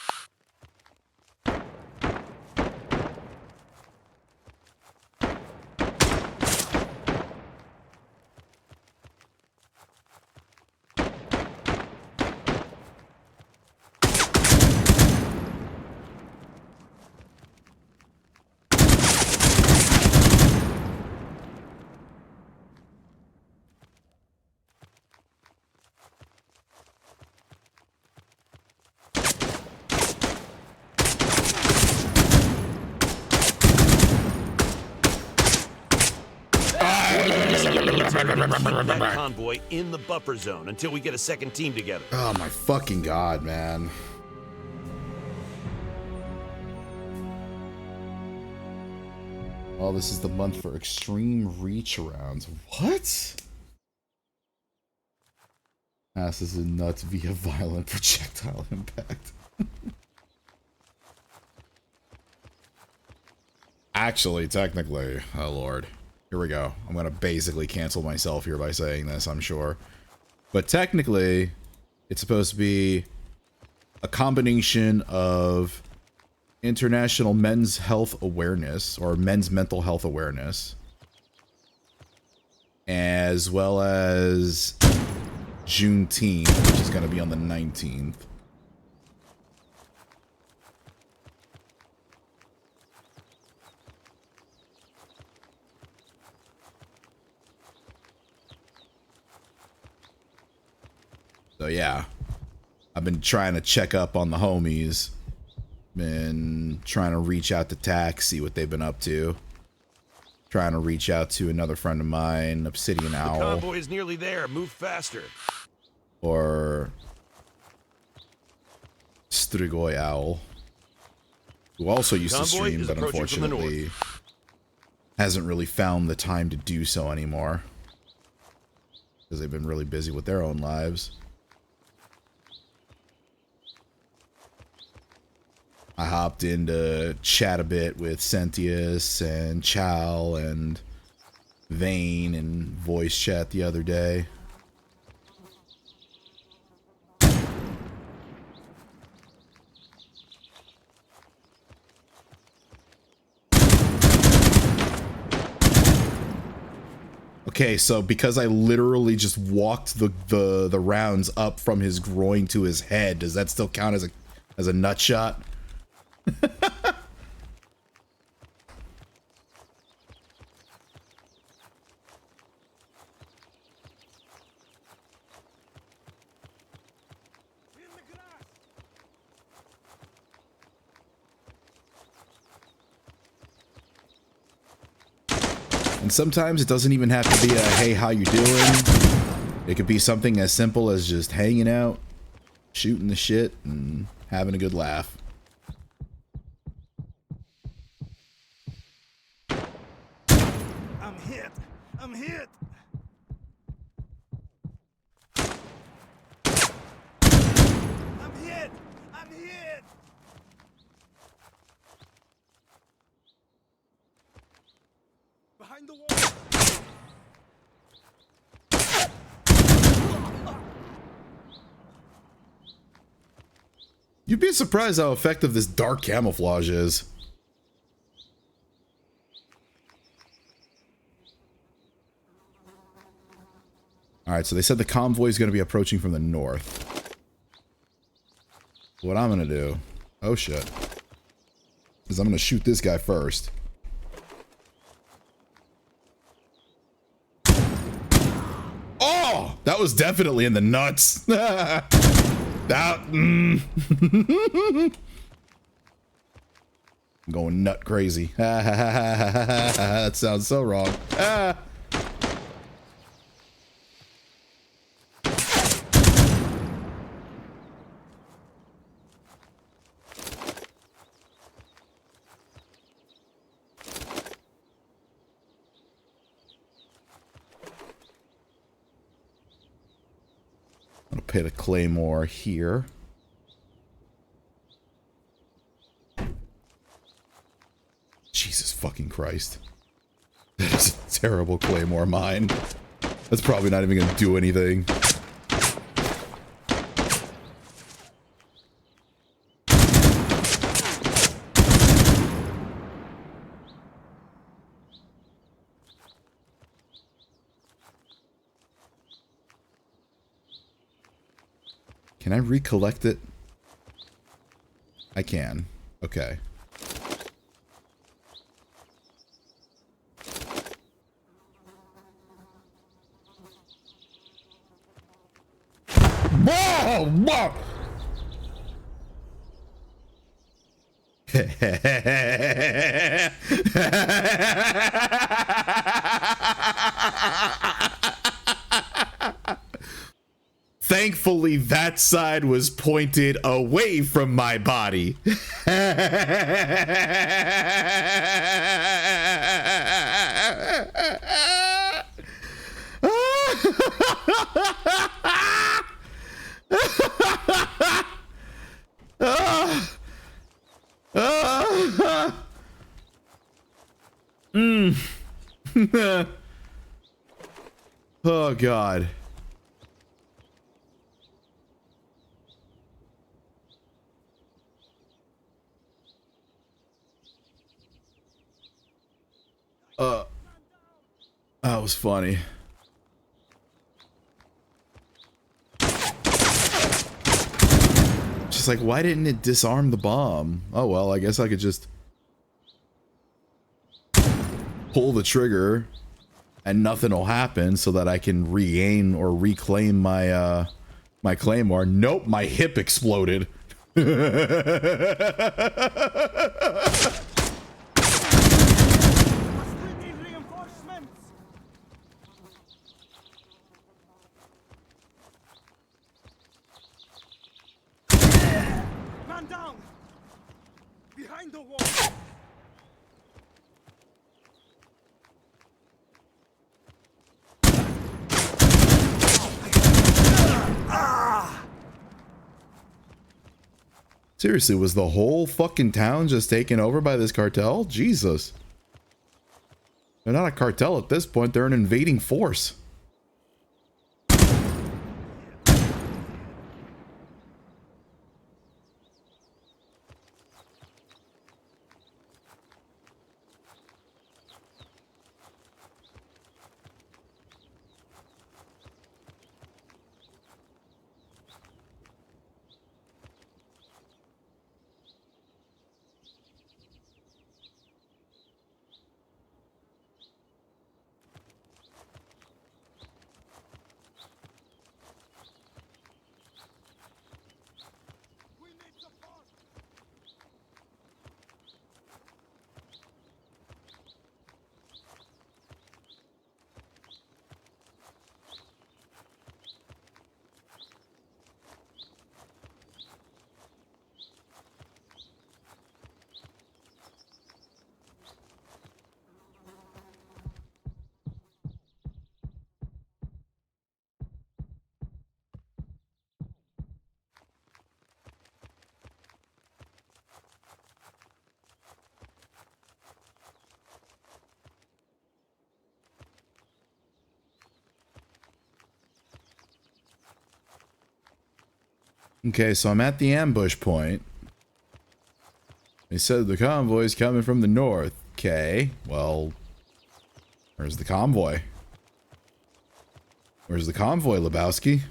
That convoy in the buffer zone until we get a second team together. Oh my fucking god, man. Oh, this is the month for extreme reach rounds. What? Asses and nuts via violent projectile impact. Actually, technically, oh lord. Here we go. I'm gonna basically cancel myself here by saying this, I'm sure. But technically, it's supposed to be a combination of international men's health awareness, or men's mental health awareness, as well as Juneteenth, which is gonna be on the 19th. So yeah, I've been trying to check up on the homies. Been trying to reach out to TAC, see what they've been up to. Trying to reach out to another friend of mine, Obsidian Owl. The convoy is nearly there. Move faster. Or Strigoi Owl, who also used to stream, but unfortunately hasn't really found the time to do so anymore. because they've been really busy with their own lives. I hopped in to chat a bit with Sentius and Chow and Vane and voice chat the other day. Okay, so because I literally just walked the rounds up from his groin to his head, does that still count as a nut shot? And sometimes it doesn't even have to be a, hey, how you doing? It could be something as simple as just hanging out, shooting the shit, and having a good laugh. I'm hit. I'm hit. I'm hit. I'm hit. Behind the wall. You'd be surprised how effective this dark camouflage is. Alright, so they said the convoy is going to be approaching from the north. What I'm going to do... Oh shit. Is I'm going to shoot this guy first. Oh! That was definitely in the nuts. I'm going nut crazy. That sounds so wrong. I'm gonna put a claymore here. Jesus fucking Christ. That is a terrible claymore mine. That's probably not even gonna do anything. Can I recollect it? I can. Okay. Whoa! Whoa! Thankfully, that side was pointed away from my body. Oh, God. That was funny. Just like, why didn't it disarm the bomb? Oh well, I guess I could just pull the trigger and nothing will happen so that I can regain or reclaim my my claymore. Nope, my hip exploded. Man down! Behind the wall! Seriously, was the whole fucking town just taken over by this cartel? Jesus. They're not a cartel at this point, they're an invading force. Okay, so I'm at the ambush point. They said the convoy's coming from the north. Okay, well, where's the convoy? Where's the convoy, Lebowski?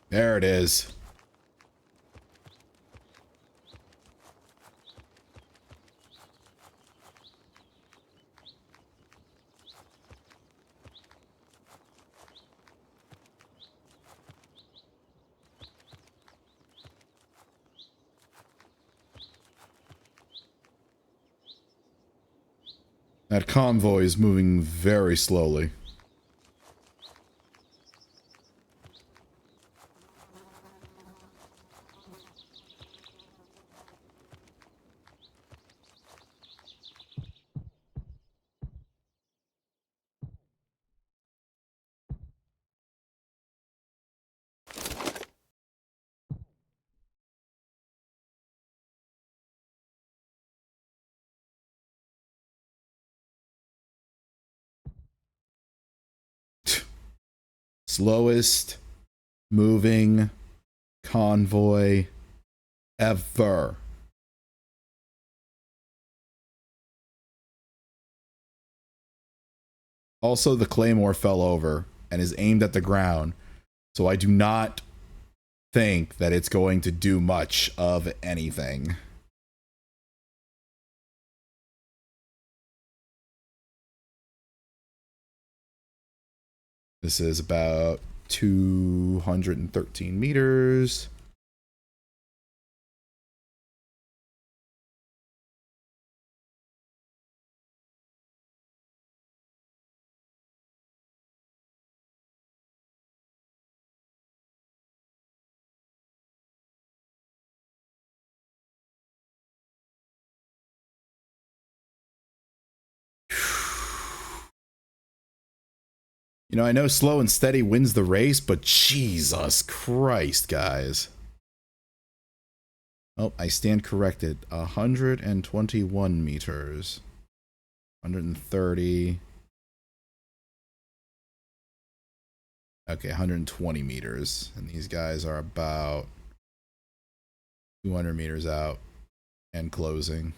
There it is. That convoy is moving very slowly. Slowest moving convoy ever. Also, the claymore fell over and is aimed at the ground, so I do not think that it's going to do much of anything. This is about 213 meters. You know, I know slow and steady wins the race, but Jesus Christ, guys. Oh, I stand corrected. 121 meters. 130. Okay, 120 meters. And these guys are about 200 meters out and closing.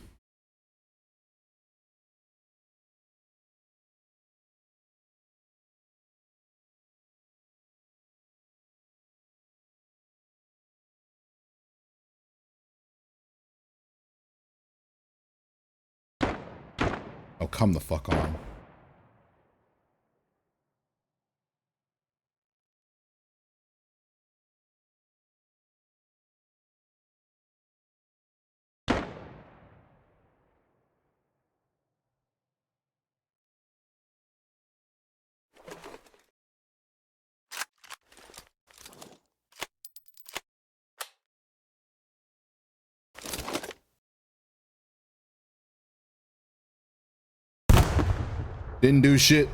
Oh, come the fuck on. Didn't do shit.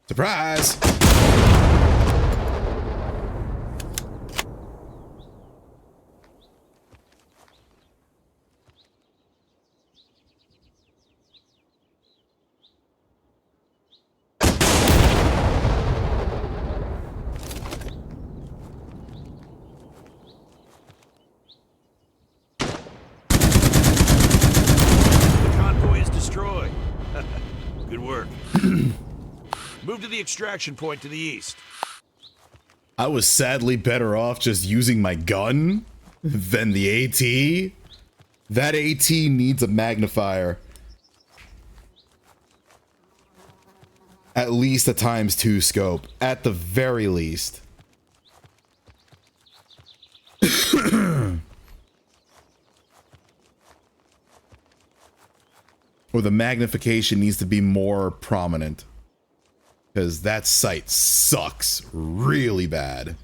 Surprise! The convoy is destroyed. Good work. Move to the extraction point to the east. I was sadly better off just using my gun than the AT. That AT needs a magnifier. At least a ×2 scope. At the very least. Or the magnification needs to be more prominent. Because that sight sucks really bad.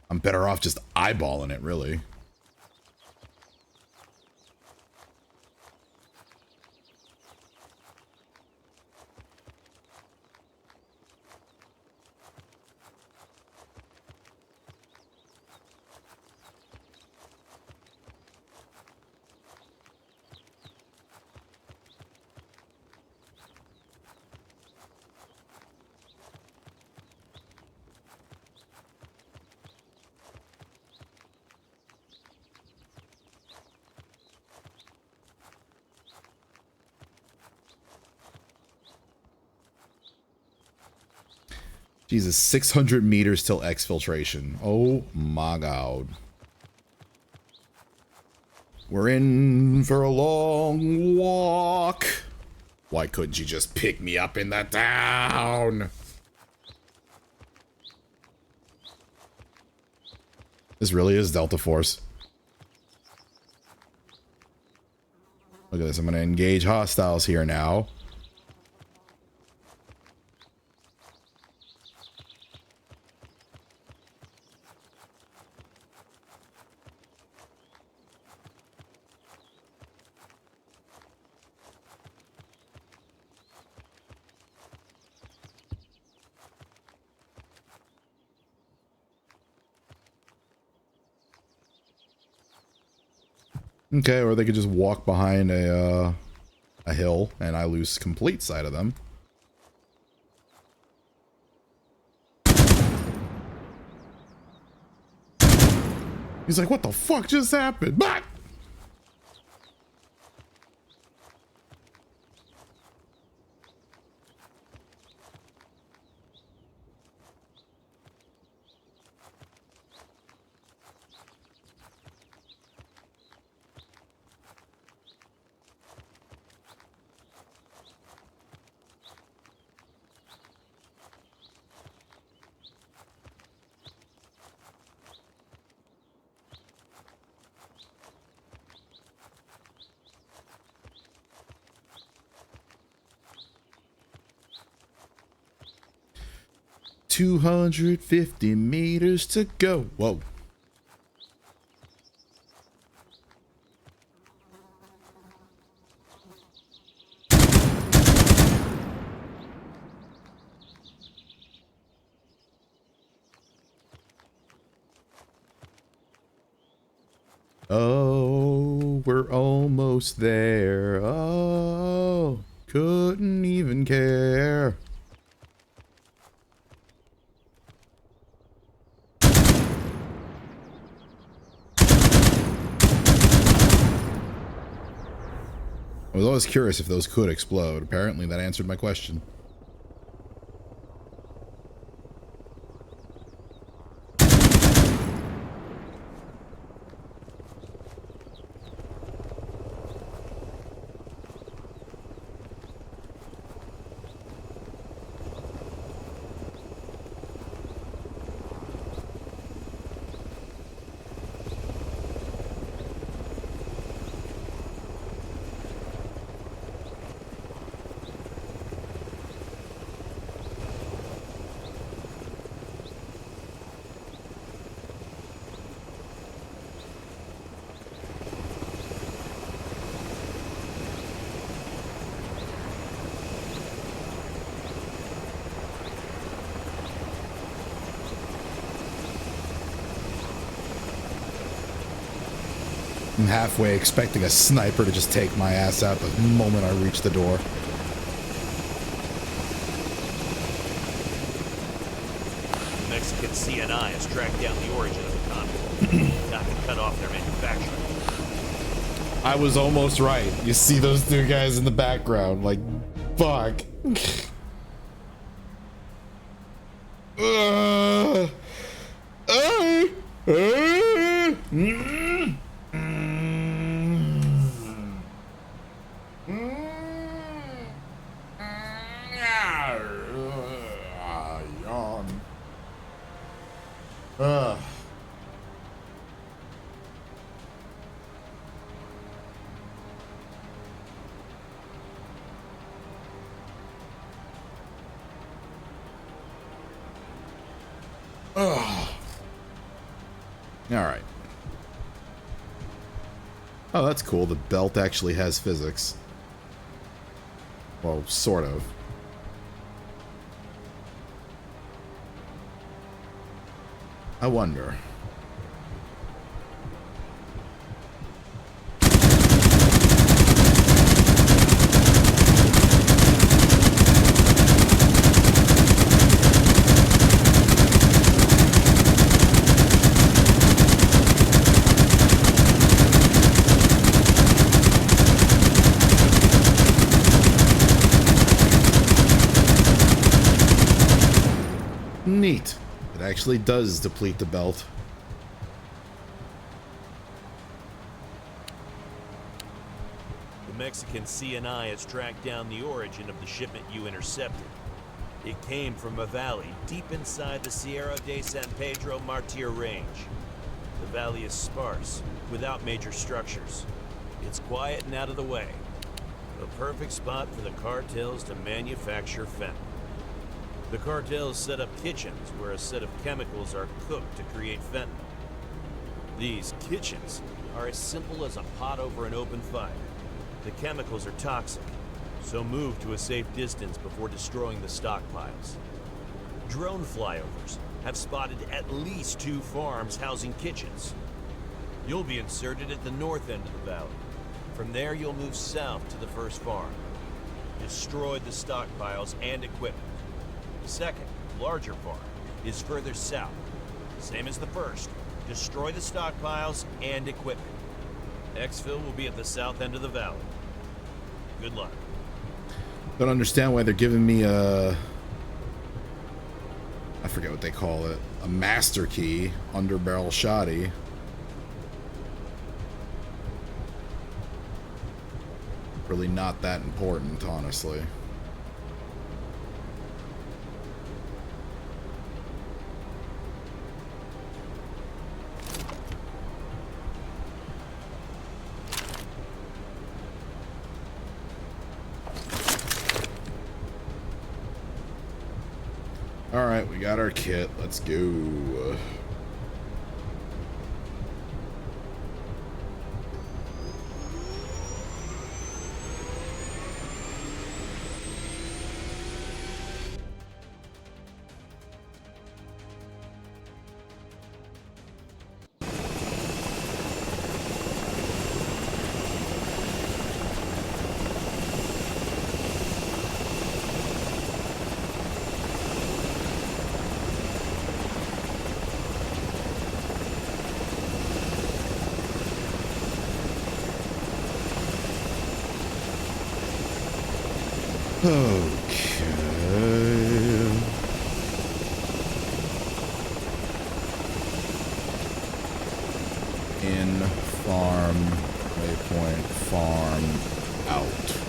I'm better off just eyeballing it, really. Jesus, 600 meters till exfiltration. Oh my god. We're in for a long walk. Why couldn't you just pick me up in the town? This really is Delta Force. Look at this. I'm going to engage hostiles here now. Okay, or they could just walk behind a hill and I lose complete sight of them. He's like, what the fuck just happened? But $250 meters to go. Whoa. Oh. we're almost there. Oh, couldn't even care. I was always curious if those could explode. Apparently that answered my question. I'm halfway expecting a sniper to just take my ass out the moment I reach the door. The Mexican CNI has tracked down the origin of the convoy. Got to cut off their manufacturing. I was almost right. You see those two guys in the background, like, fuck. Yawn. Alright. Oh, that's cool. The belt actually has physics. Well, sort of. I wonder. Neat. It actually does deplete the belt. The Mexican CNI has tracked down the origin of the shipment you intercepted. It came from a valley deep inside the Sierra de San Pedro Martir Range. The valley is sparse, without major structures. It's quiet and out of the way. A perfect spot for the cartels to manufacture fentanyl. The cartels set up kitchens where a set of chemicals are cooked to create fentanyl. These kitchens are as simple as a pot over an open fire. The chemicals are toxic, so move to a safe distance before destroying the stockpiles. Drone flyovers have spotted at least 2 farms housing kitchens. You'll be inserted at the north end of the valley. From there, you'll move south to the first farm. Destroy the stockpiles and equipment. The second, larger farm, is further south. Same as the first. Destroy the stockpiles and equipment. Exfil will be at the south end of the valley. Good luck. Don't understand why they're giving me a... I forget what they call it. A master key under barrel shoddy. Really not that important, honestly. Alright, we got our kit. Let's go. Okay. In farm, waypoint, farm, out.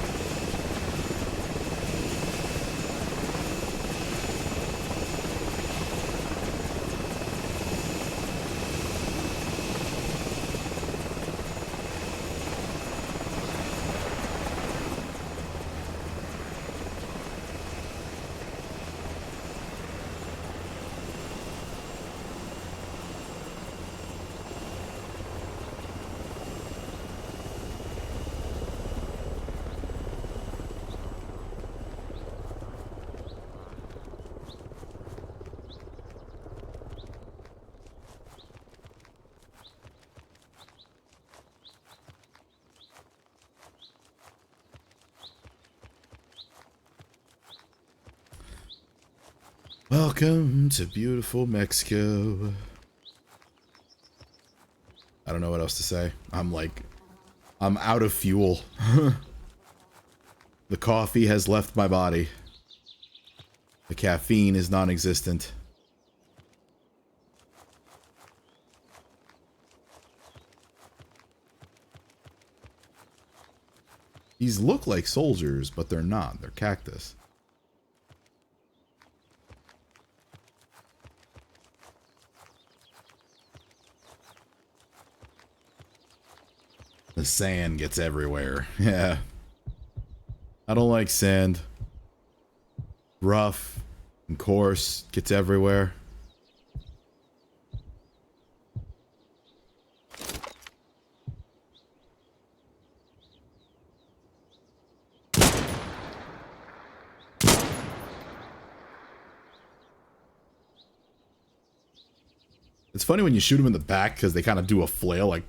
Welcome to beautiful Mexico. I don't know what else to say. I'm out of fuel. The coffee has left my body. The caffeine is non-existent. These look like soldiers, but they're not. They're cactus. The sand gets everywhere. Yeah. I don't like sand. Rough and coarse. Gets everywhere. It's funny when you shoot them in the back because they kind of do a flail like...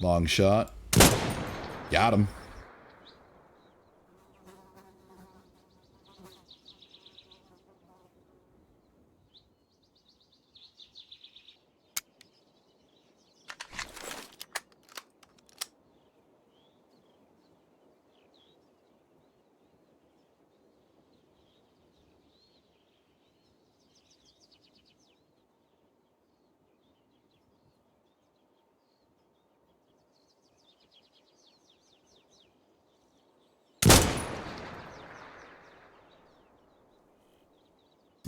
Long shot. Got him.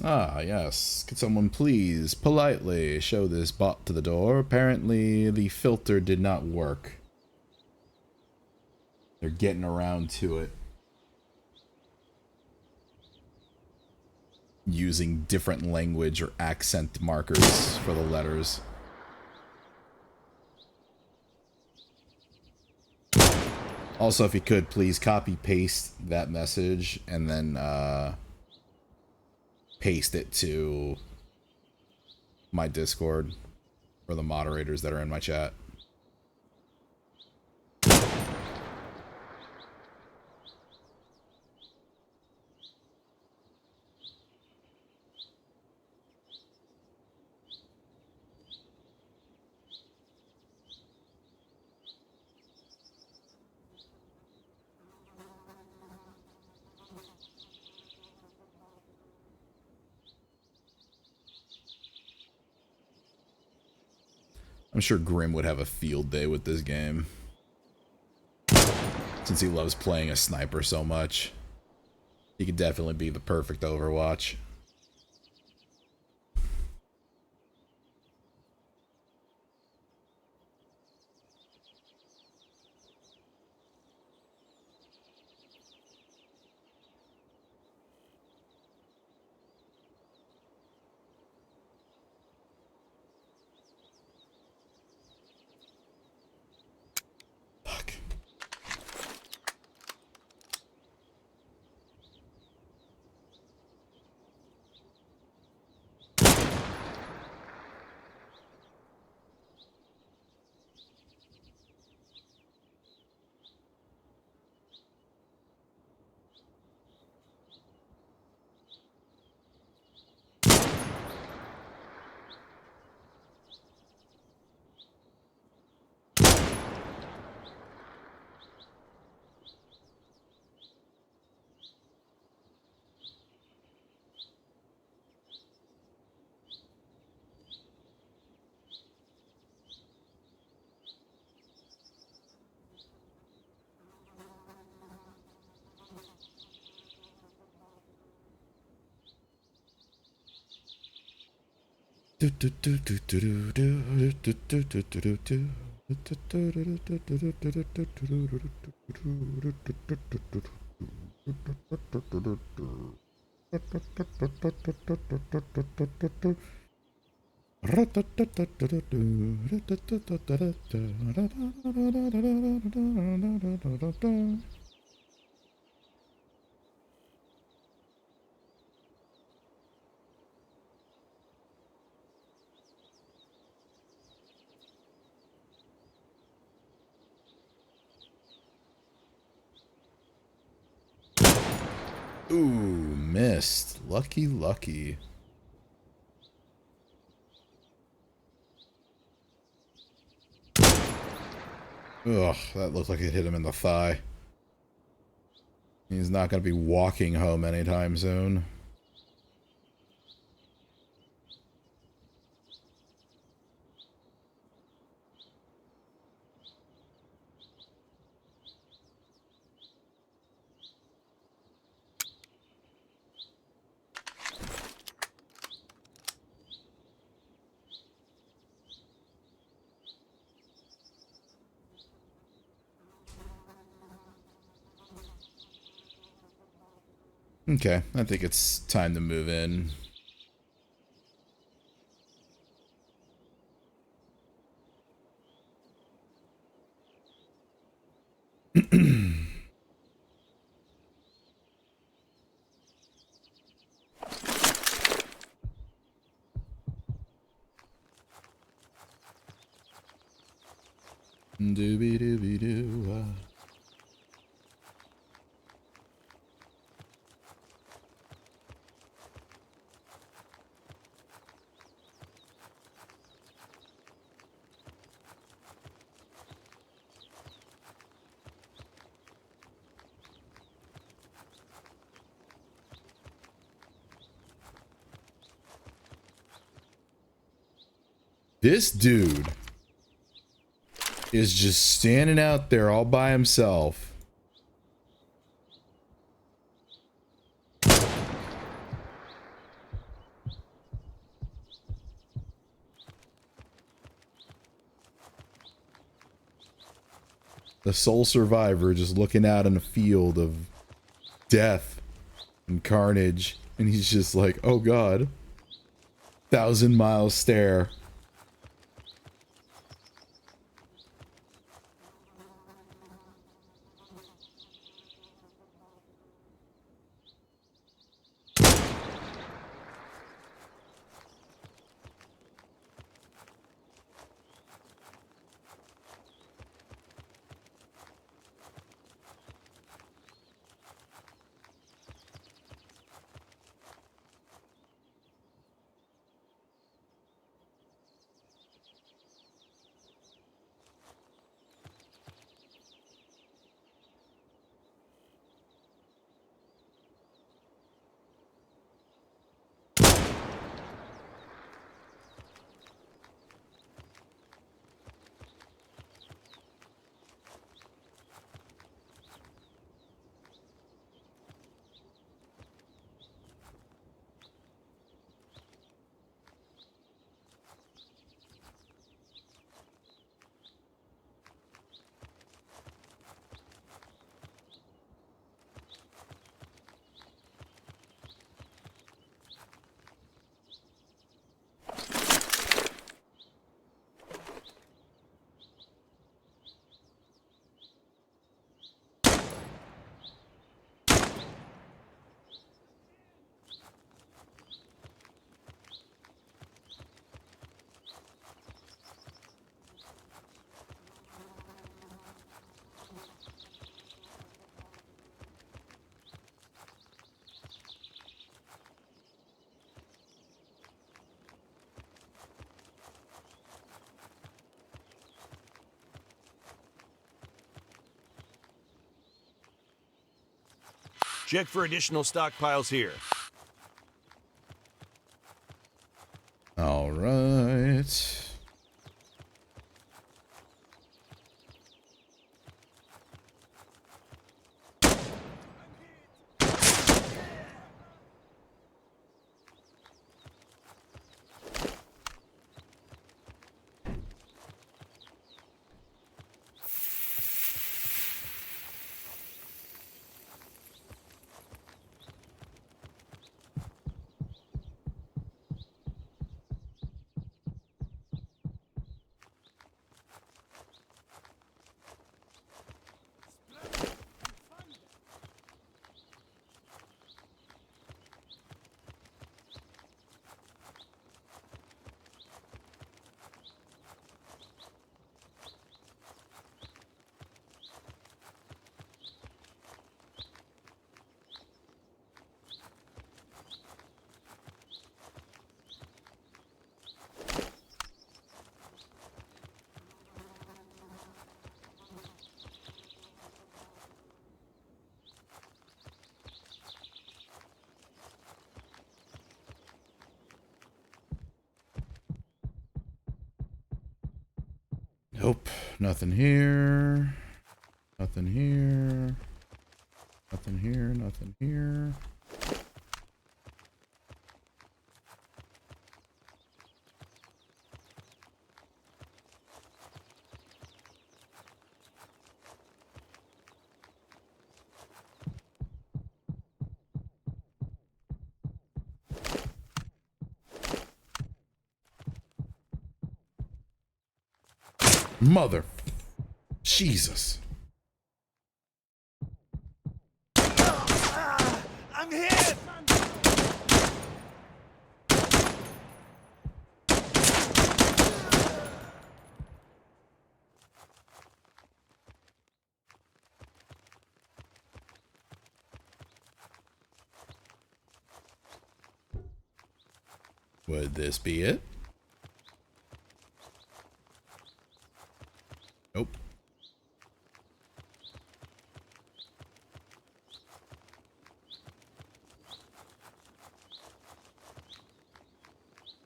Ah, yes. Could someone please politely show this bot to the door? Apparently, the filter did not work. They're getting around to it. Using different language or accent markers for the letters. Also, if you could, please copy-paste that message and then, paste it to my Discord for the moderators that are in my chat. I'm sure Grim would have a field day with this game, since he loves playing a sniper so much. He could definitely be the perfect Overwatch. Ooh, missed. Lucky, lucky. Ugh, that looked like it hit him in the thigh. He's not going to be walking home anytime soon. Okay, I think it's time to move in. Doobie doobie doo. This dude is just standing out there all by himself. The sole survivor just looking out in a field of death and carnage. And he's just like, oh god. 1,000-mile stare. Check for additional stockpiles here. All right. Nope. Nothing here. Nothing here. Nothing here. Nothing here. Mother. Jesus. I'm hit! Would this be it? Nope.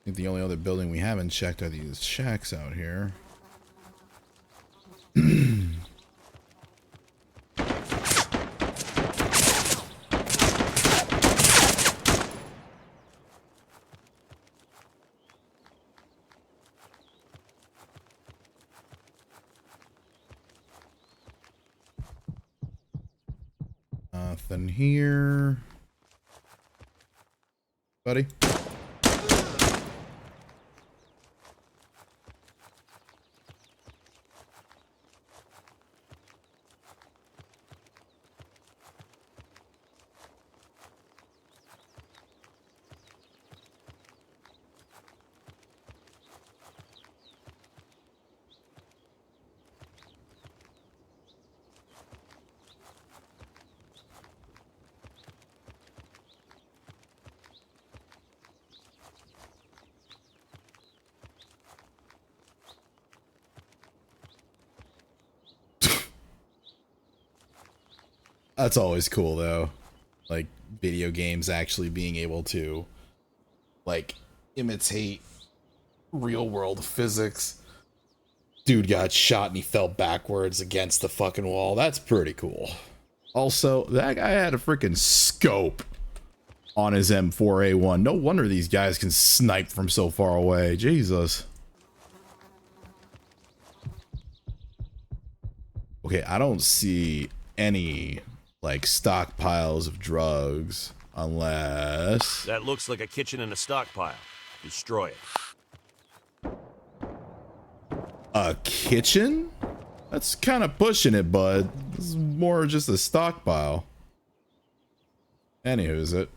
I think the only other building we haven't checked are these shacks out here. Nothing here. Buddy? That's always cool though. Like video games actually being able to like imitate real world physics. Dude got shot and he fell backwards against the fucking wall. That's pretty cool. Also, that guy had a freaking scope on his M4A1. No wonder these guys can snipe from so far away. Jesus. Okay, I don't see any like stockpiles of drugs unless That looks like a kitchen and a stockpile. Destroy it. a kitchen? That's kind of pushing it, bud. This is more just a stockpile. Anywho, is it?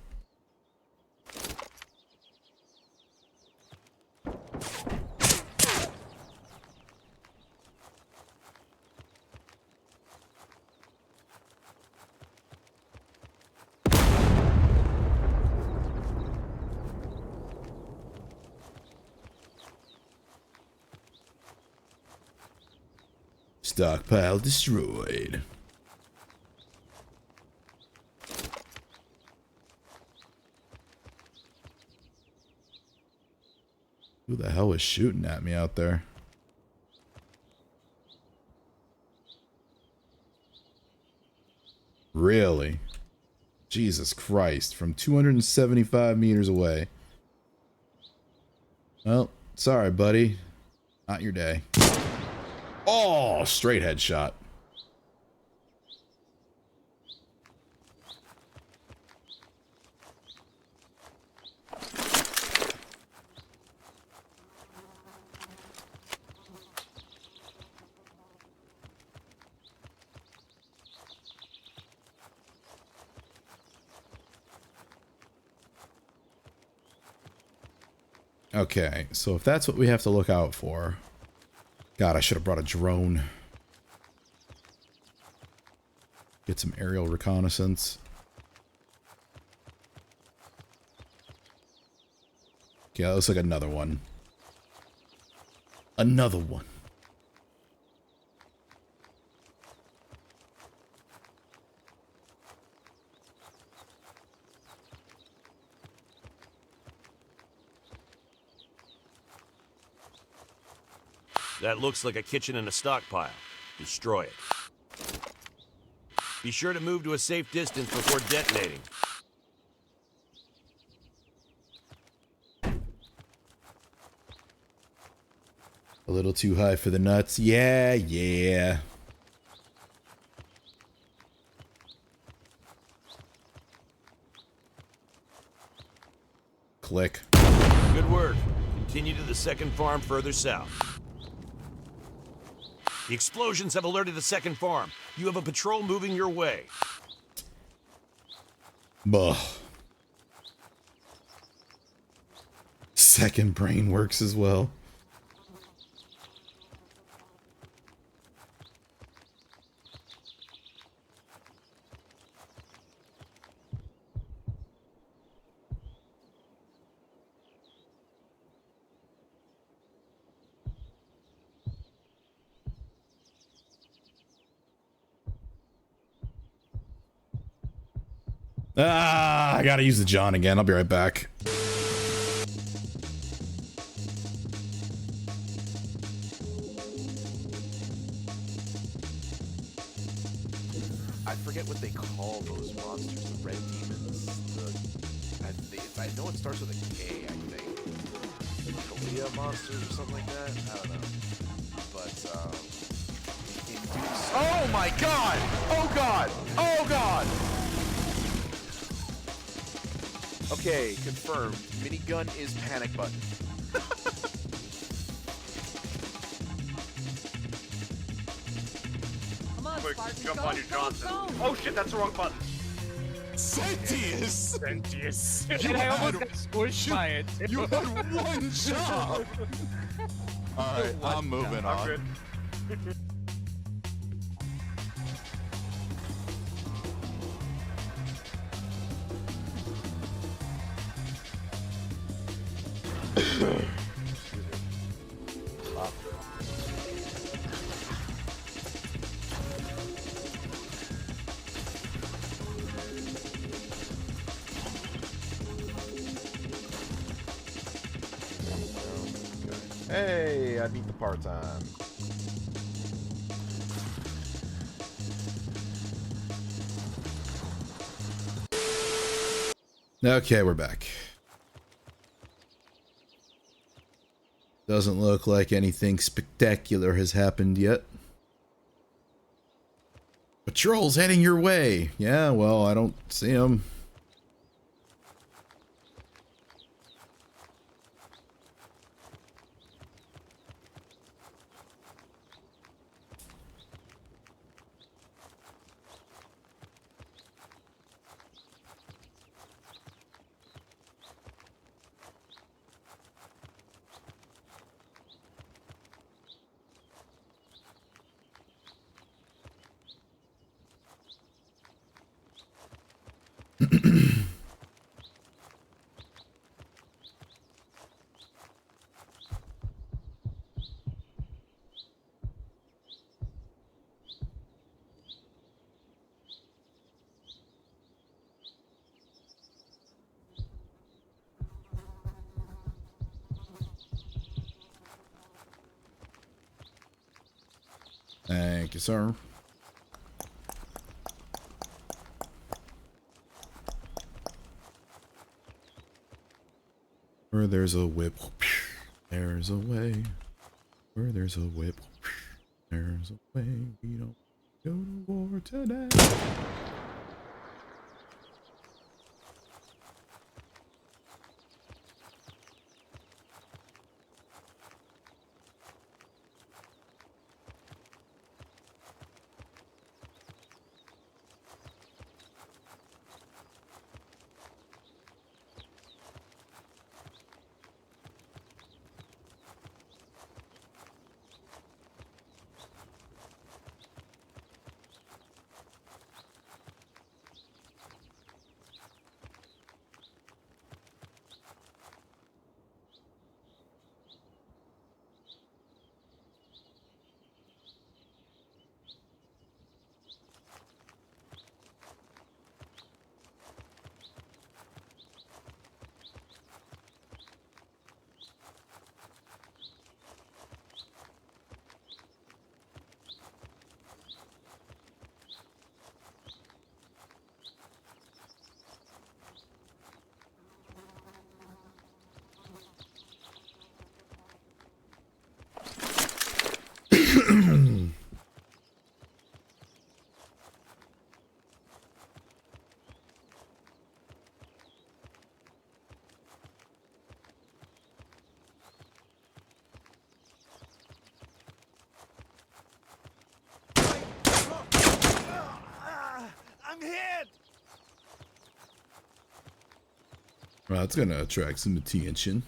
Stockpile destroyed. Who the hell was shooting at me out there? Really? Jesus Christ, from 275 meters away. Well, sorry, buddy. Not your day. Oh, straight headshot. Okay, so if that's what we have to look out for. God, I should have brought a drone. Get some aerial reconnaissance. Okay, that looks like another one. Another one. That looks like a kitchen and a stockpile. Destroy it. Be sure to move to a safe distance before detonating. A little too high for the nuts. Yeah, yeah. Click. Good work. Continue to the second farm further south. The explosions have alerted the second farm. You have a patrol moving your way. Buh. Second brain works as well. Ah, I gotta use the John again. I'll be right back. I forget what they call those monsters, the red demons. I know it starts with a K, I think. Kalia monsters or something like that? I don't know. But, oh my god! Oh god! Oh god! Okay, confirmed. Minigun is panic button. Come on, quick, jump on your Johnson. Oh shit, that's the wrong button. Sentius! Sentius. And I almost got squished by it. You had one job! Alright, I'm moving on. I'm good. Hey, I beat the part-time. Okay, we're back. Doesn't look like anything spectacular has happened yet. Patrol's heading your way. Yeah, well, I don't see them. Thank you, sir. Where there's a whip, there's a way. Where there's a whip, there's a way. We don't go to war today. Well, that's gonna attract some attention.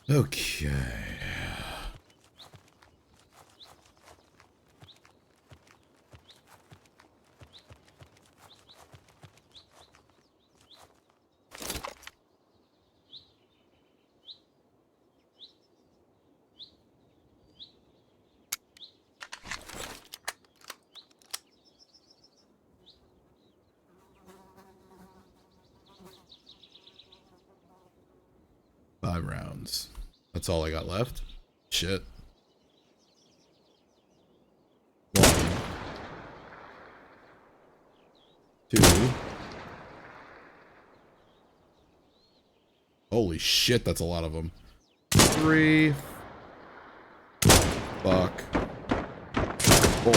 Okay. 5 rounds. That's all I got left? Shit. 1, 2. Holy shit, that's a lot of them. 3. Fuck. 4.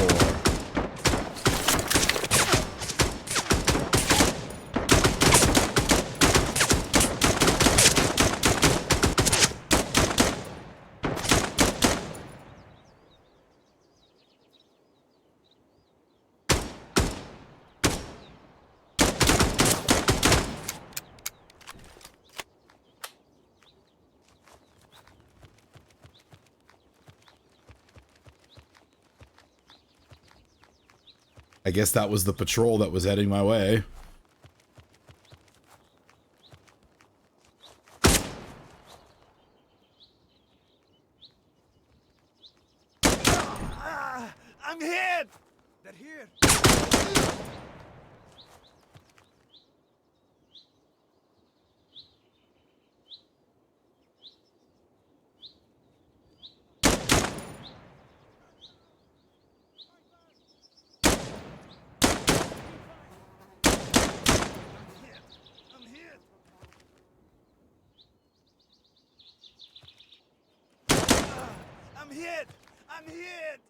I guess that was the patrol that was heading my way. I'm hit! They're here. I'm hit! I'm hit!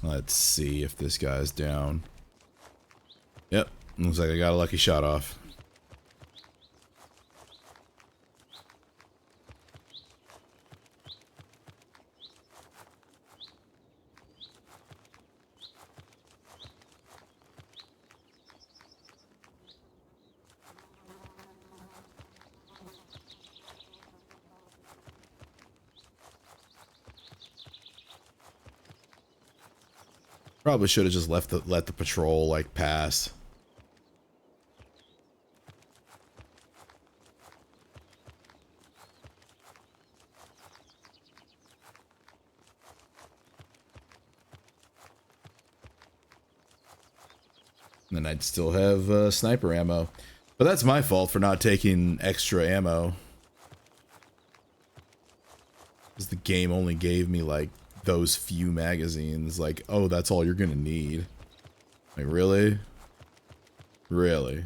Let's see if this guy's down. Yep, looks like I got a lucky shot off. Probably should have just let the patrol like pass. And then I'd still have sniper ammo. But that's my fault for not taking extra ammo. Because the game only gave me like those few magazines. Like, oh, that's all you're gonna need. Like, really? Really?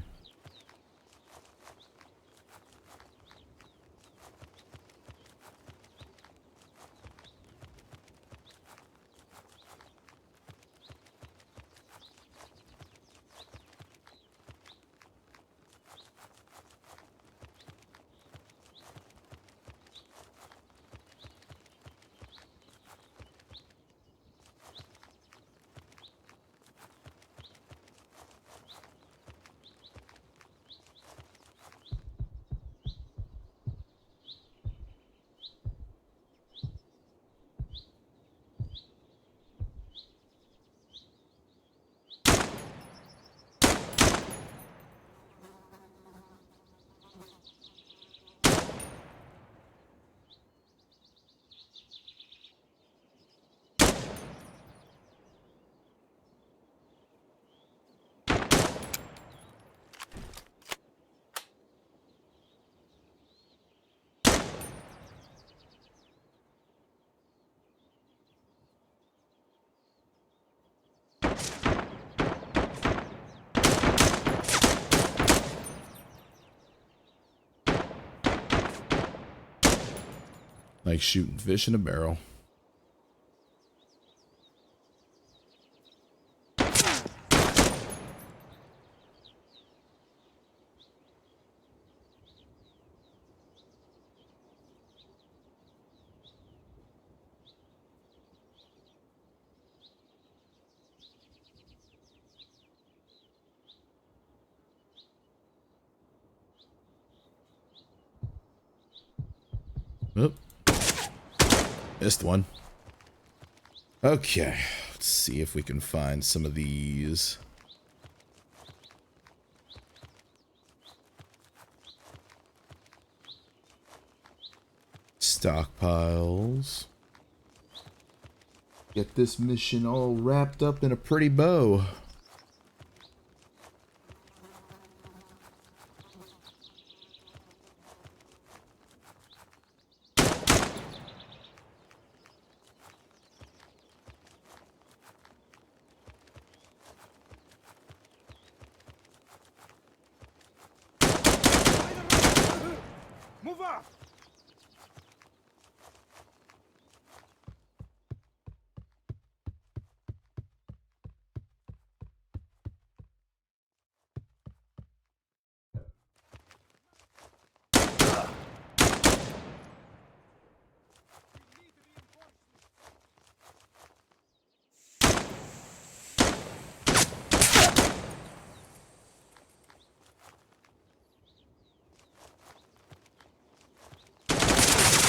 Like shooting fish in a barrel. Oop. Missed one. Okay, let's see if we can find some of these. Stockpiles. Get this mission all wrapped up in a pretty bow. Move up!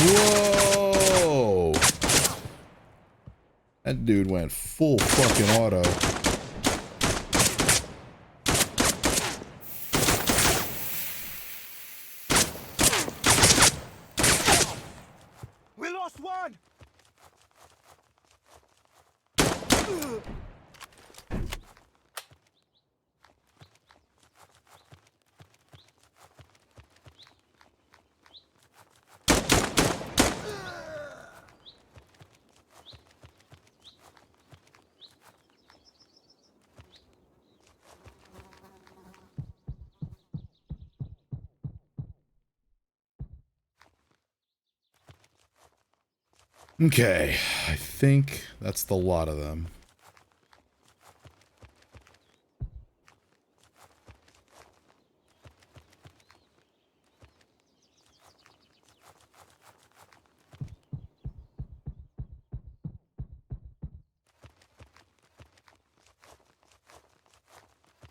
Whoa! That dude went full fucking auto. We lost one! Okay, I think that's the lot of them.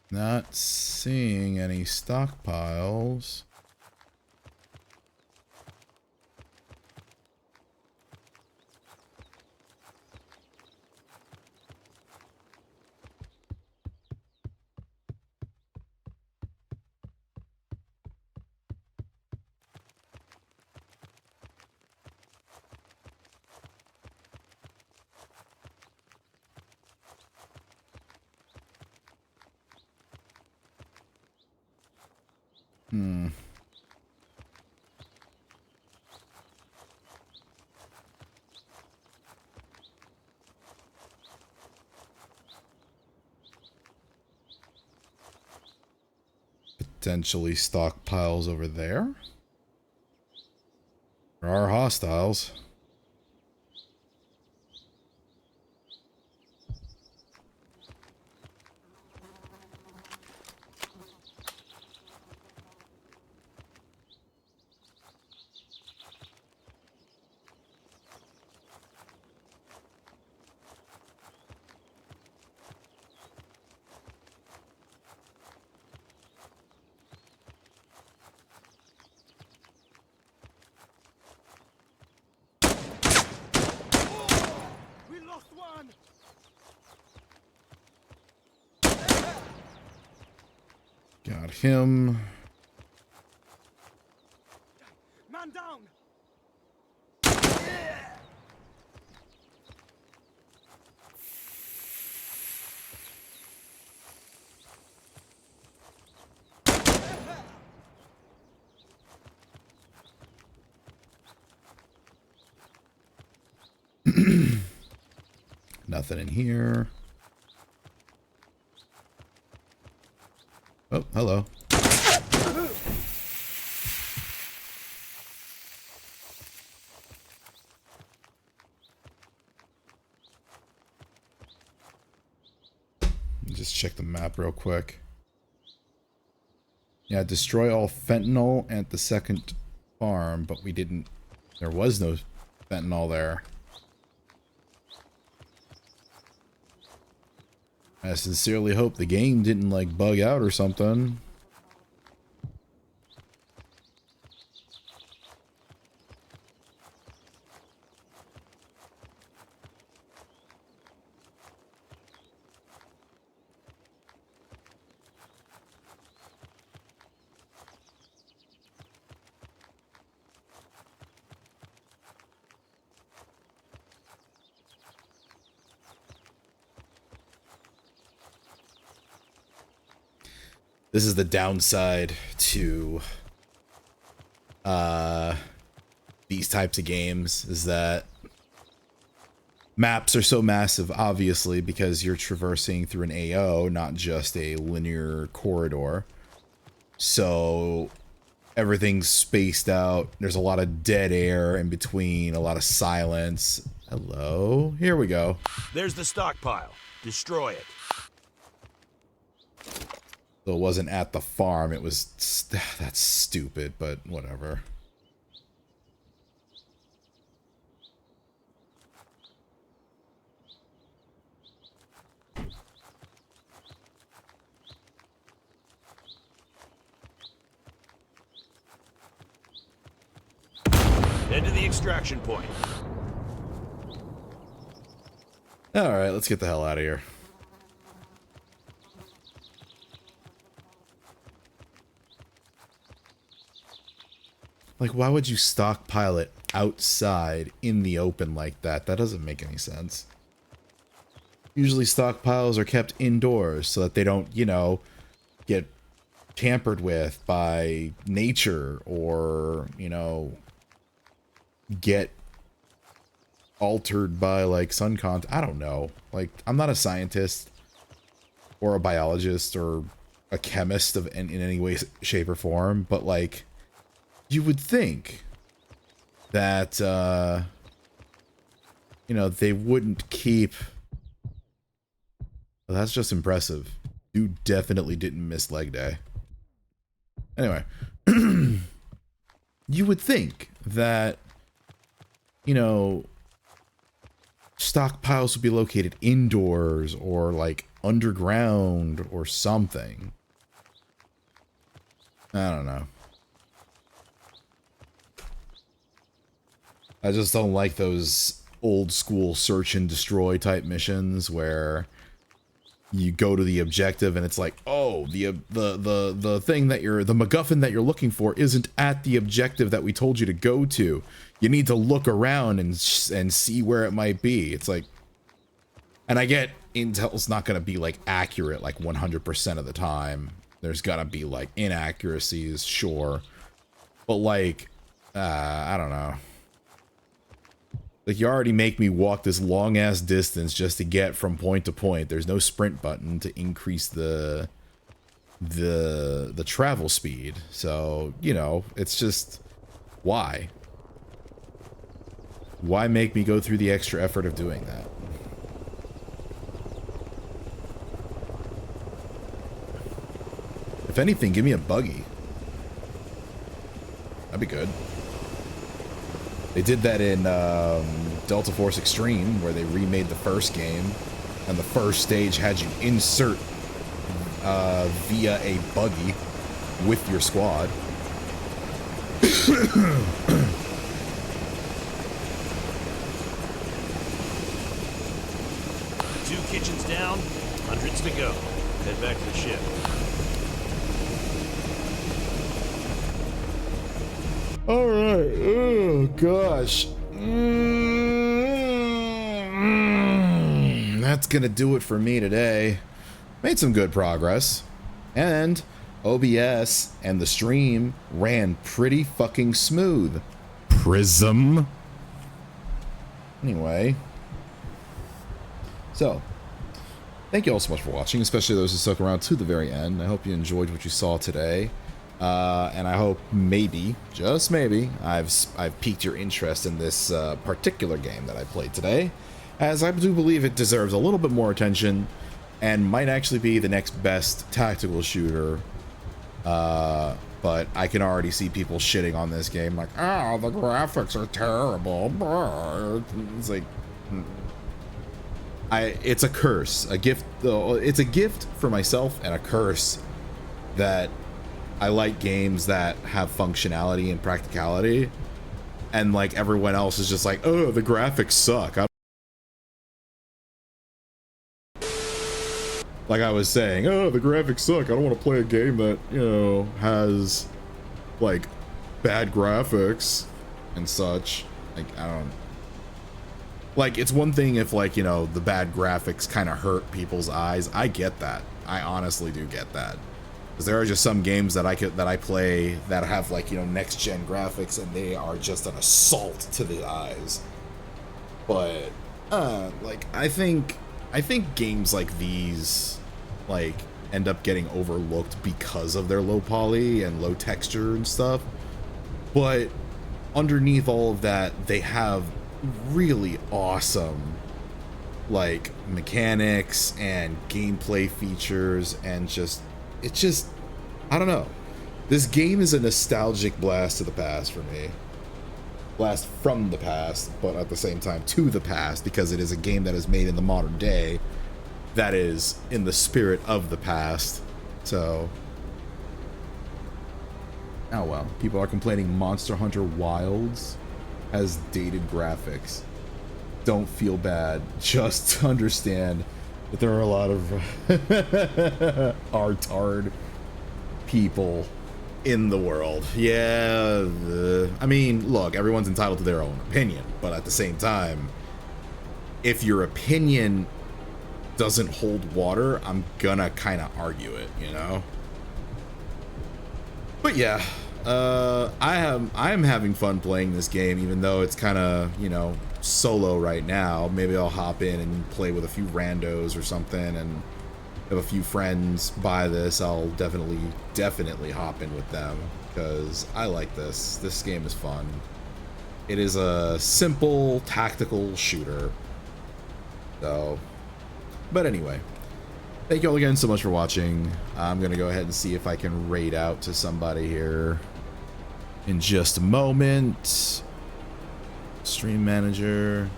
Not seeing any stockpiles. Potentially stockpiles over there. There are hostiles. We lost one! Got him. Man down! Nothing in here. Oh, hello. just check the map real quick. Yeah, destroy all fentanyl at the second farm, but we didn't... There was no fentanyl there. I sincerely hope the game didn't, like, bug out or something. This is the downside to these types of games, is that maps are so massive, obviously, because you're traversing through an AO, not just a linear corridor. So everything's spaced out. There's a lot of dead air in between, a lot of silence. Hello? Here we go. There's the stockpile. Destroy it. So it wasn't at the farm, it was... That's stupid, but whatever. Head to the extraction point. Alright, let's get the hell out of here. Like, why would you stockpile it outside in the open like that? That doesn't make any sense. Usually stockpiles are kept indoors so that they don't, you know, get tampered with by nature or, you know, get altered by, like, sun contact. I don't know. Like, I'm not a scientist or a biologist or a chemist in any way, shape, or form, but, like... You would think that, you know, they wouldn't keep... Well, that's just impressive. You definitely didn't miss leg day. Anyway. You would think that, you know, stockpiles would be located indoors or, like, underground or something. I don't know. I just don't like those old school search and destroy type missions where you go to the objective and it's like, oh, the thing that the MacGuffin that you're looking for isn't at the objective that we told you to go to. You need to look around and see where it might be. It's like, and I get Intel's not going to be like accurate like 100% of the time. There's got to be like inaccuracies, sure. But like, I don't know. Like, you already make me walk this long-ass distance just to get from point to point. There's no sprint button to increase the travel speed. So, you know, it's just... Why? Why make me go through the extra effort of doing that? If anything, give me a buggy. That'd be good. They did that in Delta Force Extreme, where they remade the first game, and the first stage had you insert via a buggy with your squad. 2 kitchens down, hundreds to go. Head back to the ship. Alright, oh gosh. That's gonna do it for me today. Made some good progress. And OBS and the stream ran pretty fucking smooth. Prism. Anyway. So, thank you all so much for watching, especially those who stuck around to the very end. I hope you enjoyed what you saw today. And I hope maybe, just maybe, I've piqued your interest in this particular game that I played today, as I do believe it deserves a little bit more attention and might actually be the next best tactical shooter. But I can already see people shitting on this game like, oh, the graphics are terrible. It's like, it's a curse, a gift. It's a gift for myself and a curse that I like games that have functionality and practicality, and like everyone else is just like, oh, the graphics suck. Like I was saying, oh, the graphics suck. I don't want to play a game that, you know, has like bad graphics and such. Like, I don't, like, it's one thing if, like, you know, the bad graphics kind of hurt people's eyes. I get that. I honestly do get that. Because there are just some games that I play that have, like, you know, next gen graphics, and they are just an assault to the eyes. But like, I think games like these, like, end up getting overlooked because of their low poly and low texture and stuff. But underneath all of that, they have really awesome, like, mechanics and gameplay features, and just, it's just, I don't know. This game is a nostalgic blast to the past for me. Blast from the past, but at the same time to the past, because it is a game that is made in the modern day that is in the spirit of the past. So, oh well, people are complaining Monster Hunter Wilds has dated graphics. Don't feel bad, just understand that there are a lot of retard people in the world. Yeah, I mean, look, everyone's entitled to their own opinion, but at the same time, if your opinion doesn't hold water, I'm gonna kind of argue it, you know? But yeah, I am having fun playing this game, even though it's kind of, you know, solo right now. Maybe I'll hop in and play with a few randos or something, and if a few friends buy this, I'll definitely hop in with them, because I like this. This game is fun. It is a simple tactical shooter. So, but anyway, thank you all again so much for watching. I'm gonna go ahead and see if I can raid out to somebody here in just a moment. Stream manager.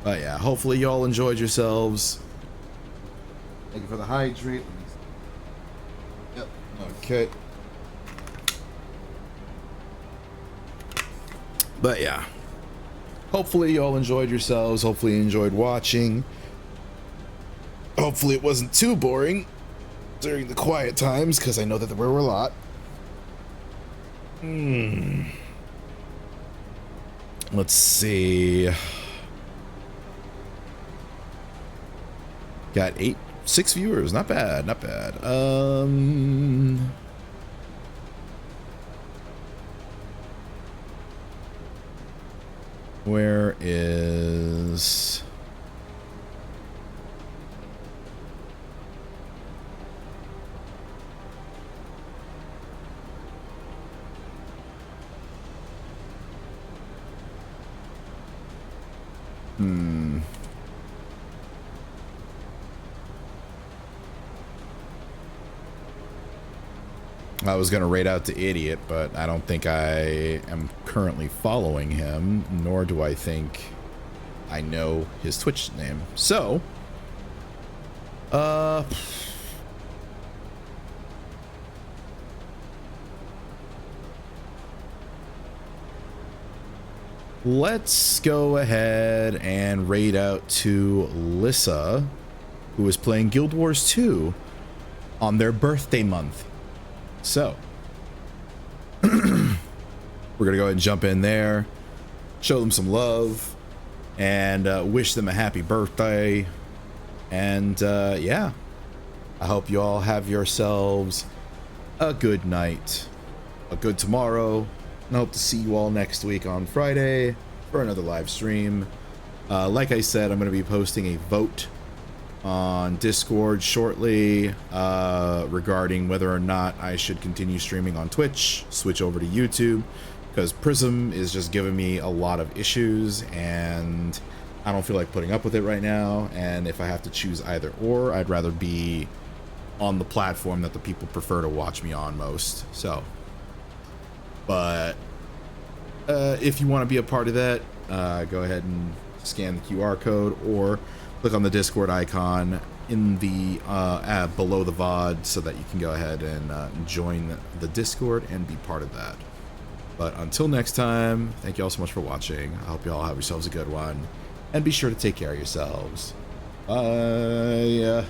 But yeah, hopefully y'all enjoyed yourselves. Thank you for the hydrate. Yep. Okay. But yeah, hopefully y'all enjoyed yourselves. Hopefully you enjoyed watching. Hopefully it wasn't too boring during the quiet times, because I know that there were a lot. Let's see. Got 6 viewers. Not bad, not bad. Where is... I was gonna raid out to Idiot, but I don't think I am currently following him, nor do I think I know his Twitch name. So, let's go ahead and raid out to Lissa, who is playing Guild Wars 2 on their birthday month. So, we're gonna go ahead and jump in there, show them some love, and wish them a happy birthday. And yeah, I hope you all have yourselves a good night, a good tomorrow, and I hope to see you all next week on Friday for another live stream. Like I said, I'm gonna be posting a vote on Discord shortly regarding whether or not I should continue streaming on Twitch, switch over to YouTube, because Prism is just giving me a lot of issues, and I don't feel like putting up with it right now, and if I have to choose either or, I'd rather be on the platform that the people prefer to watch me on most. So, but if you want to be a part of that, go ahead and scan the QR code or click on the Discord icon in the below the VOD so that you can go ahead and join the Discord and be part of that. But until next time, thank you all so much for watching. I hope you all have yourselves a good one, and be sure to take care of yourselves. Bye.